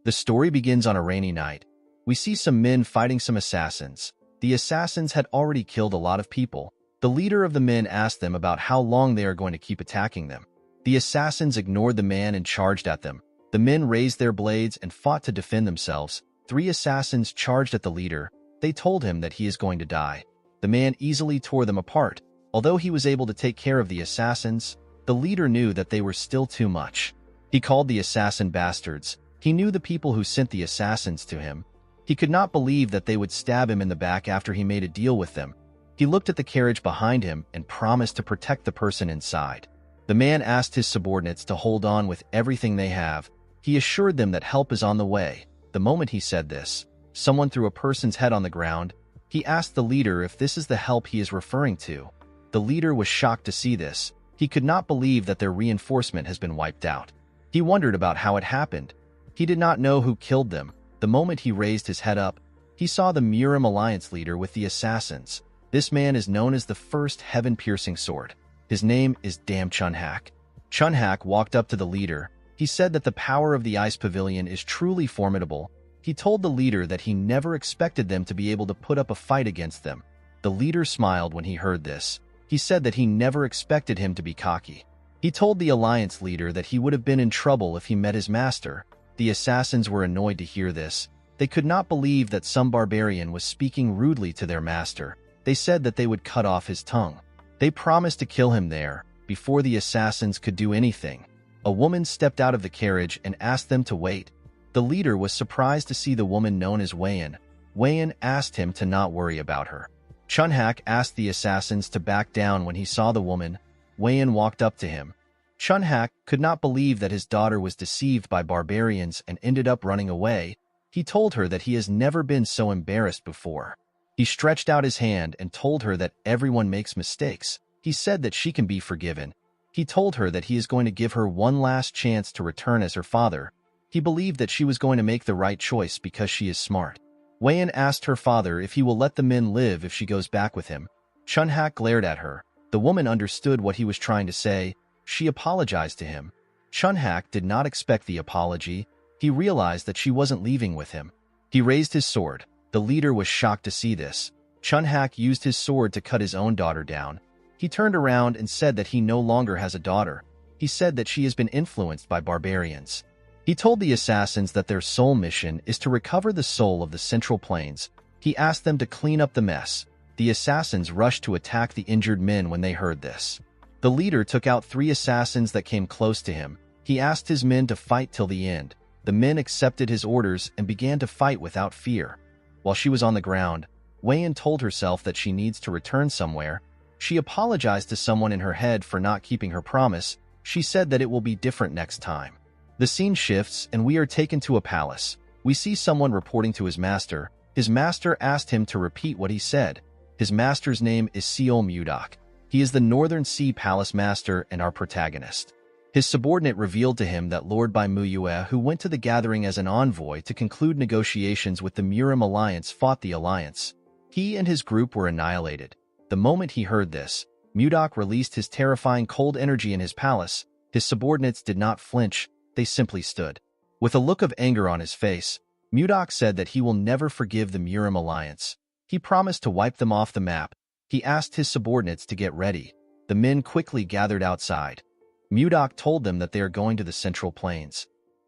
The story begins on a rainy night. We see some men fighting some assassins. The assassins had already killed a lot of people. The leader of the men asked them about how long they are going to keep attacking them. The assassins ignored the man and charged at them. The men raised their blades and fought to defend themselves. 3 assassins charged at the leader. They told him that he is going to die. The man easily tore them apart. Although he was able to take care of the assassins, the leader knew that they were still too much. He called the assassin bastards. He knew the people who sent the assassins to him. He could not believe that they would stab him in the back after he made a deal with them. He looked at the carriage behind him and promised to protect the person inside. The man asked his subordinates to hold on with everything they have. He assured them that help is on the way. The moment he said this, someone threw a person's head on the ground. He asked the leader if this is the help he is referring to. The leader was shocked to see this. He could not believe that their reinforcement has been wiped out. He wondered about how it happened. He did not know who killed them. The moment he raised his head up, he saw the Murim Alliance leader with the assassins. This man is known as the first heaven-piercing sword. His name is Dam Chunhak. Chunhak walked up to the leader. He said that the power of the ice pavilion is truly formidable. He told the leader that he never expected them to be able to put up a fight against them. The leader smiled when he heard this. He said that he never expected him to be cocky. He told the alliance leader that he would have been in trouble if he met his master. The assassins were annoyed to hear this. They could not believe that some barbarian was speaking rudely to their master. They said that they would cut off his tongue. They promised to kill him there, before the assassins could do anything. A woman stepped out of the carriage and asked them to wait. The leader was surprised to see the woman known as Wayan. Wayan asked him to not worry about her. Chunhak asked the assassins to back down when he saw the woman. Wayan walked up to him. Chunhak could not believe that his daughter was deceived by barbarians and ended up running away. He told her that he has never been so embarrassed before. He stretched out his hand and told her that everyone makes mistakes. He said that she can be forgiven. He told her that he is going to give her one last chance to return as her father. He believed that she was going to make the right choice because she is smart. Wayan asked her father if he will let the men live if she goes back with him. Chunhak glared at her. The woman understood what he was trying to say. She apologized to him. Chunhak did not expect the apology. He realized that she wasn't leaving with him. He raised his sword. The leader was shocked to see this. Chunhak used his sword to cut his own daughter down. He turned around and said that he no longer has a daughter. He said that she has been influenced by barbarians. He told the assassins that their sole mission is to recover the soul of the Central Plains. He asked them to clean up the mess. The assassins rushed to attack the injured men when they heard this. The leader took out 3 assassins that came close to him. He asked his men to fight till the end. The men accepted his orders and began to fight without fear. While she was on the ground, Wayan told herself that she needs to return somewhere. She apologized to someone in her head for not keeping her promise. She said that it will be different next time. The scene shifts and we are taken to a palace. We see someone reporting to his master. His master asked him to repeat what he said. His master's name is Seol Mudak. He is the Northern Sea Palace Master and our protagonist. His subordinate revealed to him that Lord Bai Muyue, who went to the gathering as an envoy to conclude negotiations with the Murim Alliance, fought the alliance. He and his group were annihilated. The moment he heard this, Mudak released his terrifying cold energy in his palace. His subordinates did not flinch, they simply stood. With a look of anger on his face, Mudak said that he will never forgive the Murim Alliance. He promised to wipe them off the map. He asked his subordinates to get ready. The men quickly gathered outside. Mudak told them that they are going to the Central Plains.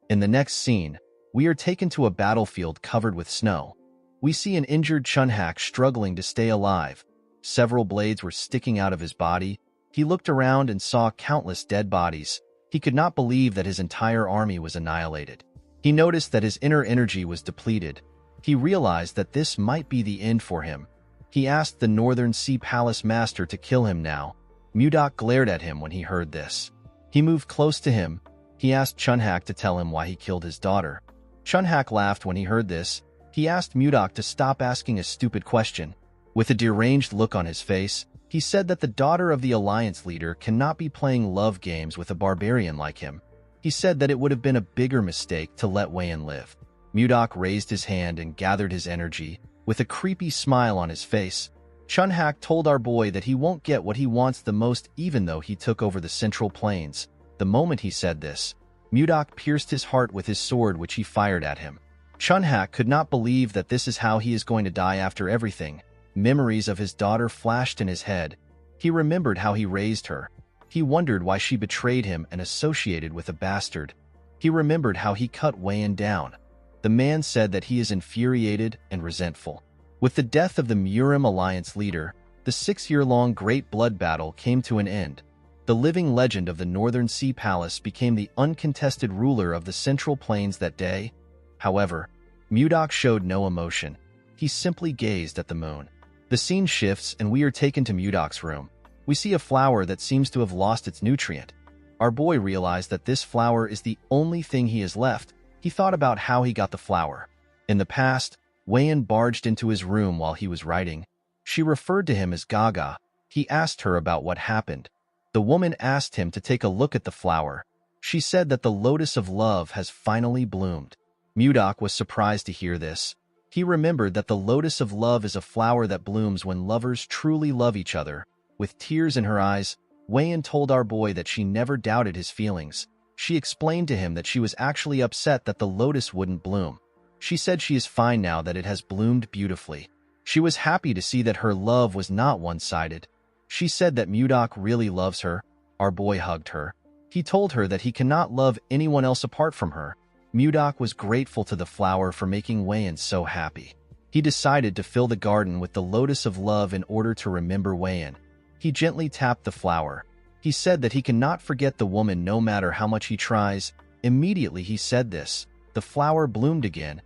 In the next scene, we are taken to a battlefield covered with snow. We see an injured Chunhak struggling to stay alive. Several blades were sticking out of his body. He looked around and saw countless dead bodies. He could not believe that his entire army was annihilated. He noticed that his inner energy was depleted. He realized that this might be the end for him. He asked the Northern Sea Palace Master to kill him now. Mudak glared at him when he heard this. He moved close to him. He asked Chunhak to tell him why he killed his daughter. Chunhak laughed when he heard this. He asked Mudak to stop asking a stupid question. With a deranged look on his face, he said that the daughter of the alliance leader cannot be playing love games with a barbarian like him. He said that it would have been a bigger mistake to let Wayan live. Mudak raised his hand and gathered his energy. With a creepy smile on his face, Chunhak told our boy that he won't get what he wants the most even though he took over the Central Plains. The moment he said this, Mudok pierced his heart with his sword which he fired at him. Chunhak could not believe that this is how he is going to die after everything. Memories of his daughter flashed in his head. He remembered how he raised her. He wondered why she betrayed him and associated with a bastard. He remembered how he cut Weiyan down. The man said that he is infuriated and resentful. With the death of the Murim Alliance leader, the 6-year-long Great Blood Battle came to an end. The living legend of the Northern Sea Palace became the uncontested ruler of the Central Plains that day. However, Mudok showed no emotion. He simply gazed at the moon. The scene shifts and we are taken to Mudok's room. We see a flower that seems to have lost its nutrient. Our boy realized that this flower is the only thing he has left. He thought about how he got the flower. In the past, Weiyan barged into his room while he was writing. She referred to him as Gaga. He asked her about what happened. The woman asked him to take a look at the flower. She said that the lotus of love has finally bloomed. Mudok was surprised to hear this. He remembered that the lotus of love is a flower that blooms when lovers truly love each other. With tears in her eyes, Weiyan told our boy that she never doubted his feelings. She explained to him that she was actually upset that the lotus wouldn't bloom. She said she is fine now that it has bloomed beautifully. She was happy to see that her love was not one-sided. She said that Mudok really loves her. Our boy hugged her. He told her that he cannot love anyone else apart from her. Mudok was grateful to the flower for making Weiyan so happy. He decided to fill the garden with the lotus of love in order to remember Weiyan. He gently tapped the flower. He said that he cannot forget the woman no matter how much he tries. Immediately he said this. The flower bloomed again.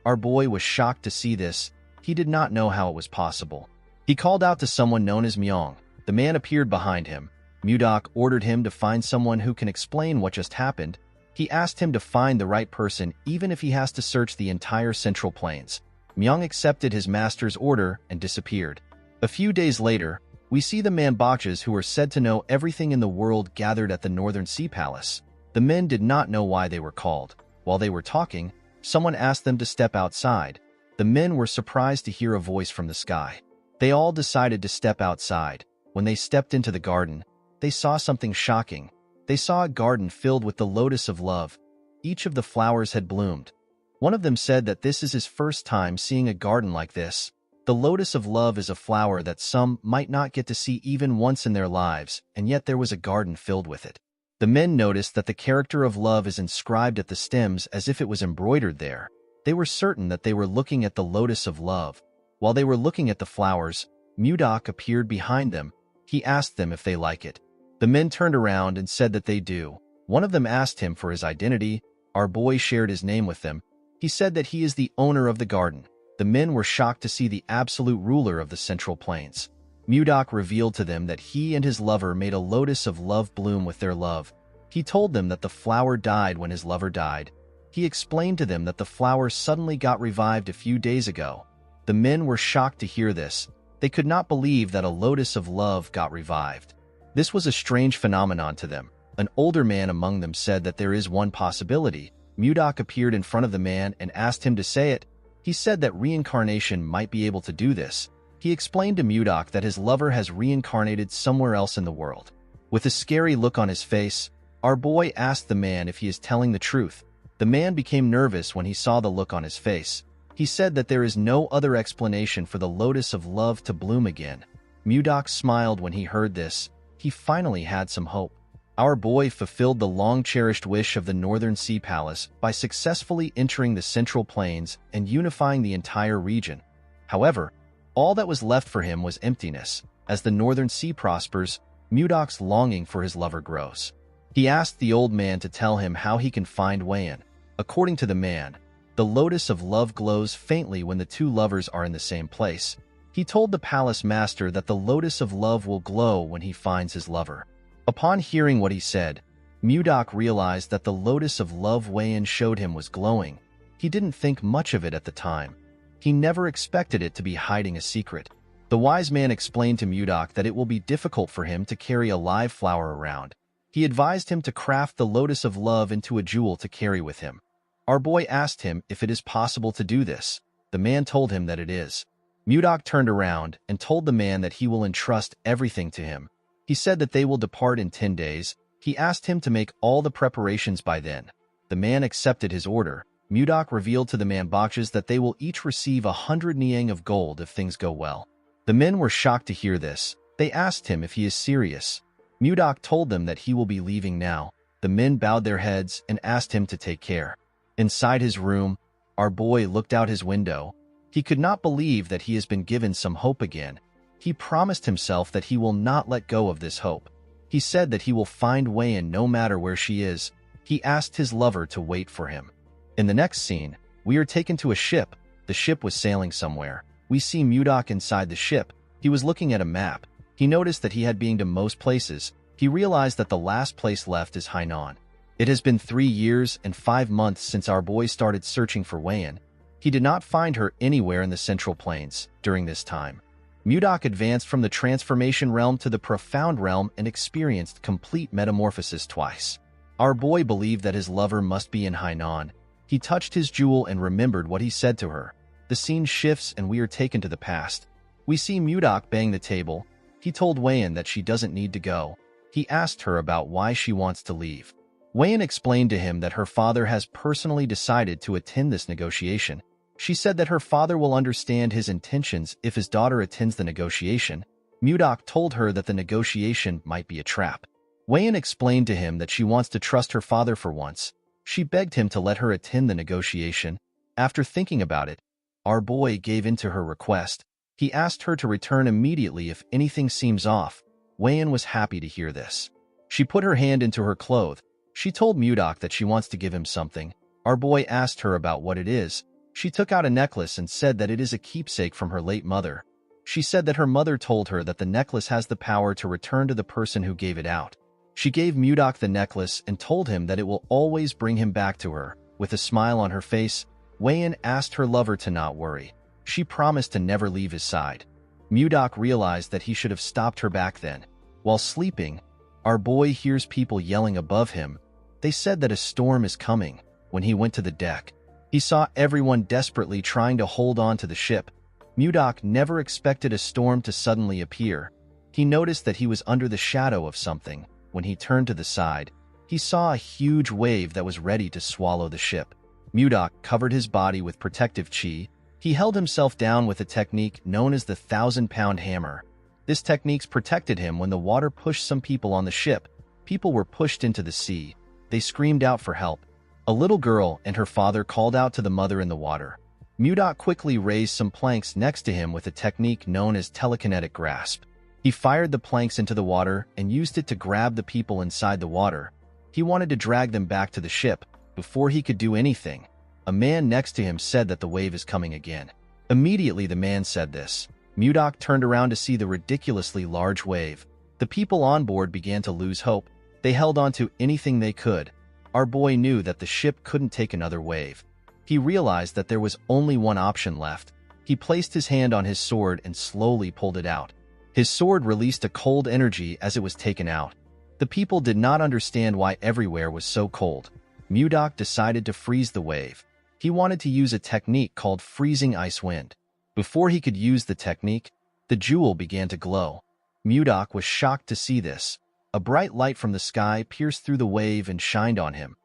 Our boy was shocked to see this. He did not know how it was possible. He called out to someone known as Myong. The man appeared behind him. Mudok ordered him to find someone who can explain what just happened. He asked him to find the right person even if he has to search the entire Central Plains. Myong accepted his master's order and disappeared. A few days later, we see the Manbachas who are said to know everything in the world gathered at the Northern Sea Palace. The men did not know why they were called. While they were talking, someone asked them to step outside. The men were surprised to hear a voice from the sky. They all decided to step outside. When they stepped into the garden, they saw something shocking. They saw a garden filled with the lotus of love. Each of the flowers had bloomed. One of them said that this is his first time seeing a garden like this. The lotus of love is a flower that some might not get to see even once in their lives, and yet there was a garden filled with it. The men noticed that the character of love is inscribed at the stems as if it was embroidered there. They were certain that they were looking at the lotus of love. While they were looking at the flowers, Mudok appeared behind them. He asked them if they like it. The men turned around and said that they do. One of them asked him for his identity. Our boy shared his name with them. He said that he is the owner of the garden. The men were shocked to see the absolute ruler of the Central Plains. Mudok revealed to them that he and his lover made a lotus of love bloom with their love. He told them that the flower died when his lover died. He explained to them that the flower suddenly got revived a few days ago. The men were shocked to hear this. They could not believe that a lotus of love got revived. This was a strange phenomenon to them. An older man among them said that there is one possibility. Mudok appeared in front of the man and asked him to say it. He said that reincarnation might be able to do this. He explained to Mudok that his lover has reincarnated somewhere else in the world. With a scary look on his face, our boy asked the man if he is telling the truth. The man became nervous when he saw the look on his face. He said that there is no other explanation for the lotus of love to bloom again. Mudok smiled when he heard this. He finally had some hope. Our boy fulfilled the long-cherished wish of the Northern Sea Palace by successfully entering the Central Plains and unifying the entire region. However, all that was left for him was emptiness. As the Northern Sea prospers, Mudok's longing for his lover grows. He asked the old man to tell him how he can find Weiyan. According to the man, the lotus of love glows faintly when the two lovers are in the same place. He told the palace master that the lotus of love will glow when he finds his lover. Upon hearing what he said, Mudok realized that the lotus of love Weiyan showed him was glowing. He didn't think much of it at the time. He never expected it to be hiding a secret. The wise man explained to Mudok that it will be difficult for him to carry a live flower around. He advised him to craft the lotus of love into a jewel to carry with him. Our boy asked him if it is possible to do this. The man told him that it is. Mudok turned around and told the man that he will entrust everything to him. He said that they will depart in 10 days. He asked him to make all the preparations by then. The man accepted his order. Mudok revealed to the Manbachas that they will each receive 100 niang of gold if things go well. The men were shocked to hear this. They asked him if he is serious. Mudok told them that he will be leaving now. The men bowed their heads and asked him to take care. Inside his room, our boy looked out his window. He could not believe that he has been given some hope again. He promised himself that he will not let go of this hope. He said that he will find Weian no matter where she is. He asked his lover to wait for him. In the next scene, we are taken to a ship. The ship was sailing somewhere. We see Mudok inside the ship. He was looking at a map. He noticed that he had been to most places. He realized that the last place left is Hainan. It has been 3 years and 5 months since our boy started searching for Weian. He did not find her anywhere in the Central Plains during this time. Mudok advanced from the transformation realm to the profound realm and experienced complete metamorphosis twice. Our boy believed that his lover must be in Hainan. He touched his jewel and remembered what he said to her. The scene shifts and we are taken to the past. We see Mudok bang the table. He told Weian that she doesn't need to go. He asked her about why she wants to leave. Weian explained to him that her father has personally decided to attend this negotiation. She said that her father will understand his intentions if his daughter attends the negotiation. Mudok told her that the negotiation might be a trap. Weian explained to him that she wants to trust her father for once. She begged him to let her attend the negotiation. After thinking about it, our boy gave in to her request. He asked her to return immediately if anything seems off. Weian was happy to hear this. She put her hand into her cloth. She told Mudok that she wants to give him something. Our boy asked her about what it is. She took out a necklace and said that it is a keepsake from her late mother. She said that her mother told her that the necklace has the power to return to the person who gave it out. She gave Mudok the necklace and told him that it will always bring him back to her. With a smile on her face, Weian asked her lover to not worry. She promised to never leave his side. Mudok realized that he should have stopped her back then. While sleeping, our boy hears people yelling above him. They said that a storm is coming. When he went to the deck, he saw everyone desperately trying to hold on to the ship. Mudok never expected a storm to suddenly appear. He noticed that he was under the shadow of something. When he turned to the side, he saw a huge wave that was ready to swallow the ship. Mudok covered his body with protective chi. He held himself down with a technique known as the 1,000-pound hammer. This technique protected him when the water pushed some people on the ship. People were pushed into the sea. They screamed out for help. A little girl and her father called out to the mother in the water. Mudok quickly raised some planks next to him with a technique known as telekinetic grasp. He fired the planks into the water and used it to grab the people inside the water. He wanted to drag them back to the ship. Before he could do anything, a man next to him said that the wave is coming again. Immediately the man said this. Mudok turned around to see the ridiculously large wave. The people on board began to lose hope. They held on to anything they could. Our boy knew that the ship couldn't take another wave. He realized that there was only one option left. He placed his hand on his sword and slowly pulled it out. His sword released a cold energy as it was taken out. The people did not understand why everywhere was so cold. Mudok decided to freeze the wave. He wanted to use a technique called freezing ice wind. Before he could use the technique, the jewel began to glow. Mudok was shocked to see this. A bright light from the sky pierced through the wave and shined on him.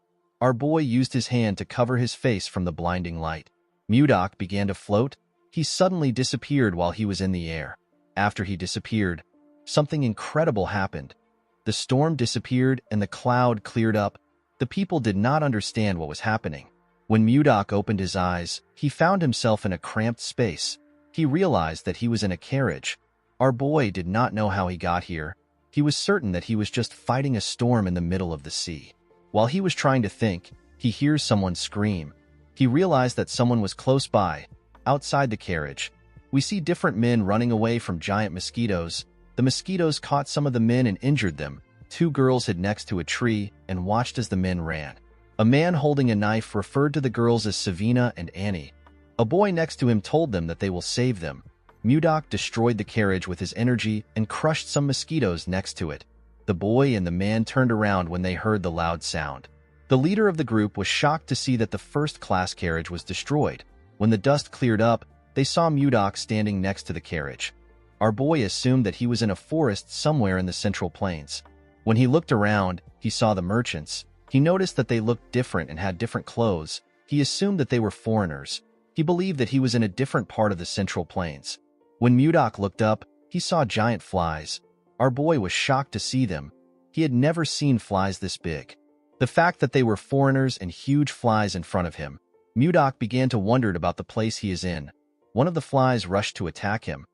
Our boy used his hand to cover his face from the blinding light. Mudok began to float. He suddenly disappeared while he was in the air. After he disappeared, something incredible happened. The storm disappeared and the cloud cleared up. The people did not understand what was happening. When Mudok opened his eyes, he found himself in a cramped space. He realized that he was in a carriage. Our boy did not know how he got here. He was certain that he was just fighting a storm in the middle of the sea. While he was trying to think, he hears someone scream. He realized that someone was close by, outside the carriage. We see different men running away from giant mosquitoes. The mosquitoes caught some of the men and injured them. 2 girls hid next to a tree and watched as the men ran. A man holding a knife referred to the girls as Savina and Annie. A boy next to him told them that they will save them. Mudok destroyed the carriage with his energy and crushed some mosquitoes next to it. The boy and the man turned around when they heard the loud sound. The leader of the group was shocked to see that the first-class carriage was destroyed. When the dust cleared up, they saw Mudok standing next to the carriage. Our boy assumed that he was in a forest somewhere in the Central Plains. When he looked around, he saw the merchants. He noticed that they looked different and had different clothes. He assumed that they were foreigners. He believed that he was in a different part of the Central Plains. When Mudok looked up, he saw giant flies. Our boy was shocked to see them. He had never seen flies this big. The fact that they were foreigners and huge flies in front of him, Mudok began to wonder about the place he is in. One of the flies rushed to attack him.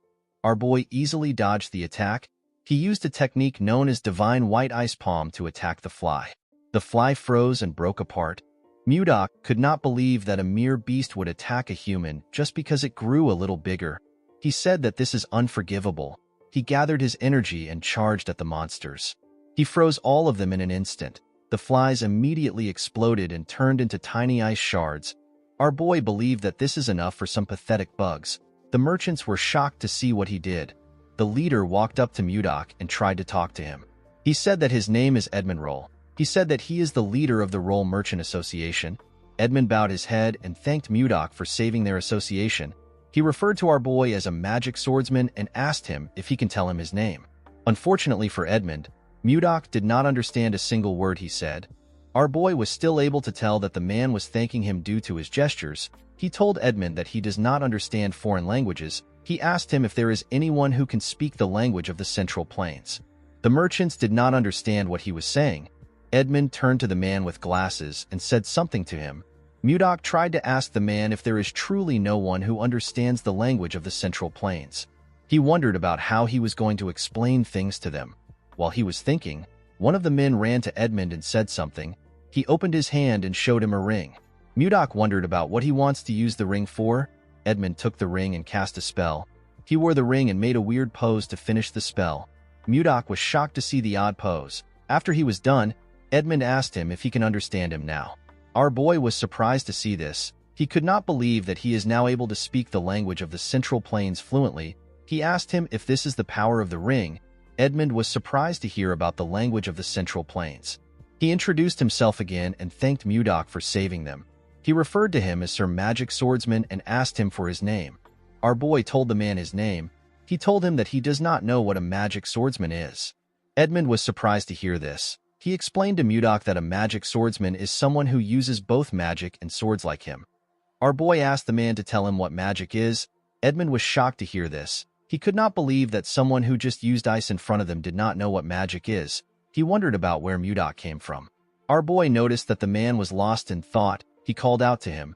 Our boy easily dodged the attack. He used a technique known as Divine White Ice Palm to attack the fly. The fly froze and broke apart. Mudok could not believe that a mere beast would attack a human just because it grew a little bigger. He said that this is unforgivable. He gathered his energy and charged at the monsters. He froze all of them in an instant. The flies immediately exploded and turned into tiny ice shards. Our boy believed that this is enough for some pathetic bugs. The merchants were shocked to see what he did. The leader walked up to Mudok and tried to talk to him. He said that his name is Edmund Roll. He said that he is the leader of the Roll Merchant Association. Edmund bowed his head and thanked Mudok for saving their association. He referred to our boy as a magic swordsman and asked him if he can tell him his name. Unfortunately for Edmund, Mudok did not understand a single word he said. Our boy was still able to tell that the man was thanking him due to his gestures. He told Edmund that he does not understand foreign languages. He asked him if there is anyone who can speak the language of the Central Plains. The merchants did not understand what he was saying. Edmund turned to the man with glasses and said something to him. Mudok tried to ask the man if there is truly no one who understands the language of the Central Plains. He wondered about how he was going to explain things to them. While he was thinking, one of the men ran to Edmund and said something. He opened his hand and showed him a ring. Mudok wondered about what he wants to use the ring for. Edmund took the ring and cast a spell. He wore the ring and made a weird pose to finish the spell. Mudok was shocked to see the odd pose. After he was done, Edmund asked him if he can understand him now. Our boy was surprised to see this. He could not believe that he is now able to speak the language of the Central Plains fluently. He asked him if this is the power of the ring. Edmund was surprised to hear about the language of the Central Plains. He introduced himself again and thanked Mudok for saving them. He referred to him as Sir Magic Swordsman and asked him for his name. Our boy told the man his name. He told him that he does not know what a magic swordsman is. Edmund was surprised to hear this. He explained to Mudok that a magic swordsman is someone who uses both magic and swords like him. Our boy asked the man to tell him what magic is. Edmund was shocked to hear this. He could not believe that someone who just used ice in front of them did not know what magic is. He wondered about where Mudok came from. Our boy noticed that the man was lost in thought. He called out to him.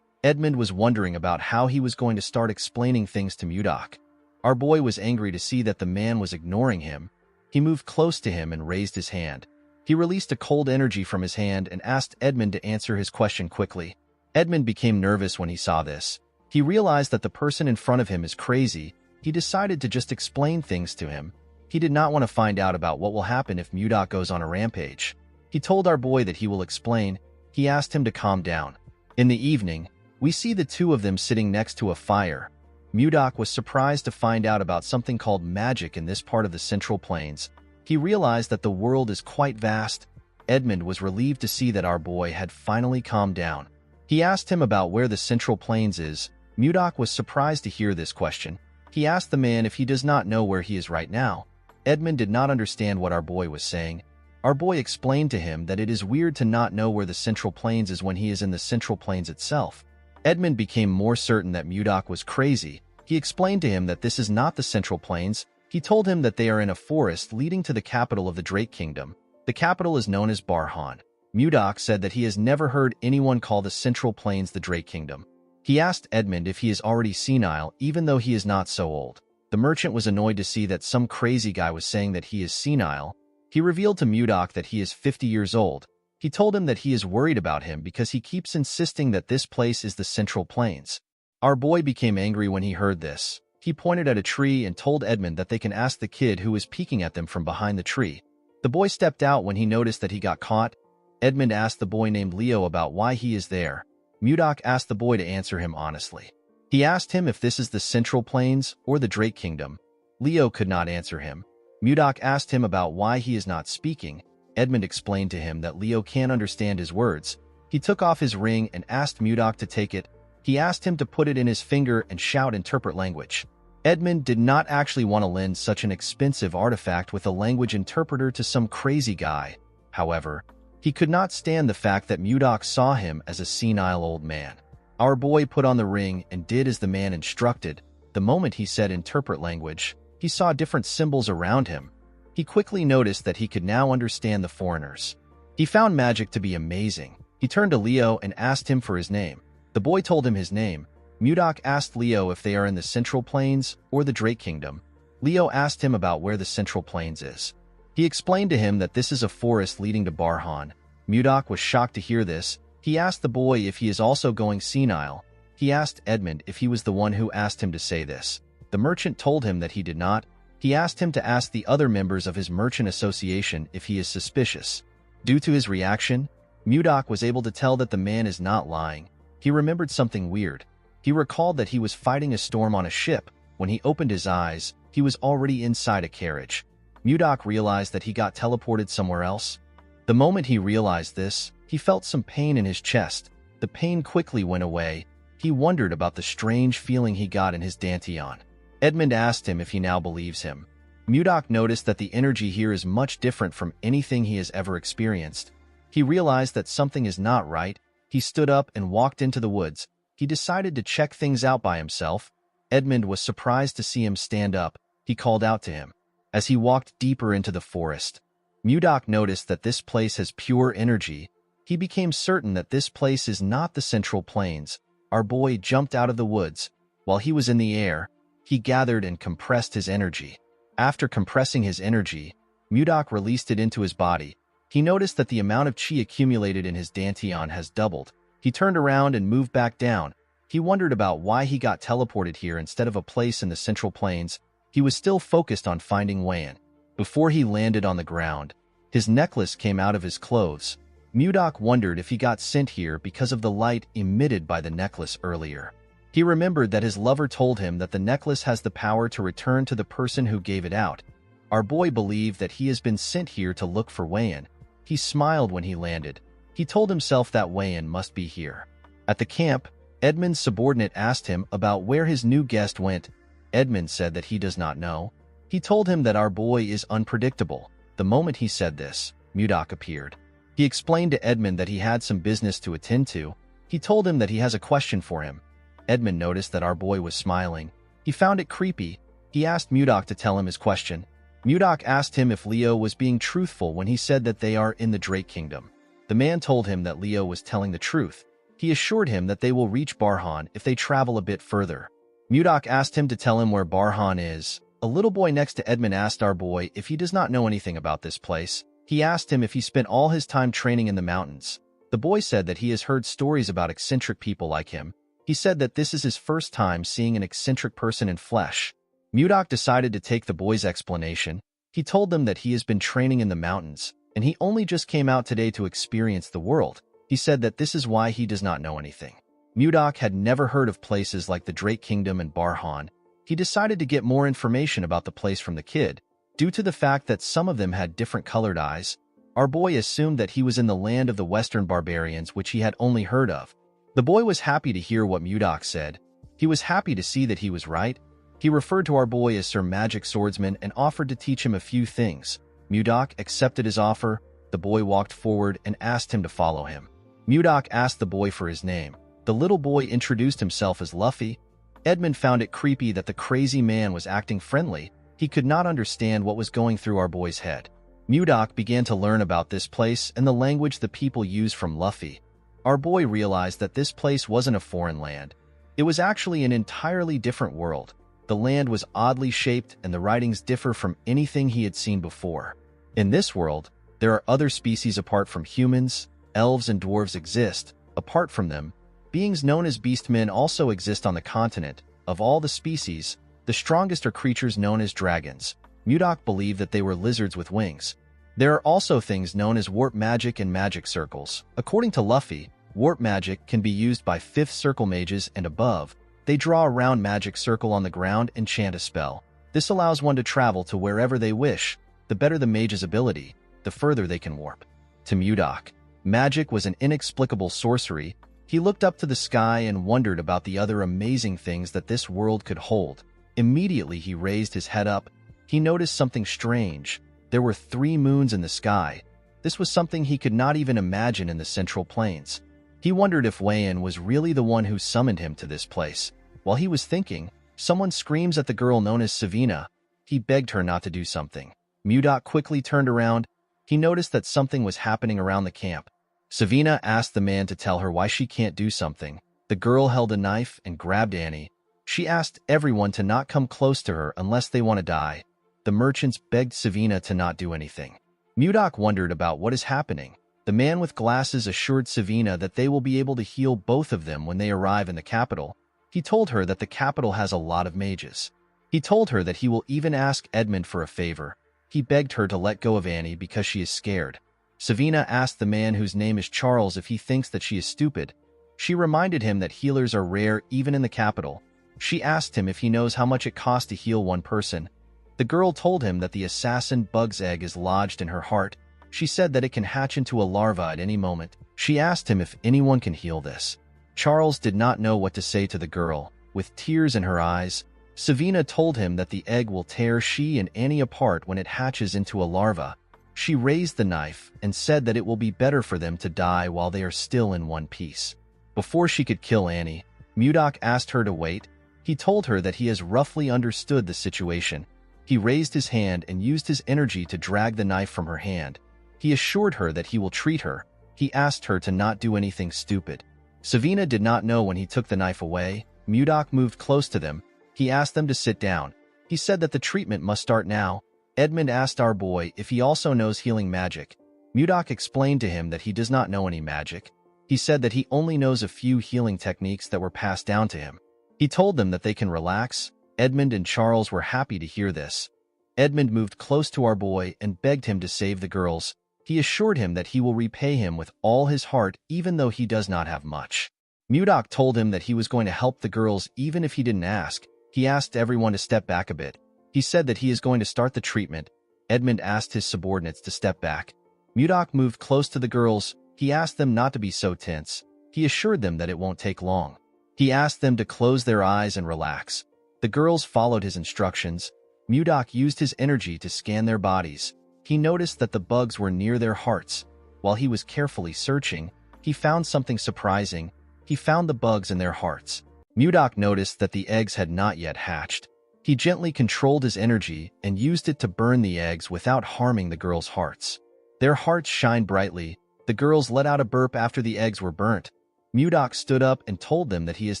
Edmund was wondering about how he was going to start explaining things to Mudok. Our boy was angry to see that the man was ignoring him. He moved close to him and raised his hand. He released a cold energy from his hand and asked Edmund to answer his question quickly. Edmund became nervous when he saw this. He realized that the person in front of him is crazy. He decided to just explain things to him. He did not want to find out about what will happen if Mudok goes on a rampage. He told our boy that he will explain. He asked him to calm down. In the evening, we see the two of them sitting next to a fire. Mudok was surprised to find out about something called magic in this part of the Central Plains. He realized that the world is quite vast. Edmund was relieved to see that our boy had finally calmed down. He asked him about where the Central Plains is. Mudok was surprised to hear this question. He asked the man if he does not know where he is right now. Edmund did not understand what our boy was saying. Our boy explained to him that it is weird to not know where the Central Plains is when he is in the Central Plains itself. Edmund became more certain that Mudok was crazy. He explained to him that this is not the Central Plains. He told him that they are in a forest leading to the capital of the Drake Kingdom. The capital is known as Barhan. Mudok said that he has never heard anyone call the Central Plains the Drake Kingdom. He asked Edmund if he is already senile, even though he is not so old. The merchant was annoyed to see that some crazy guy was saying that he is senile. He revealed to Mudok that he is 50 years old. He told him that he is worried about him because he keeps insisting that this place is the Central Plains. Our boy became angry when he heard this. He pointed at a tree and told Edmund that they can ask the kid who was peeking at them from behind the tree. The boy stepped out when he noticed that he got caught. Edmund asked the boy named Leo about why he is there. Mudok asked the boy to answer him honestly. He asked him if this is the Central Plains or the Drake Kingdom. Leo could not answer him. Mudok asked him about why he is not speaking. Edmund explained to him that Leo can't understand his words. He took off his ring and asked Mudok to take it. He asked him to put it in his finger and shout interpret language. Edmund did not actually want to lend such an expensive artifact with a language interpreter to some crazy guy. However, He could not stand the fact that Mudok saw him as a senile old man. Our boy put on the ring and did as the man instructed. The moment he said interpret language, he saw different symbols around him. He quickly noticed that he could now understand the foreigners. He found magic to be amazing. He turned to Leo and asked him for his name. The boy told him his name. Mudok asked Leo if they are in the Central Plains or the Drake Kingdom. Leo asked him about where the Central Plains is. He explained to him that this is a forest leading to Barhan. Mudok was shocked to hear this. He asked the boy if he is also going senile. He asked Edmund if he was the one who asked him to say this. The merchant told him that he did not. He asked him to ask the other members of his merchant association if he is suspicious. Due to his reaction, Mudok was able to tell that the man is not lying. He remembered something weird. He recalled that he was fighting a storm on a ship. When he opened his eyes, he was already inside a carriage. Mudok realized that he got teleported somewhere else. The moment he realized this, he felt some pain in his chest. The pain quickly went away. He wondered about the strange feeling he got in his dantian. Edmund asked him if he now believes him. Mudok noticed that the energy here is much different from anything he has ever experienced. He realized that something is not right. He stood up and walked into the woods. He decided to check things out by himself. Edmund was surprised to see him stand up. He called out to him. As he walked deeper into the forest, Mudok noticed that this place has pure energy. He became certain that this place is not the Central Plains. Our boy jumped out of the woods. While he was in the air, he gathered and compressed his energy. After compressing his energy, Mudok released it into his body. He noticed that the amount of chi accumulated in his dantian has doubled. He turned around and moved back down. He wondered about why he got teleported here instead of a place in the Central Plains. He was still focused on finding Wayan. Before he landed on the ground, his necklace came out of his clothes. Mudok wondered if he got sent here because of the light emitted by the necklace earlier. He remembered that his lover told him that the necklace has the power to return to the person who gave it out. Our boy believed that he has been sent here to look for Wayan. He smiled when he landed. He told himself that Wayan must be here. At the camp, Edmund's subordinate asked him about where his new guest went. Edmund said that he does not know. He told him that our boy is unpredictable. The moment he said this, Mudok appeared. He explained to Edmund that he had some business to attend to. He told him that he has a question for him. Edmund noticed that our boy was smiling. He found it creepy. He asked Mudok to tell him his question. Mudok asked him if Leo was being truthful when he said that they are in the Drake Kingdom. The man told him that Leo was telling the truth. He assured him that they will reach Barhan if they travel a bit further. Mudok asked him to tell him where Barhan is. A little boy next to Edmund asked our boy if he does not know anything about this place. He asked him if he spent all his time training in the mountains. The boy said that he has heard stories about eccentric people like him. He said that this is his first time seeing an eccentric person in flesh. Mudok decided to take the boy's explanation. He told them that he has been training in the mountains, and he only just came out today to experience the world. He said that this is why he does not know anything. Mudok had never heard of places like the Drake Kingdom and Barhan. He decided to get more information about the place from the kid. Due to the fact that some of them had different colored eyes, our boy assumed that he was in the land of the Western barbarians, which he had only heard of. The boy was happy to hear what Mudok said. He was happy to see that he was right. He referred to our boy as Sir Magic Swordsman and offered to teach him a few things. Mudok accepted his offer. The boy walked forward and asked him to follow him. Mudok asked the boy for his name. The little boy introduced himself as Luffy. Edmund found it creepy that the crazy man was acting friendly. He could not understand what was going through our boy's head. Mudok began to learn about this place and the language the people use from Luffy. Our boy realized that this place wasn't a foreign land. It was actually an entirely different world. The land was oddly shaped and the writings differ from anything he had seen before. In this world, there are other species apart from humans. Elves and dwarves exist. Apart from them, beings known as beastmen also exist on the continent. Of all the species, the strongest are creatures known as dragons. Mudok believed that they were lizards with wings. There are also things known as warp magic and magic circles. According to Luffy, warp magic can be used by 5th circle mages and above. They draw a round magic circle on the ground and chant a spell. This allows one to travel to wherever they wish. The better the mage's ability, the further they can warp. To Mudok, magic was an inexplicable sorcery. He looked up to the sky and wondered about the other amazing things that this world could hold. Immediately he raised his head up. He noticed something strange. There were 3 moons in the sky. This was something he could not even imagine in the Central Plains. He wondered if Wayan was really the one who summoned him to this place. While he was thinking, someone screams at the girl known as Savina. He begged her not to do something. Mudok quickly turned around. He noticed that something was happening around the camp. Savina asked the man to tell her why she can't do something. The girl held a knife and grabbed Annie. She asked everyone to not come close to her unless they want to die. The merchants begged Savina to not do anything. Mudok wondered about what is happening. The man with glasses assured Savina that they will be able to heal both of them when they arrive in the capital. He told her that the capital has a lot of mages. He told her that he will even ask Edmund for a favor. He begged her to let go of Annie because she is scared. Savina asked the man whose name is Charles if he thinks that she is stupid. She reminded him that healers are rare even in the capital. She asked him if he knows how much it costs to heal one person. The girl told him that the assassin bug's egg is lodged in her heart. She said that it can hatch into a larva at any moment. She asked him if anyone can heal this. Charles did not know what to say to the girl. With tears in her eyes, Savina told him that the egg will tear she and Annie apart when it hatches into a larva. She raised the knife and said that it will be better for them to die while they are still in one piece. Before she could kill Annie, Mudok asked her to wait. He told her that he has roughly understood the situation. He raised his hand and used his energy to drag the knife from her hand. He assured her that he will treat her. He asked her to not do anything stupid. Savina did not know when he took the knife away. Mudok moved close to them. He asked them to sit down. He said that the treatment must start now. Edmund asked our boy if he also knows healing magic. Mudok explained to him that he does not know any magic. He said that he only knows a few healing techniques that were passed down to him. He told them that they can relax. Edmund and Charles were happy to hear this. Edmund moved close to our boy and begged him to save the girls. He assured him that he will repay him with all his heart even though he does not have much. Mudok told him that he was going to help the girls even if he didn't ask. He asked everyone to step back a bit. He said that he is going to start the treatment. Edmund asked his subordinates to step back. Mudok moved close to the girls. He asked them not to be so tense. He assured them that it won't take long. He asked them to close their eyes and relax. The girls followed his instructions. Mudok used his energy to scan their bodies. He noticed that the bugs were near their hearts. While he was carefully searching, he found something surprising. He found the bugs in their hearts. Mudok noticed that the eggs had not yet hatched. He gently controlled his energy and used it to burn the eggs without harming the girls' hearts. Their hearts shined brightly. The girls let out a burp after the eggs were burnt. Mudok stood up and told them that he has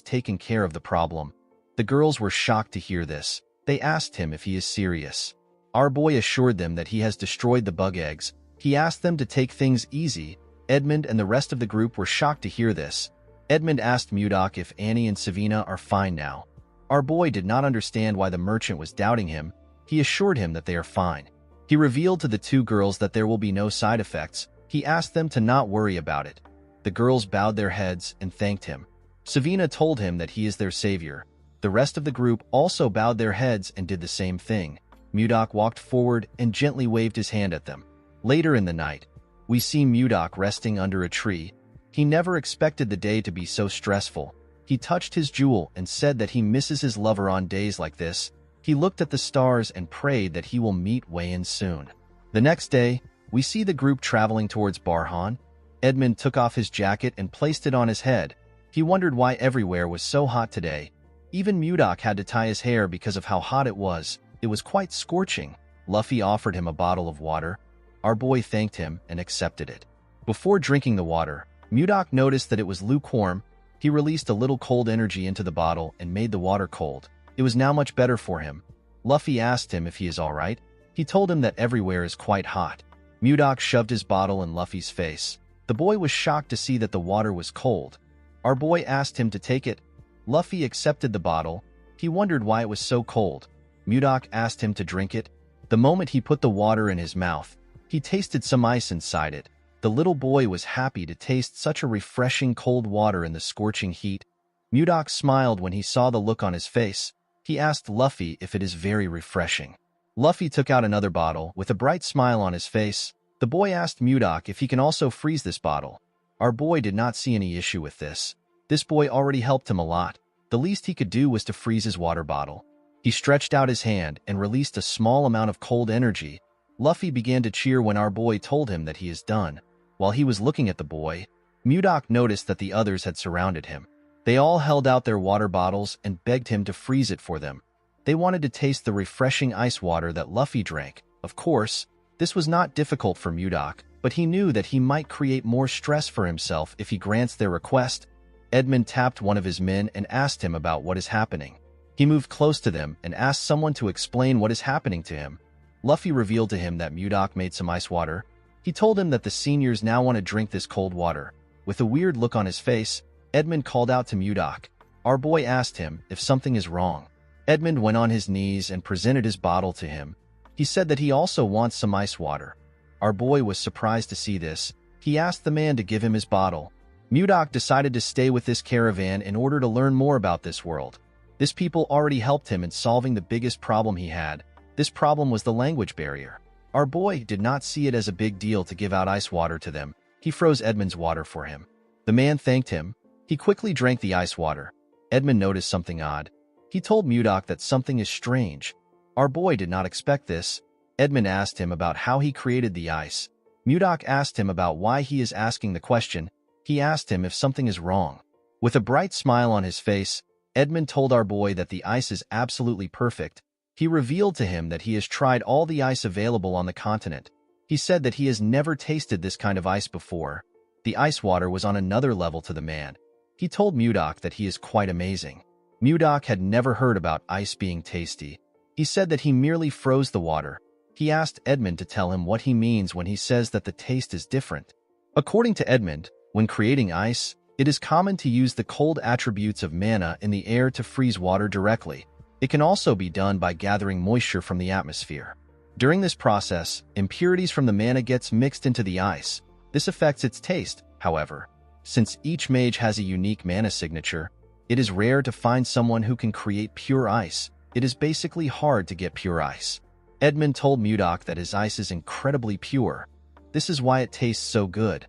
taken care of the problem. The girls were shocked to hear this. They asked him if he is serious. Our boy assured them that he has destroyed the bug eggs. He asked them to take things easy. Edmund and the rest of the group were shocked to hear this. Edmund asked Mudok if Annie and Savina are fine now. Our boy did not understand why the merchant was doubting him. He assured him that they are fine. He revealed to the two girls that there will be no side effects. He asked them to not worry about it. The girls bowed their heads and thanked him. Savina told him that he is their savior. The rest of the group also bowed their heads and did the same thing. Mudok walked forward and gently waved his hand at them. Later in the night, we see Mudok resting under a tree. He never expected the day to be so stressful. He touched his jewel and said that he misses his lover on days like this. He looked at the stars and prayed that he will meet Wayan soon. The next day, we see the group traveling towards Barhan. Edmund took off his jacket and placed it on his head. He wondered why everywhere was so hot today. Even Mudok had to tie his hair because of how hot it was. It was quite scorching. Luffy offered him a bottle of water. Our boy thanked him and accepted it. Before drinking the water, Mudok noticed that it was lukewarm. He released a little cold energy into the bottle and made the water cold. It was now much better for him. Luffy asked him if he is all right. He told him that everywhere is quite hot. Mudok shoved his bottle in Luffy's face. The boy was shocked to see that the water was cold. Our boy asked him to take it. Luffy accepted the bottle. He wondered why it was so cold. Mudok asked him to drink it. The moment he put the water in his mouth, he tasted some ice inside it. The little boy was happy to taste such a refreshing cold water in the scorching heat. Mudok smiled when he saw the look on his face. He asked Luffy if it is very refreshing. Luffy took out another bottle with a bright smile on his face. The boy asked Mudok if he can also freeze this bottle. Our boy did not see any issue with this. This boy already helped him a lot. The least he could do was to freeze his water bottle. He stretched out his hand and released a small amount of cold energy. Luffy began to cheer when our boy told him that he is done. While he was looking at the boy, Mudok noticed that the others had surrounded him. They all held out their water bottles and begged him to freeze it for them. They wanted to taste the refreshing ice water that Luffy drank. Of course, this was not difficult for Mudok, but he knew that he might create more stress for himself if he grants their request. Edmund tapped one of his men and asked him about what is happening. He moved close to them and asked someone to explain what is happening to him. Luffy revealed to him that Mudok made some ice water. He told him that the seniors now want to drink this cold water. With a weird look on his face, Edmund called out to Mudok. Our boy asked him if something is wrong. Edmund went on his knees and presented his bottle to him. He said that he also wants some ice water. Our boy was surprised to see this. He asked the man to give him his bottle. Mudok decided to stay with this caravan in order to learn more about this world. This people already helped him in solving the biggest problem he had. This problem was the language barrier. Our boy did not see it as a big deal to give out ice water to them. He froze Edmund's water for him. The man thanked him. He quickly drank the ice water. Edmund noticed something odd. He told Mudok that something is strange. Our boy did not expect this. Edmund asked him about how he created the ice. Mudok asked him about why he is asking the question. He asked him if something is wrong. With a bright smile on his face, Edmund told our boy that the ice is absolutely perfect. He revealed to him that he has tried all the ice available on the continent. He said that he has never tasted this kind of ice before. The ice water was on another level to the man. He told Mudok that he is quite amazing. Mudok had never heard about ice being tasty. He said that he merely froze the water. He asked Edmund to tell him what he means when he says that the taste is different. According to Edmund, when creating ice, it is common to use the cold attributes of mana in the air to freeze water directly. It can also be done by gathering moisture from the atmosphere. During this process, impurities from the mana gets mixed into the ice. This affects its taste, however. Since each mage has a unique mana signature, it is rare to find someone who can create pure ice. It is basically hard to get pure ice. Edmund told Mudok that his ice is incredibly pure. This is why it tastes so good.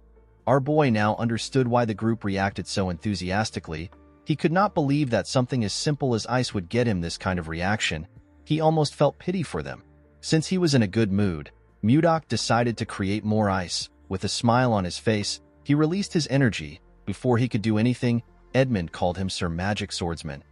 Our boy now understood why the group reacted so enthusiastically. He could not believe that something as simple as ice would get him this kind of reaction. He almost felt pity for them. Since he was in a good mood, Mudok decided to create more ice. With a smile on his face, he released his energy. Before he could do anything, Edmund called him Sir Magic Swordsman.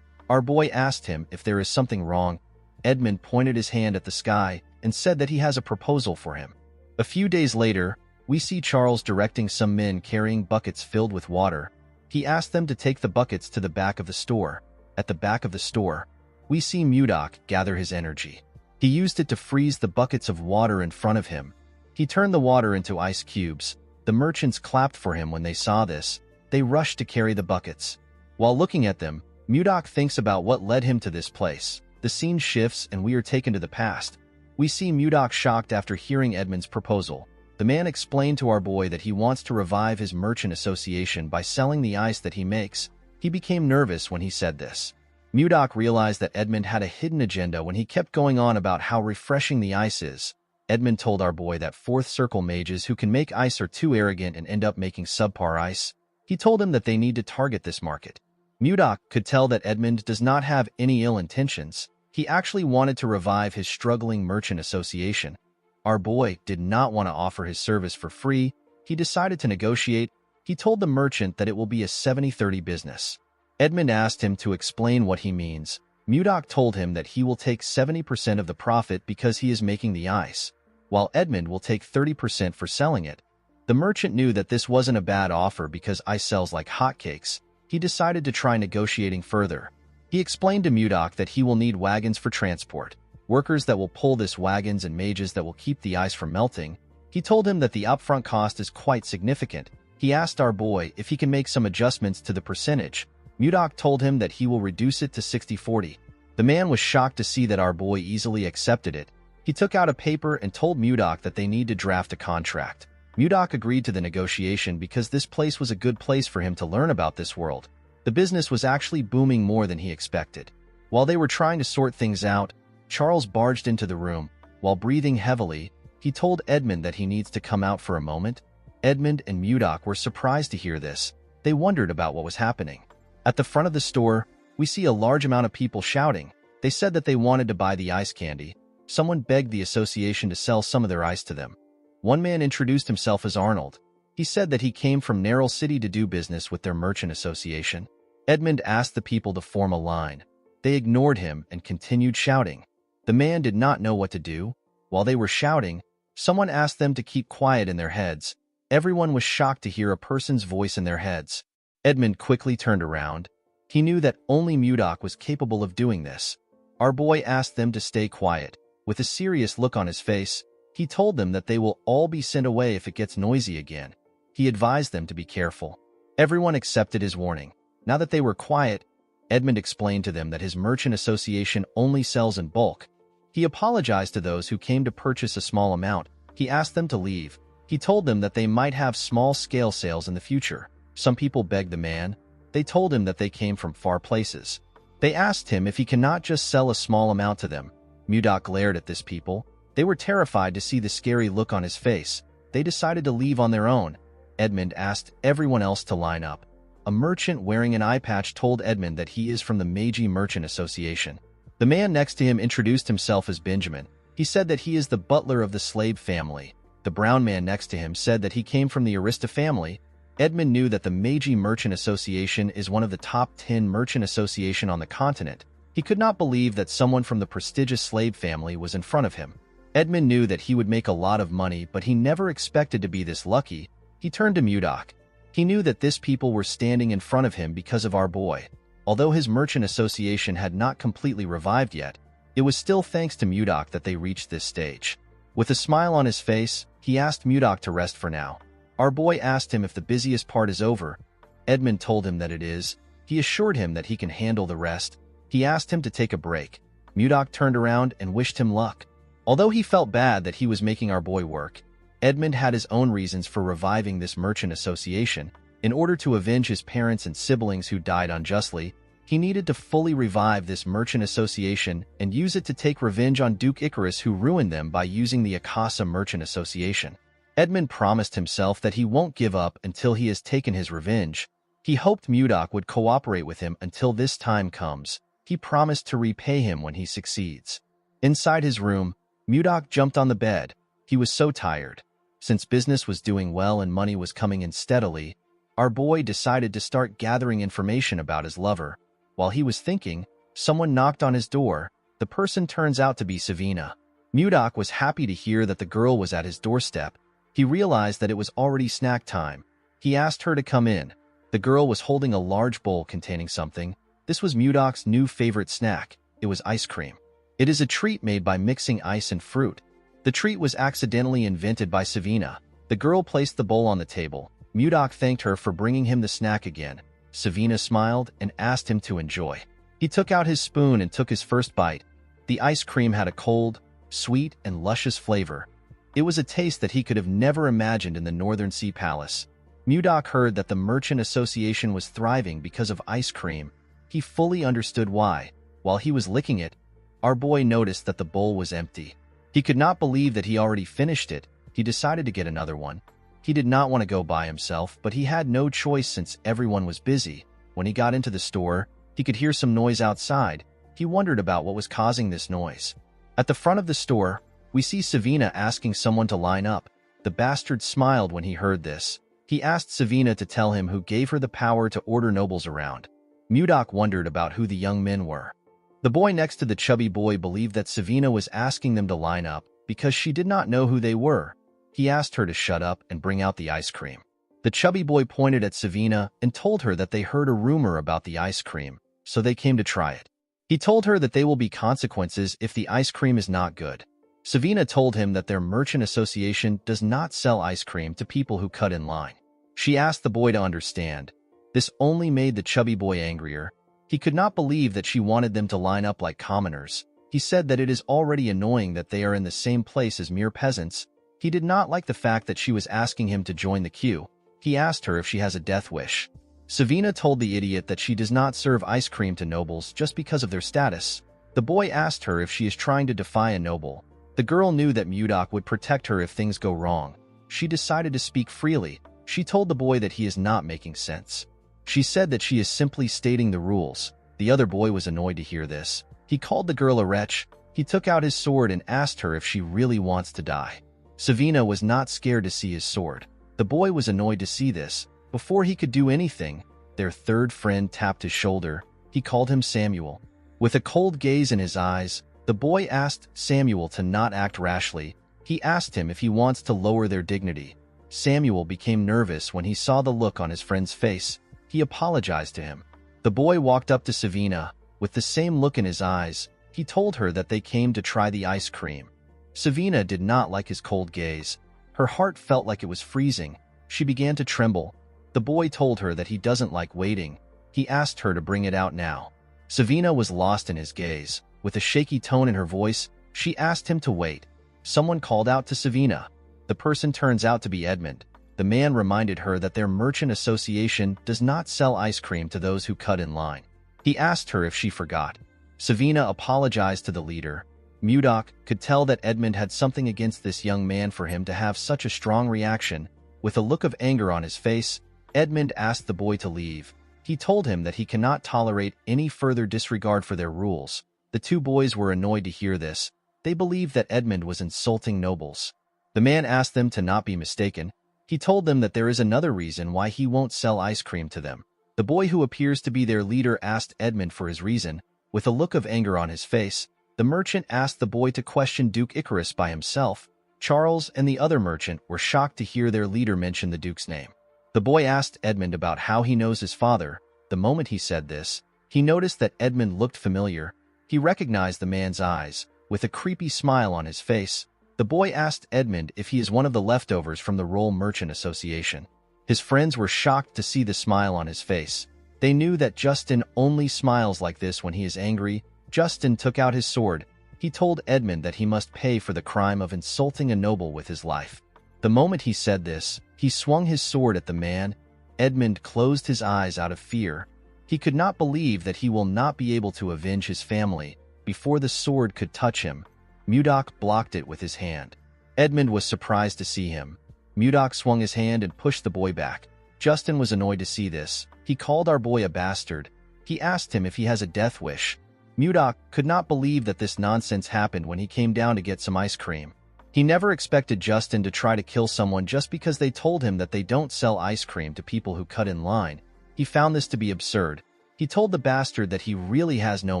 Our boy asked him if there is something wrong. Edmund pointed his hand at the sky and said that he has a proposal for him. A few days later, we see Charles directing some men carrying buckets filled with water. He asked them to take the buckets to the back of the store. At the back of the store, we see Mudok gather his energy. He used it to freeze the buckets of water in front of him. He turned the water into ice cubes. The merchants clapped for him when they saw this. They rushed to carry the buckets. While looking at them, Mudok thinks about what led him to this place. The scene shifts and we are taken to the past. We see Mudok shocked after hearing Edmund's proposal. The man explained to our boy that he wants to revive his merchant association by selling the ice that he makes. He became nervous when he said this. Mudok realized that Edmund had a hidden agenda when he kept going on about how refreshing the ice is. Edmund told our boy that fourth circle mages who can make ice are too arrogant and end up making subpar ice. He told him that they need to target this market. Mudok could tell that Edmund does not have any ill intentions. He actually wanted to revive his struggling merchant association. Our boy did not want to offer his service for free. He decided to negotiate. He told the merchant that it will be a 70-30 business. Edmund asked him to explain what he means. Mudok told him that he will take 70% of the profit because he is making the ice, while Edmund will take 30% for selling it. The merchant knew that this wasn't a bad offer because ice sells like hotcakes. He decided to try negotiating further. He explained to Mudok that he will need wagons for transport, workers that will pull this wagons and mages that will keep the ice from melting. He told him that the upfront cost is quite significant. He asked our boy if he can make some adjustments to the percentage. Mudok told him that he will reduce it to 60-40. The man was shocked to see that our boy easily accepted it. He took out a paper and told Mudok that they need to draft a contract. Mudok agreed to the negotiation because this place was a good place for him to learn about this world. The business was actually booming more than he expected. While they were trying to sort things out, Charles barged into the room. While breathing heavily, he told Edmund that he needs to come out for a moment. Edmund and Mudok were surprised to hear this. They wondered about what was happening. At the front of the store, we see a large amount of people shouting. They said that they wanted to buy the ice candy. someone begged the association to sell some of their ice to them. One man introduced himself as Arnold. He said that he came from Narrell City to do business with their merchant association. Edmund asked the people to form a line. They ignored him and continued shouting. The man did not know what to do. While they were shouting, someone asked them to keep quiet in their heads. Everyone was shocked to hear a person's voice in their heads. Edmund quickly turned around. He knew that only Mudok was capable of doing this. Our boy asked them to stay quiet. With a serious look on his face, he told them that they will all be sent away if it gets noisy again. He advised them to be careful. Everyone accepted his warning. Now that they were quiet, Edmund explained to them that his merchant association only sells in bulk. He apologized to those who came to purchase a small amount. He asked them to leave. He told them that they might have small-scale sales in the future. Some people begged the man. They told him that they came from far places. They asked him if he cannot just sell a small amount to them. Mudok glared at this people. They were terrified to see the scary look on his face. They decided to leave on their own. Edmund asked everyone else to line up. A merchant wearing an eye patch told Edmund that he is from the Meiji Merchant Association. The man next to him introduced himself as Benjamin. He said that he is the butler of the slave family. The brown man next to him said that he came from the Arista family. Edmund knew that the Meiji Merchant Association is one of the top 10 merchant associations on the continent. He could not believe that someone from the prestigious slave family was in front of him. Edmund knew that he would make a lot of money, but he never expected to be this lucky. He turned to Mudok. He knew that this people were standing in front of him because of our boy. Although his merchant association had not completely revived yet, it was still thanks to Mudok that they reached this stage. With a smile on his face, he asked Mudok to rest for now. Our boy asked him if the busiest part is over. Edmund told him that it is. He assured him that he can handle the rest. He asked him to take a break. Mudok turned around and wished him luck. Although he felt bad that he was making our boy work, Edmund had his own reasons for reviving this merchant association. In order to avenge his parents and siblings who died unjustly, he needed to fully revive this merchant association and use it to take revenge on Duke Icarus, who ruined them by using the Akasa Merchant Association. Edmund promised himself that he won't give up until he has taken his revenge. He hoped Mudok would cooperate with him until this time comes. He promised to repay him when he succeeds. Inside his room, Mudok jumped on the bed. He was so tired. Since business was doing well and money was coming in steadily, our boy decided to start gathering information about his lover. While he was thinking, someone knocked on his door. The person turns out to be Savina. Mudok was happy to hear that the girl was at his doorstep. He realized that it was already snack time. He asked her to come in. The girl was holding a large bowl containing something. This was Mudok's new favorite snack. It was ice cream. It is a treat made by mixing ice and fruit. The treat was accidentally invented by Savina. The girl placed the bowl on the table. Mudok thanked her for bringing him the snack again. Savina smiled and asked him to enjoy. He took out his spoon and took his first bite. The ice cream had a cold, sweet, and luscious flavor. It was a taste that he could have never imagined in the Northern Sea Palace. Mudok heard that the Merchant Association was thriving because of ice cream. He fully understood why. While he was licking it, our boy noticed that the bowl was empty. He could not believe that he already finished it. He decided to get another one. He did not want to go by himself, but he had no choice since everyone was busy. When he got into the store, he could hear some noise outside. He wondered about what was causing this noise. At the front of the store, we see Savina asking someone to line up. The bastard smiled when he heard this. He asked Savina to tell him who gave her the power to order nobles around. Mudok wondered about who the young men were. The boy next to the chubby boy believed that Savina was asking them to line up because she did not know who they were. He asked her to shut up and bring out the ice cream. The chubby boy pointed at Savina and told her that they heard a rumor about the ice cream, so they came to try it. He told her that there will be consequences if the ice cream is not good. Savina told him that their merchant association does not sell ice cream to people who cut in line. She asked the boy to understand. This only made the chubby boy angrier. He could not believe that she wanted them to line up like commoners. He said that it is already annoying that they are in the same place as mere peasants. He did not like the fact that she was asking him to join the queue. He asked her if she has a death wish. Savina told the idiot that she does not serve ice cream to nobles just because of their status. The boy asked her if she is trying to defy a noble. The girl knew that Mudok would protect her if things go wrong. She decided to speak freely. She told the boy that he is not making sense. She said that she is simply stating the rules. The other boy was annoyed to hear this. He called the girl a wretch. He took out his sword and asked her if she really wants to die. Savina was not scared to see his sword. The boy was annoyed to see this. Before he could do anything, their third friend tapped his shoulder. He called him Samuel. With a cold gaze in his eyes, the boy asked Samuel to not act rashly. He asked him if he wants to lower their dignity. Samuel became nervous when he saw the look on his friend's face. He apologized to him. The boy walked up to Savina. With the same look in his eyes, he told her that they came to try the ice cream. Savina did not like his cold gaze. Her heart felt like it was freezing. She began to tremble. The boy told her that he doesn't like waiting. He asked her to bring it out now. Savina was lost in his gaze. With a shaky tone in her voice, she asked him to wait. Someone called out to Savina. The person turns out to be Edmund. The man reminded her that their merchant association does not sell ice cream to those who cut in line. He asked her if she forgot. Savina apologized to the leader. Mudok could tell that Edmund had something against this young man for him to have such a strong reaction. With a look of anger on his face, Edmund asked the boy to leave. He told him that he cannot tolerate any further disregard for their rules. The two boys were annoyed to hear this. They believed that Edmund was insulting nobles. The man asked them to not be mistaken. He told them that there is another reason why he won't sell ice cream to them. The boy who appears to be their leader asked Edmund for his reason. With a look of anger on his face, the merchant asked the boy to question Duke Icarus by himself. Charles and the other merchant were shocked to hear their leader mention the Duke's name. The boy asked Edmund about how he knows his father. The moment he said this, he noticed that Edmund looked familiar. He recognized the man's eyes. With a creepy smile on his face, the boy asked Edmund if he is one of the leftovers from the Roll Merchant Association. His friends were shocked to see the smile on his face. They knew that Justin only smiles like this when he is angry. Justin took out his sword. He told Edmund that he must pay for the crime of insulting a noble with his life. The moment he said this, he swung his sword at the man. Edmund closed his eyes out of fear. He could not believe that he will not be able to avenge his family before the sword could touch him. Mudok blocked it with his hand. Edmund was surprised to see him. Mudok swung his hand and pushed the boy back. Justin was annoyed to see this. He called our boy a bastard. He asked him if he has a death wish. Mudok could not believe that this nonsense happened when he came down to get some ice cream. He never expected Justin to try to kill someone just because they told him that they don't sell ice cream to people who cut in line. He found this to be absurd. He told the bastard that he really has no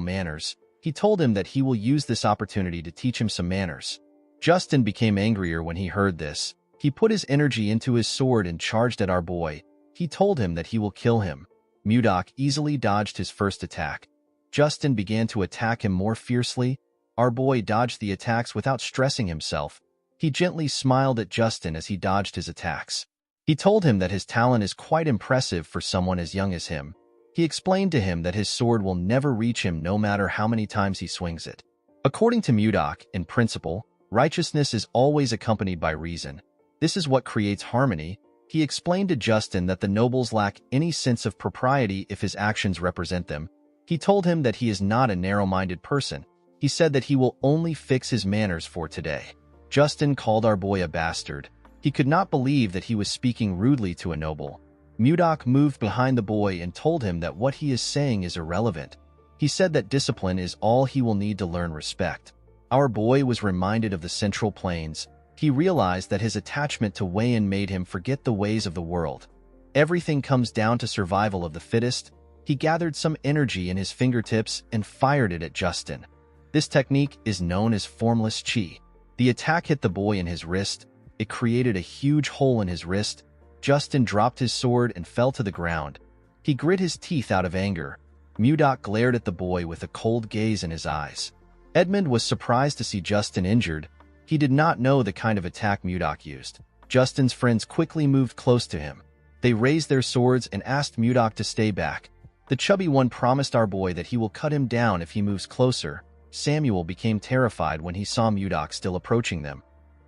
manners. He told him that he will use this opportunity to teach him some manners. Justin became angrier when he heard this. He put his energy into his sword and charged at our boy. He told him that he will kill him. Mudok easily dodged his first attack. Justin began to attack him more fiercely. Our boy dodged the attacks without stressing himself. He gently smiled at Justin as he dodged his attacks. He told him that his talent is quite impressive for someone as young as him. He explained to him that his sword will never reach him no matter how many times he swings it. According to Mudok, in principle, righteousness is always accompanied by reason. This is what creates harmony. He explained to Justin that the nobles lack any sense of propriety if his actions represent them. He told him that he is not a narrow-minded person. He said that he will only fix his manners for today. Justin called our boy a bastard. He could not believe that he was speaking rudely to a noble. Mudok moved behind the boy and told him that what he is saying is irrelevant. He said that discipline is all he will need to learn respect. Our boy was reminded of the Central Plains. He realized that his attachment to Wayan made him forget the ways of the world. Everything comes down to survival of the fittest. He gathered some energy in his fingertips and fired it at Justin. This technique is known as formless chi. The attack hit the boy in his wrist. It created a huge hole in his wrist. Justin dropped his sword and fell to the ground. He grit his teeth out of anger. Mudok glared at the boy with a cold gaze in his eyes. Edmund was surprised to see Justin injured. He did not know the kind of attack Mudok used. Justin's friends quickly moved close to him. They raised their swords and asked Mudok to stay back. The chubby one promised our boy that he will cut him down if he moves closer. Samuel became terrified when he saw Mudok still approaching them.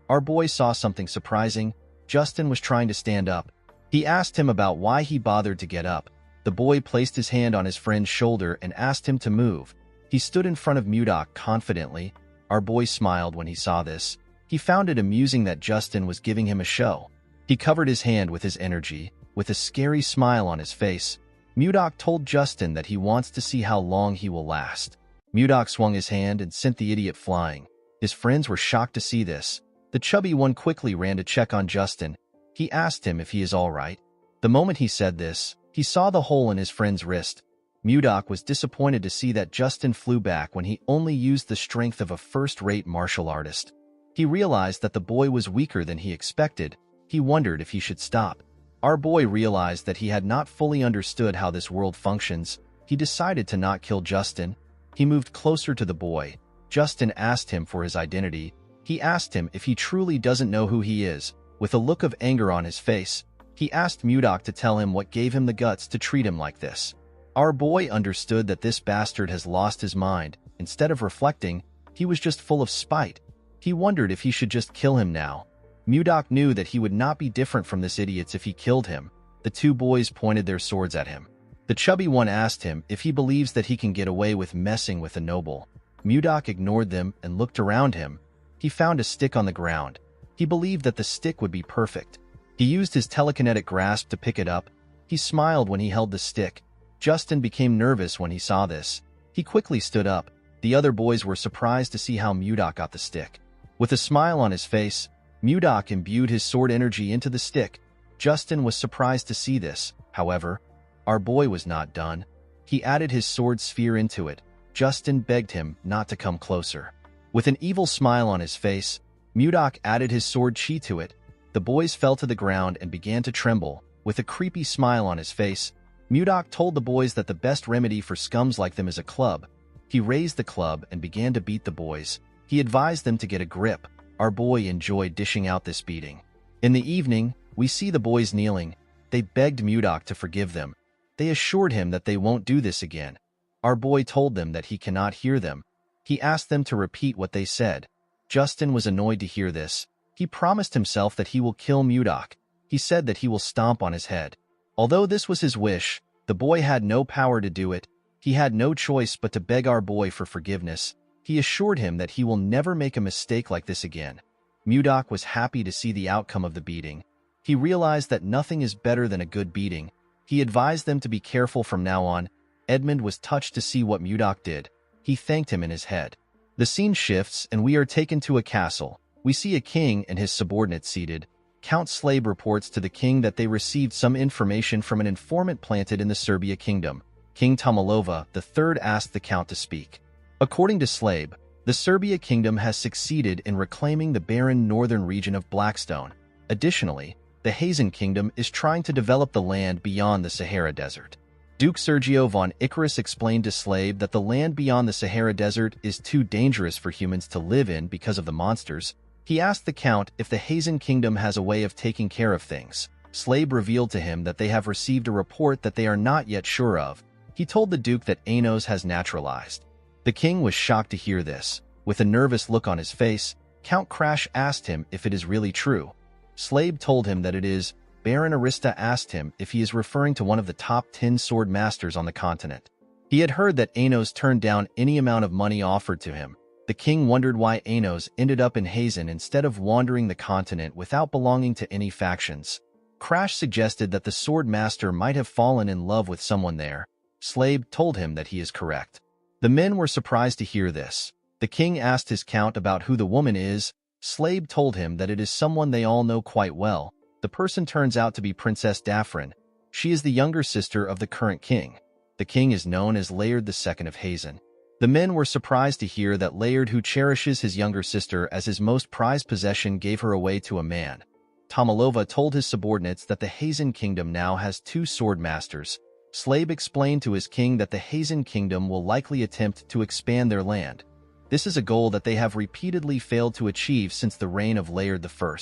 Our boy saw something surprising. Justin was trying to stand up. He asked him about why he bothered to get up. The boy placed his hand on his friend's shoulder and asked him to move. He stood in front of Mudok confidently. Our boy smiled when he saw this. He found it amusing that Justin was giving him a show. He covered his hand with his energy. With a scary smile on his face, Mudok told Justin that he wants to see how long he will last. Mudok swung his hand and sent the idiot flying. His friends were shocked to see this. The chubby one quickly ran to check on Justin. He asked him if he is all right. The moment he said this, he saw the hole in his friend's wrist. Mudok was disappointed to see that Justin flew back when he only used the strength of a first-rate martial artist. He realized that the boy was weaker than he expected. He wondered if he should stop. Our boy realized that he had not fully understood how this world functions. He decided to not kill Justin. He moved closer to the boy. Justin asked him for his identity. He asked him if he truly doesn't know who he is. With a look of anger on his face, he asked Mudok to tell him what gave him the guts to treat him like this. Our boy understood that this bastard has lost his mind. Instead of reflecting, he was just full of spite. He wondered if he should just kill him now. Mudok knew that he would not be different from this idiot if he killed him. The two boys pointed their swords at him. The chubby one asked him if he believes that he can get away with messing with a noble. Mudok ignored them and looked around him. He found a stick on the ground. He believed that the stick would be perfect. He used his telekinetic grasp to pick it up. He smiled when he held the stick. Justin became nervous when he saw this. He quickly stood up. The other boys were surprised to see how Mudok got the stick. With a smile on his face, Mudok imbued his sword energy into the stick. Justin was surprised to see this. However, our boy was not done. He added his sword sphere into it. Justin begged him not to come closer. With an evil smile on his face, Mudok added his sword chi to it. The boys fell to the ground and began to tremble. With a creepy smile on his face, Mudok told the boys that the best remedy for scums like them is a club. He raised the club and began to beat the boys. He advised them to get a grip. Our boy enjoyed dishing out this beating. In the evening, we see the boys kneeling. They begged Mudok to forgive them. They assured him that they won't do this again. Our boy told them that he cannot hear them. He asked them to repeat what they said. Justin was annoyed to hear this. He promised himself that he will kill Mudok. He said that he will stomp on his head. Although this was his wish, the boy had no power to do it. He had no choice but to beg our boy for forgiveness. He assured him that he will never make a mistake like this again. Mudok was happy to see the outcome of the beating. He realized that nothing is better than a good beating. He advised them to be careful from now on. Edmund was touched to see what Mudok did. He thanked him in his head. The scene shifts and we are taken to a castle. We see a king and his subordinates seated. Count Slabe reports to the king that they received some information from an informant planted in the Serbia kingdom. King Tomalova III asked the count to speak. According to Slabe, the Serbia kingdom has succeeded in reclaiming the barren northern region of Blackstone. Additionally, the Hazen kingdom is trying to develop the land beyond the Sahara Desert. Duke Sergio von Icarus explained to Slabe that the land beyond the Sahara Desert is too dangerous for humans to live in because of the monsters. He asked the count if the Hazen kingdom has a way of taking care of things. Slabe revealed to him that they have received a report that they are not yet sure of. He told the duke that Anos has naturalized. The king was shocked to hear this. With a nervous look on his face, Count Crash asked him if it is really true. Slabe told him that it is. Baron Arista asked him if he is referring to one of the top 10 sword masters on the continent. He had heard that Anos turned down any amount of money offered to him. The king wondered why Anos ended up in Hazen instead of wandering the continent without belonging to any factions. Crash suggested that the sword master might have fallen in love with someone there. Slabe told him that he is correct. The men were surprised to hear this. The king asked his count about who the woman is. Slabe told him that it is someone they all know quite well. The person turns out to be Princess Daphrin. She is the younger sister of the current king. The king is known as Laird II of Hazen. The men were surprised to hear that Laird, who cherishes his younger sister as his most prized possession, gave her away to a man. Tomalova told his subordinates that the Hazen kingdom now has 2 sword masters. Slabe explained to his king that the Hazen kingdom will likely attempt to expand their land. This is a goal that they have repeatedly failed to achieve since the reign of Laird I.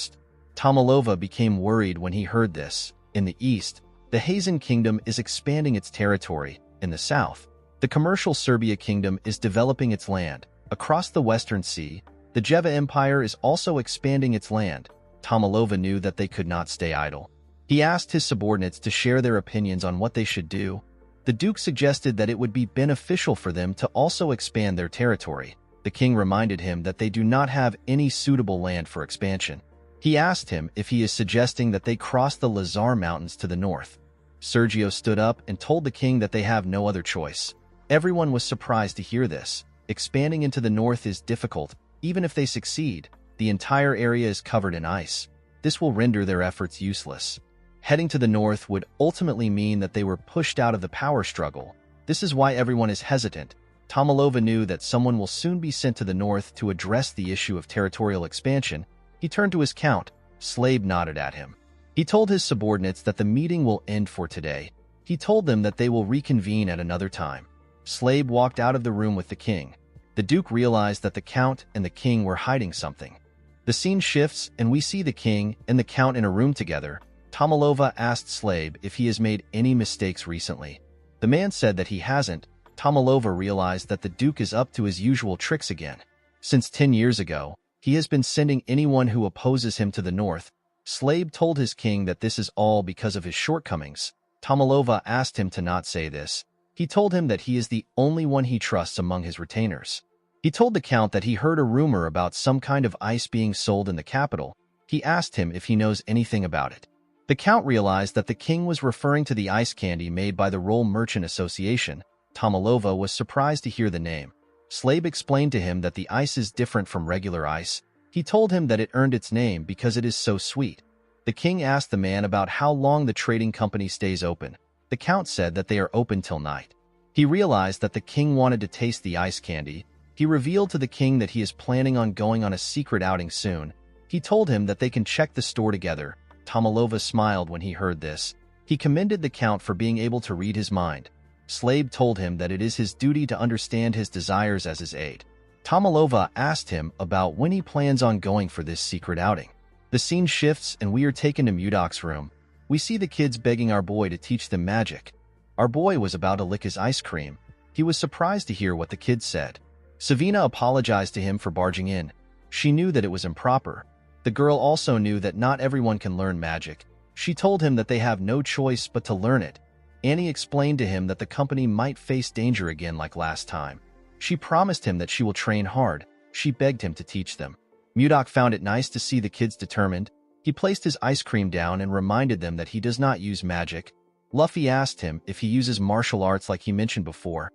Tomalova became worried when he heard this. In the east, the Hazen kingdom is expanding its territory. In the south, the commercial Serbia kingdom is developing its land. Across the Western Sea, the Jeva Empire is also expanding its land. Tomalova knew that they could not stay idle. He asked his subordinates to share their opinions on what they should do. The duke suggested that it would be beneficial for them to also expand their territory. The king reminded him that they do not have any suitable land for expansion. He asked him if he is suggesting that they cross the Lazar Mountains to the north. Sergio stood up and told the king that they have no other choice. Everyone was surprised to hear this. Expanding into the north is difficult. Even if they succeed, the entire area is covered in ice. This will render their efforts useless. Heading to the north would ultimately mean that they were pushed out of the power struggle. This is why everyone is hesitant. Tomalova knew that someone will soon be sent to the north to address the issue of territorial expansion. He turned to his count. Slave nodded at him. He told his subordinates that the meeting will end for today. He told them that they will reconvene at another time. Slave walked out of the room with the king. The duke realized that the count and the king were hiding something. The scene shifts and we see the king and the count in a room together. Tomalova asked Slave if he has made any mistakes recently. The man said that he hasn't. Tomalova realized that the duke is up to his usual tricks again. Since 10 years ago, he has been sending anyone who opposes him to the north. Slave told his king that this is all because of his shortcomings. Tomalova asked him to not say this. He told him that he is the only one he trusts among his retainers. He told the count that he heard a rumor about some kind of ice being sold in the capital. He asked him if he knows anything about it. The count realized that the king was referring to the ice candy made by the Roll Merchant Association. Tomalova was surprised to hear the name. Slave explained to him that the ice is different from regular ice. He told him that it earned its name because it is so sweet. The king asked the man about how long the trading company stays open. The count said that they are open till night. He realized that the king wanted to taste the ice candy. He revealed to the king that he is planning on going on a secret outing soon. He told him that they can check the store together. Tomalova smiled when he heard this. He commended the count for being able to read his mind. Slave told him that it is his duty to understand his desires as his aide. Tomalova asked him about when he plans on going for this secret outing. The scene shifts and we are taken to Mudok's room. We see the kids begging our boy to teach them magic. Our boy was about to lick his ice cream. He was surprised to hear what the kids said. Savina apologized to him for barging in. She knew that it was improper. The girl also knew that not everyone can learn magic. She told him that they have no choice but to learn it. Annie explained to him that the company might face danger again like last time. She promised him that she will train hard. She begged him to teach them. Mudok found it nice to see the kids determined. He placed his ice cream down and reminded them that he does not use magic. Luffy asked him if he uses martial arts like he mentioned before.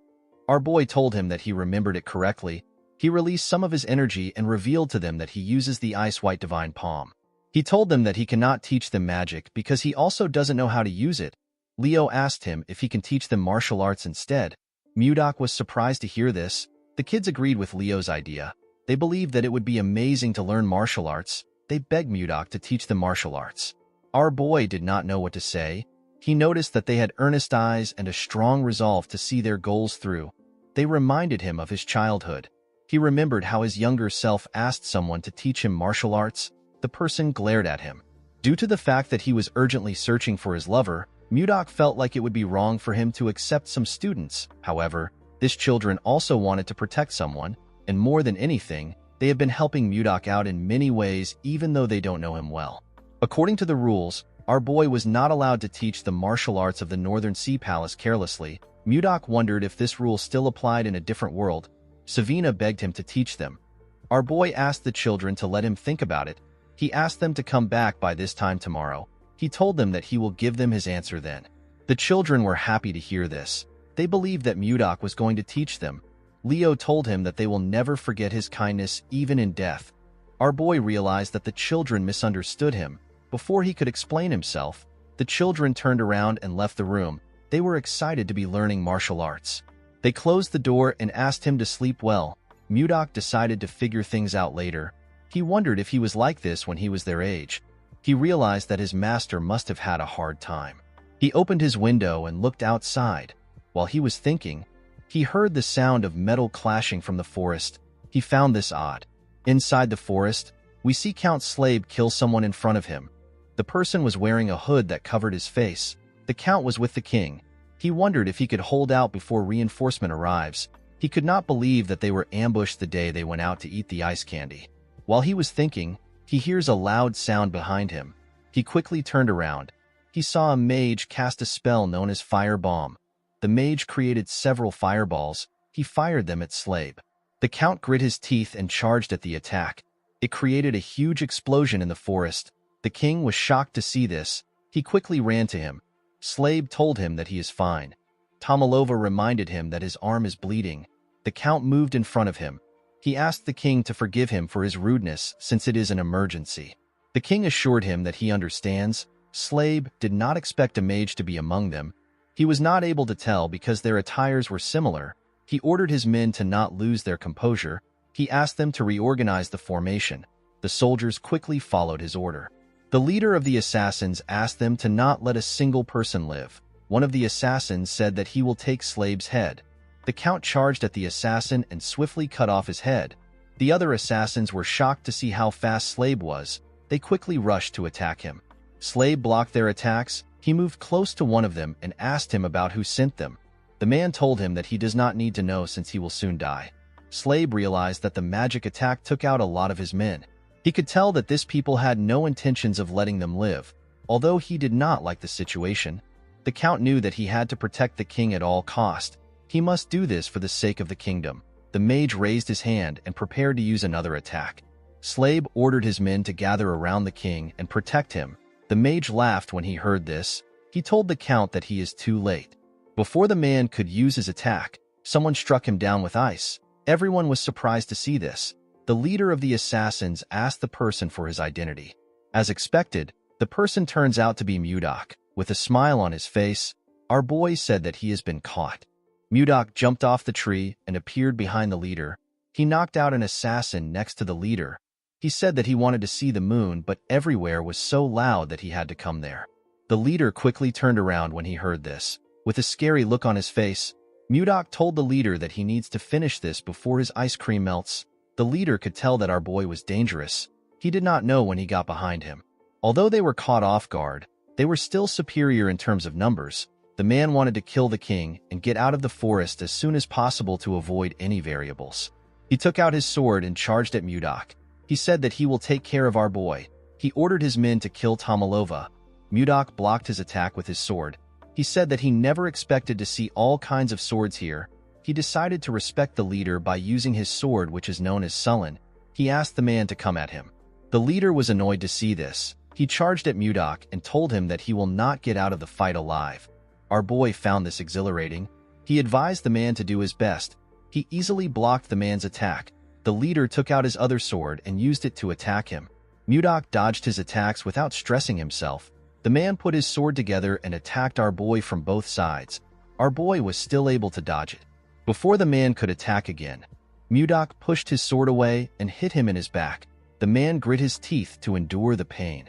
Our boy told him that he remembered it correctly. He released some of his energy and revealed to them that he uses the Ice White Divine Palm. He told them that he cannot teach them magic because he also doesn't know how to use it. Leo asked him if he can teach them martial arts instead. Mudok was surprised to hear this. The kids agreed with Leo's idea. They believed that it would be amazing to learn martial arts. They begged Mudok to teach them martial arts. Our boy did not know what to say. He noticed that they had earnest eyes and a strong resolve to see their goals through. They reminded him of his childhood. He remembered how his younger self asked someone to teach him martial arts. The person glared at him. Due to the fact that he was urgently searching for his lover, Mudok felt like it would be wrong for him to accept some students. However, these children also wanted to protect someone, and more than anything, they have been helping Mudok out in many ways even though they don't know him well. According to the rules, our boy was not allowed to teach the martial arts of the Northern Sea Palace carelessly. Mudok wondered if this rule still applied in a different world. Savina begged him to teach them. Our boy asked the children to let him think about it. He asked them to come back by this time tomorrow. He told them that he will give them his answer then. The children were happy to hear this. They believed that Mudok was going to teach them. Leo told him that they will never forget his kindness even in death. Our boy realized that the children misunderstood him. Before he could explain himself, the children turned around and left the room. They were excited to be learning martial arts. They closed the door and asked him to sleep well. Mudok decided to figure things out later. He wondered if he was like this when he was their age. He realized that his master must have had a hard time. He opened his window and looked outside. While he was thinking, he heard the sound of metal clashing from the forest. He found this odd. Inside the forest, we see Count Slave kill someone in front of him. The person was wearing a hood that covered his face. The count was with the king. He wondered if he could hold out before reinforcement arrives. He could not believe that they were ambushed the day they went out to eat the ice candy. While he was thinking, he hears a loud sound behind him. He quickly turned around. He saw a mage cast a spell known as Fire Bomb. The mage created several fireballs. He fired them at Slave. The count grit his teeth and charged at the attack. It created a huge explosion in the forest. The king was shocked to see this. He quickly ran to him. Slave told him that he is fine. Tomalova reminded him that his arm is bleeding. The Count moved in front of him. He asked the king to forgive him for his rudeness since it is an emergency. The king assured him that he understands. Slabe did not expect a mage to be among them. He was not able to tell because their attires were similar. He ordered his men to not lose their composure. He asked them to reorganize the formation. The soldiers quickly followed his order. The leader of the assassins asked them to not let a single person live. One of the assassins said that he will take Slabe's head. The Count charged at the assassin and swiftly cut off his head. The other assassins were shocked to see how fast Slabe was. They quickly rushed to attack him. Slabe blocked their attacks. He moved close to one of them and asked him about who sent them. The man told him that he does not need to know since he will soon die. Slabe realized that the magic attack took out a lot of his men. He could tell that this people had no intentions of letting them live. Although he did not like the situation, the Count knew that he had to protect the king at all cost. He must do this for the sake of the kingdom. The mage raised his hand and prepared to use another attack. Slabe ordered his men to gather around the king and protect him. The mage laughed when he heard this. He told the Count that he is too late. Before the man could use his attack, someone struck him down with ice. Everyone was surprised to see this. The leader of the assassins asked the person for his identity. As expected, the person turns out to be Mudok. With a smile on his face, our boy said that he has been caught. Mudok jumped off the tree and appeared behind the leader. He knocked out an assassin next to the leader. He said that he wanted to see the moon, but everywhere was so loud that he had to come there. The leader quickly turned around when he heard this. With a scary look on his face, Mudok told the leader that he needs to finish this before his ice cream melts. The leader could tell that our boy was dangerous. He did not know when he got behind him. Although they were caught off guard, they were still superior in terms of numbers. The man wanted to kill the king and get out of the forest as soon as possible to avoid any variables. He took out his sword and charged at Mudok. He said that he will take care of our boy. He ordered his men to kill Tomalova. Mudok blocked his attack with his sword. He said that he never expected to see all kinds of swords here. He decided to respect the leader by using his sword, which is known as Sullen. He asked the man to come at him. The leader was annoyed to see this. He charged at Mudok and told him that he will not get out of the fight alive. Our boy found this exhilarating. He advised the man to do his best. He easily blocked the man's attack. The leader took out his other sword and used it to attack him. Mudok dodged his attacks without stressing himself. The man put his sword together and attacked our boy from both sides. Our boy was still able to dodge it. Before the man could attack again, Mudok pushed his sword away and hit him in his back. The man grit his teeth to endure the pain.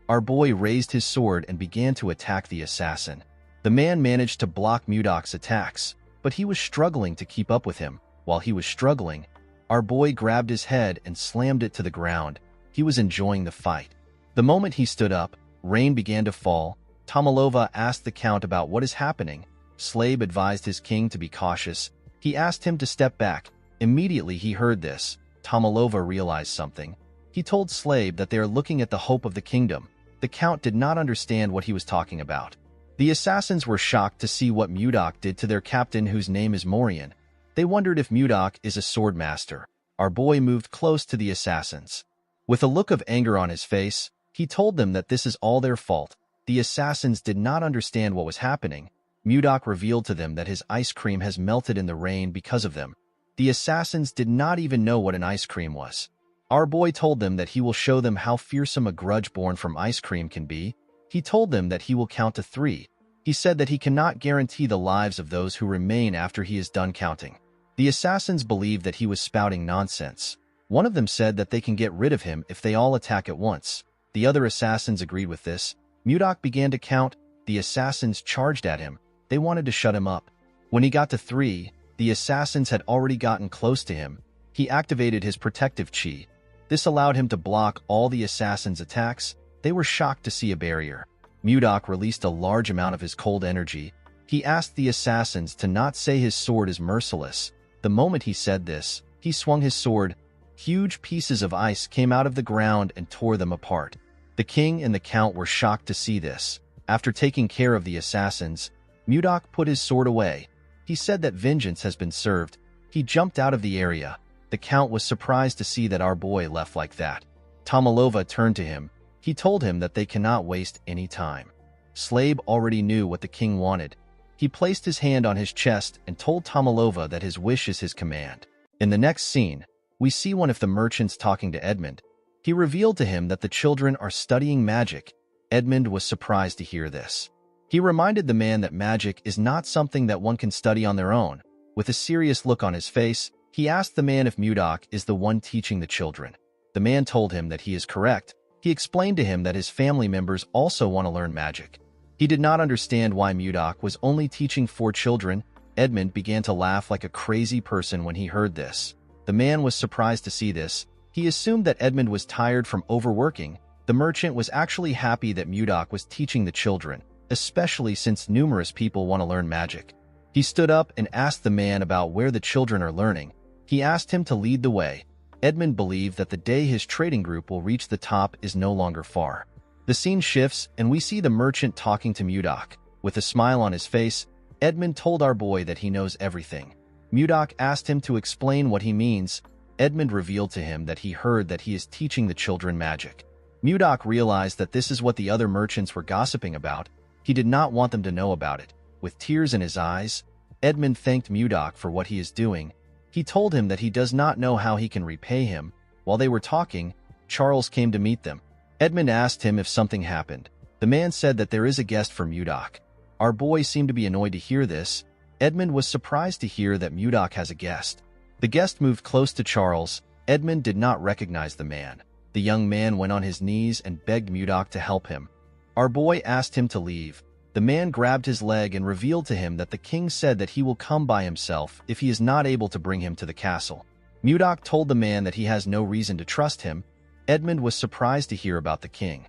Our boy raised his sword and began to attack the assassin. The man managed to block Mudok's attacks, but he was struggling to keep up with him. While he was struggling, our boy grabbed his head and slammed it to the ground. He was enjoying the fight. The moment he stood up, rain began to fall. Tomalova asked the Count about what is happening. Slabe advised his king to be cautious. He asked him to step back. Immediately he heard this. Tomalova realized something. He told Slabe that they are looking at the hope of the kingdom. The Count did not understand what he was talking about. The assassins were shocked to see what Mudok did to their captain, whose name is Morian. They wondered if Mudok is a sword master. Our boy moved close to the assassins. With a look of anger on his face, he told them that this is all their fault. The assassins did not understand what was happening. Mudok revealed to them that his ice cream has melted in the rain because of them. The assassins did not even know what an ice cream was. Our boy told them that he will show them how fearsome a grudge born from ice cream can be. He told them that he will count to 3. He said that he cannot guarantee the lives of those who remain after he is done counting. The assassins believed that he was spouting nonsense. One of them said that they can get rid of him if they all attack at once. The other assassins agreed with this. Mudok began to count. The assassins charged at him. They wanted to shut him up. When he got to 3, the assassins had already gotten close to him. He activated his protective chi. This allowed him to block all the assassins' attacks. They were shocked to see a barrier. Mudok released a large amount of his cold energy. He asked the assassins to not say his sword is merciless. The moment he said this, he swung his sword. Huge pieces of ice came out of the ground and tore them apart. The king and the Count were shocked to see this. After taking care of the assassins, Mudok put his sword away. He said that vengeance has been served. He jumped out of the area. The Count was surprised to see that our boy left like that. Tomalova turned to him. He told him that they cannot waste any time. Slabe already knew what the king wanted. He placed his hand on his chest and told Tomalova that his wish is his command. In the next scene, we see one of the merchants talking to Edmund. He revealed to him that the children are studying magic. Edmund was surprised to hear this. He reminded the man that magic is not something that one can study on their own. With a serious look on his face, he asked the man if Mudok is the one teaching the children. The man told him that he is correct. He explained to him that his family members also want to learn magic. He did not understand why Mudok was only teaching 4 children. Edmund began to laugh like a crazy person when he heard this. The man was surprised to see this. He assumed that Edmund was tired from overworking. The merchant was actually happy that Mudok was teaching the children, especially since numerous people want to learn magic. He stood up and asked the man about where the children are learning. He asked him to lead the way. Edmund believed that the day his trading group will reach the top is no longer far. The scene shifts and we see the merchant talking to Mudok. With a smile on his face, Edmund told our boy that he knows everything. Mudok asked him to explain what he means. Edmund revealed to him that he heard that he is teaching the children magic. Mudok realized that this is what the other merchants were gossiping about. He did not want them to know about it. With tears in his eyes, Edmund thanked Mudok for what he is doing. He told him that he does not know how he can repay him. While they were talking, Charles came to meet them. Edmund asked him if something happened. The man said that there is a guest for Mudok. Our boy seemed to be annoyed to hear this. Edmund was surprised to hear that Mudok has a guest. The guest moved close to Charles. Edmund did not recognize the man. The young man went on his knees and begged Mudok to help him. Our boy asked him to leave. The man grabbed his leg and revealed to him that the king said that he will come by himself if he is not able to bring him to the castle. Mudok told the man that he has no reason to trust him. Edmund was surprised to hear about the king.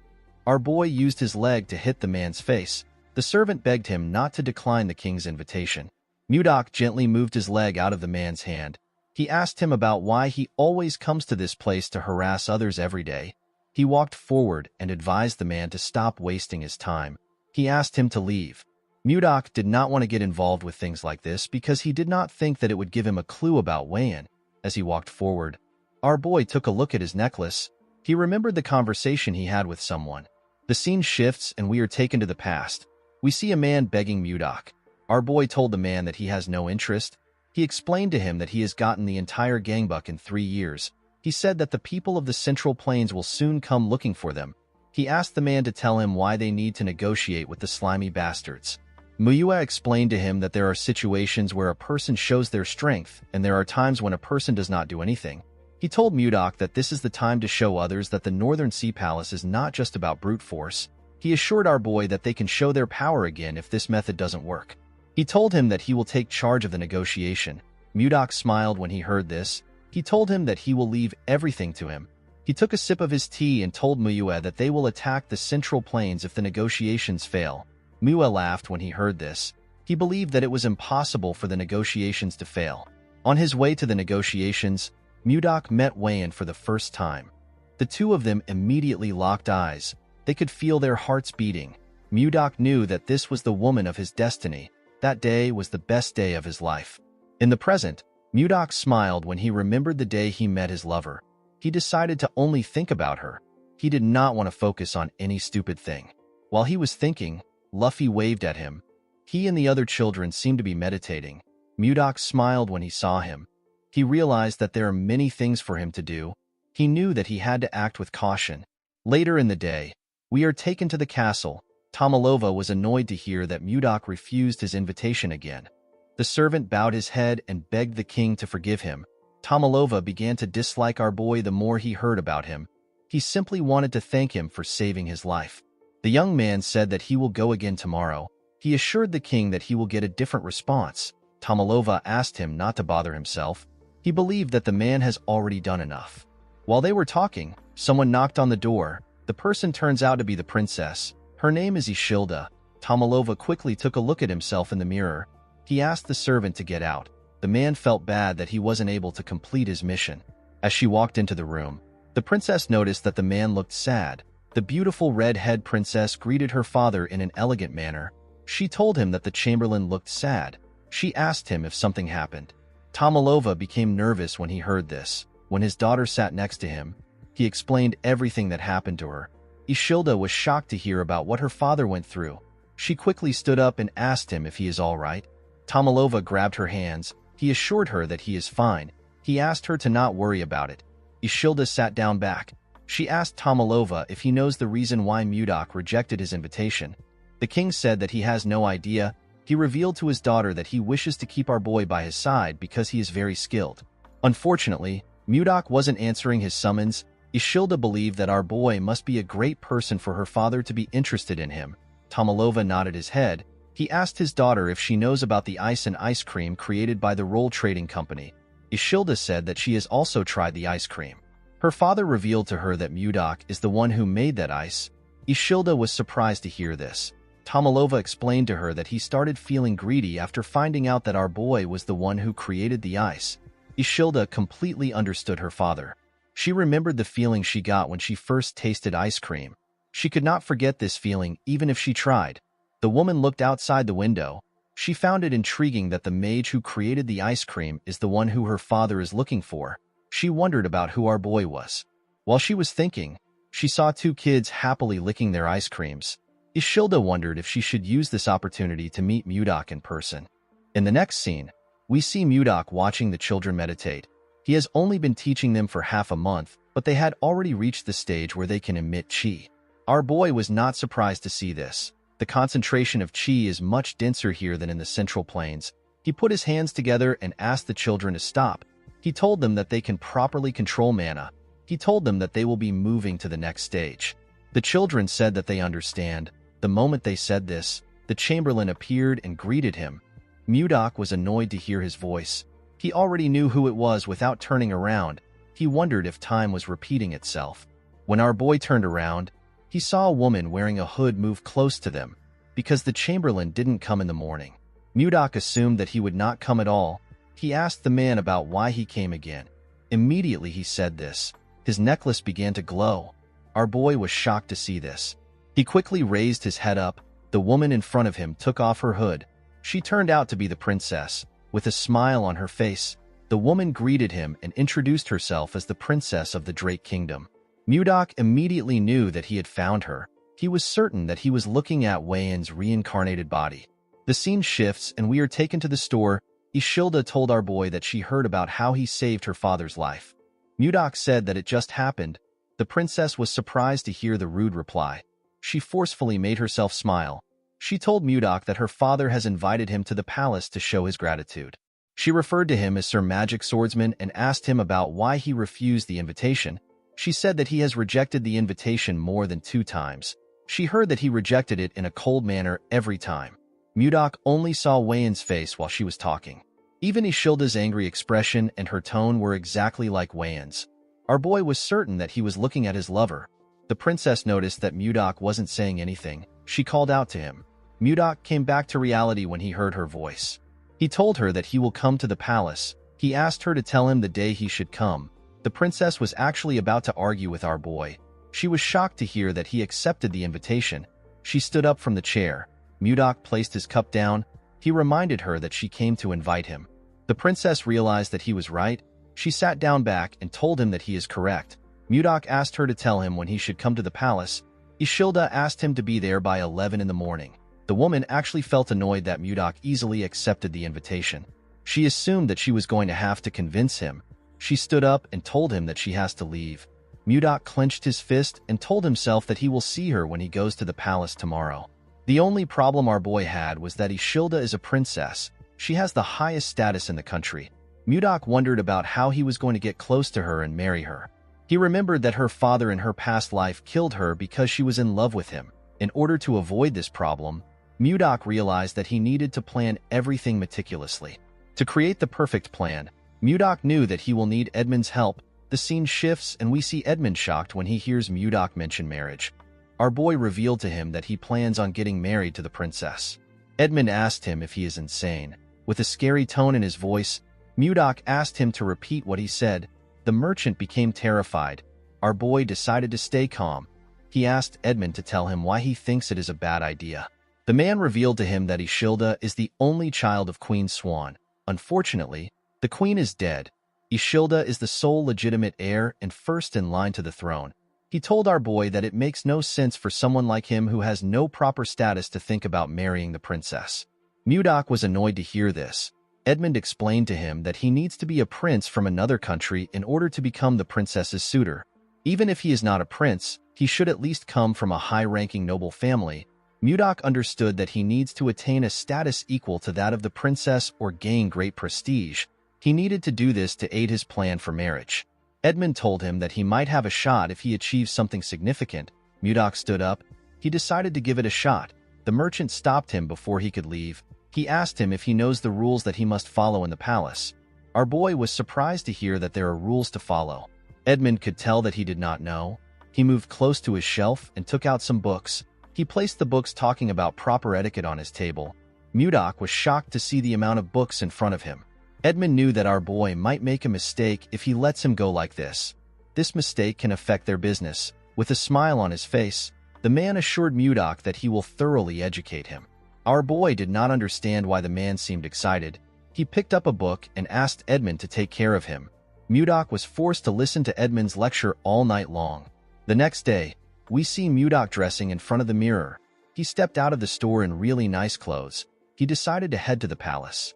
Our boy used his leg to hit the man's face. The servant begged him not to decline the king's invitation. Mudok gently moved his leg out of the man's hand. He asked him about why he always comes to this place to harass others every day. He walked forward and advised the man to stop wasting his time. He asked him to leave. Mudok did not want to get involved with things like this because he did not think that it would give him a clue about Wayan. As he walked forward, our boy took a look at his necklace. He remembered the conversation he had with someone. The scene shifts and we are taken to the past. We see a man begging Mudok. Our boy told the man that he has no interest. He explained to him that he has gotten the entire gangbuk in 3 years. He said that the people of the Central Plains will soon come looking for them. He asked the man to tell him why they need to negotiate with the slimy bastards. Manhwa explained to him that there are situations where a person shows their strength, and there are times when a person does not do anything. He told Mudok that this is the time to show others that the Northern Sea Palace is not just about brute force. He assured our boy that they can show their power again if this method doesn't work. He told him that he will take charge of the negotiation. Mudok smiled when he heard this. He told him that he will leave everything to him. He took a sip of his tea and told Manhwa that they will attack the Central Plains if the negotiations fail. Manhwa laughed when he heard this. He believed that it was impossible for the negotiations to fail. On his way to the negotiations, Mudok met Wayan for the first time. The two of them immediately locked eyes. They could feel their hearts beating. Mudok knew that this was the woman of his destiny. That day was the best day of his life. In the present, Mudok smiled when he remembered the day he met his lover. He decided to only think about her. He did not want to focus on any stupid thing. While he was thinking, Luffy waved at him. He and the other children seemed to be meditating. Mudok smiled when he saw him. He realized that there are many things for him to do. He knew that he had to act with caution. Later in the day, we are taken to the castle. Tomalova was annoyed to hear that Mudok refused his invitation again. The servant bowed his head and begged the king to forgive him. Tomalova began to dislike our boy the more he heard about him. He simply wanted to thank him for saving his life. The young man said that he will go again tomorrow. He assured the king that he will get a different response. Tomalova asked him not to bother himself. He believed that the man has already done enough. While they were talking, someone knocked on the door. The person turns out to be the princess. Her name is Ishilda. Tomalova quickly took a look at himself in the mirror. He asked the servant to get out. The man felt bad that he wasn't able to complete his mission. As she walked into the room, the princess noticed that the man looked sad. The beautiful red-head princess greeted her father in an elegant manner. She told him that the chamberlain looked sad. She asked him if something happened. Tomalova became nervous when he heard this. When his daughter sat next to him, he explained everything that happened to her. Ishilda was shocked to hear about what her father went through. She quickly stood up and asked him if he is all right. Tomalova grabbed her hands. He assured her that he is fine. He asked her to not worry about it. Ishilda sat down back. She asked Tomalova if he knows the reason why Mudok rejected his invitation. The king said that he has no idea. He revealed to his daughter that he wishes to keep our boy by his side because he is very skilled. Unfortunately, Mudok wasn't answering his summons. Ishilda believed that our boy must be a great person for her father to be interested in him. Tomalova nodded his head. He asked his daughter if she knows about the ice and ice cream created by the Roll Trading Company. Ishilda said that she has also tried the ice cream. Her father revealed to her that Mudok is the one who made that ice. Ishilda was surprised to hear this. Tomalova explained to her that he started feeling greedy after finding out that our boy was the one who created the ice. Ishilda completely understood her father. She remembered the feeling she got when she first tasted ice cream. She could not forget this feeling even if she tried. The woman looked outside the window. She found it intriguing that the mage who created the ice cream is the one who her father is looking for. She wondered about who our boy was. While she was thinking, she saw two kids happily licking their ice creams. Ishilda wondered if she should use this opportunity to meet Mudok in person. In the next scene, we see Mudok watching the children meditate. He has only been teaching them for half a month, but they had already reached the stage where they can emit chi. Our boy was not surprised to see this. The concentration of chi is much denser here than in the Central Plains. He put his hands together and asked the children to stop. He told them that they can properly control mana. He told them that they will be moving to the next stage. The children said that they understand. The moment they said this, the Chamberlain appeared and greeted him. Mudok was annoyed to hear his voice. He already knew who it was without turning around. He wondered if time was repeating itself. When our boy turned around, he saw a woman wearing a hood move close to them. Because the Chamberlain didn't come in the morning, Mudok assumed that he would not come at all. He asked the man about why he came again. Immediately he said this. His necklace began to glow. Our boy was shocked to see this. He quickly raised his head up. The woman in front of him took off her hood. She turned out to be the princess. With a smile on her face, the woman greeted him and introduced herself as the princess of the Drake Kingdom. Mudok immediately knew that he had found her. He was certain that he was looking at Wayan's reincarnated body. The scene shifts and we are taken to the store. Ishilda told our boy that she heard about how he saved her father's life. Mudok said that it just happened. The princess was surprised to hear the rude reply. She forcefully made herself smile. She told Mudok that her father has invited him to the palace to show his gratitude. She referred to him as Sir Magic Swordsman and asked him about why he refused the invitation. She said that he has rejected the invitation more than 2 times. She heard that he rejected it in a cold manner every time. Mudok only saw Wayan's face while she was talking. Even Ishilda's angry expression and her tone were exactly like Wayan's. Our boy was certain that he was looking at his lover. The princess noticed that Mudok wasn't saying anything. She called out to him. Mudok came back to reality when he heard her voice. He told her that he will come to the palace. He asked her to tell him the day he should come. The princess was actually about to argue with our boy. She was shocked to hear that he accepted the invitation. She stood up from the chair. Mudok placed his cup down. He reminded her that she came to invite him. The princess realized that he was right. She sat down back and told him that he is correct. Mudok asked her to tell him when he should come to the palace. Ishilda asked him to be there by 11 in the morning. The woman actually felt annoyed that Mudok easily accepted the invitation. She assumed that she was going to have to convince him. She stood up and told him that she has to leave. Mudok clenched his fist and told himself that he will see her when he goes to the palace tomorrow. The only problem our boy had was that Ishilda is a princess. She has the highest status in the country. Mudok wondered about how he was going to get close to her and marry her. He remembered that her father in her past life killed her because she was in love with him. In order to avoid this problem, Mudok realized that he needed to plan everything meticulously. To create the perfect plan, Mudok knew that he will need Edmund's help. The scene shifts and we see Edmund shocked when he hears Mudok mention marriage. Our boy revealed to him that he plans on getting married to the princess. Edmund asked him if he is insane. With a scary tone in his voice, Mudok asked him to repeat what he said. The merchant became terrified. Our boy decided to stay calm. He asked Edmund to tell him why he thinks it is a bad idea. The man revealed to him that Ishilda is the only child of Queen Swan. Unfortunately, the queen is dead. Ishilda is the sole legitimate heir and first in line to the throne. He told our boy that it makes no sense for someone like him who has no proper status to think about marrying the princess. Mudok was annoyed to hear this. Edmund explained to him that he needs to be a prince from another country in order to become the princess's suitor. Even if he is not a prince, he should at least come from a high-ranking noble family. Mudok understood that he needs to attain a status equal to that of the princess or gain great prestige. He needed to do this to aid his plan for marriage. Edmund told him that he might have a shot if he achieves something significant. Mudok stood up. He decided to give it a shot. The merchant stopped him before he could leave. He asked him if he knows the rules that he must follow in the palace. Our boy was surprised to hear that there are rules to follow. Edmund could tell that he did not know. He moved close to his shelf and took out some books. He placed the books talking about proper etiquette on his table. Mudok was shocked to see the amount of books in front of him. Edmund knew that our boy might make a mistake if he lets him go like this. This mistake can affect their business. With a smile on his face, the man assured Mudok that he will thoroughly educate him. Our boy did not understand why the man seemed excited. He picked up a book and asked Edmund to take care of him. Mudok was forced to listen to Edmund's lecture all night long. The next day, we see Mudok dressing in front of the mirror. He stepped out of the store in really nice clothes. He decided to head to the palace.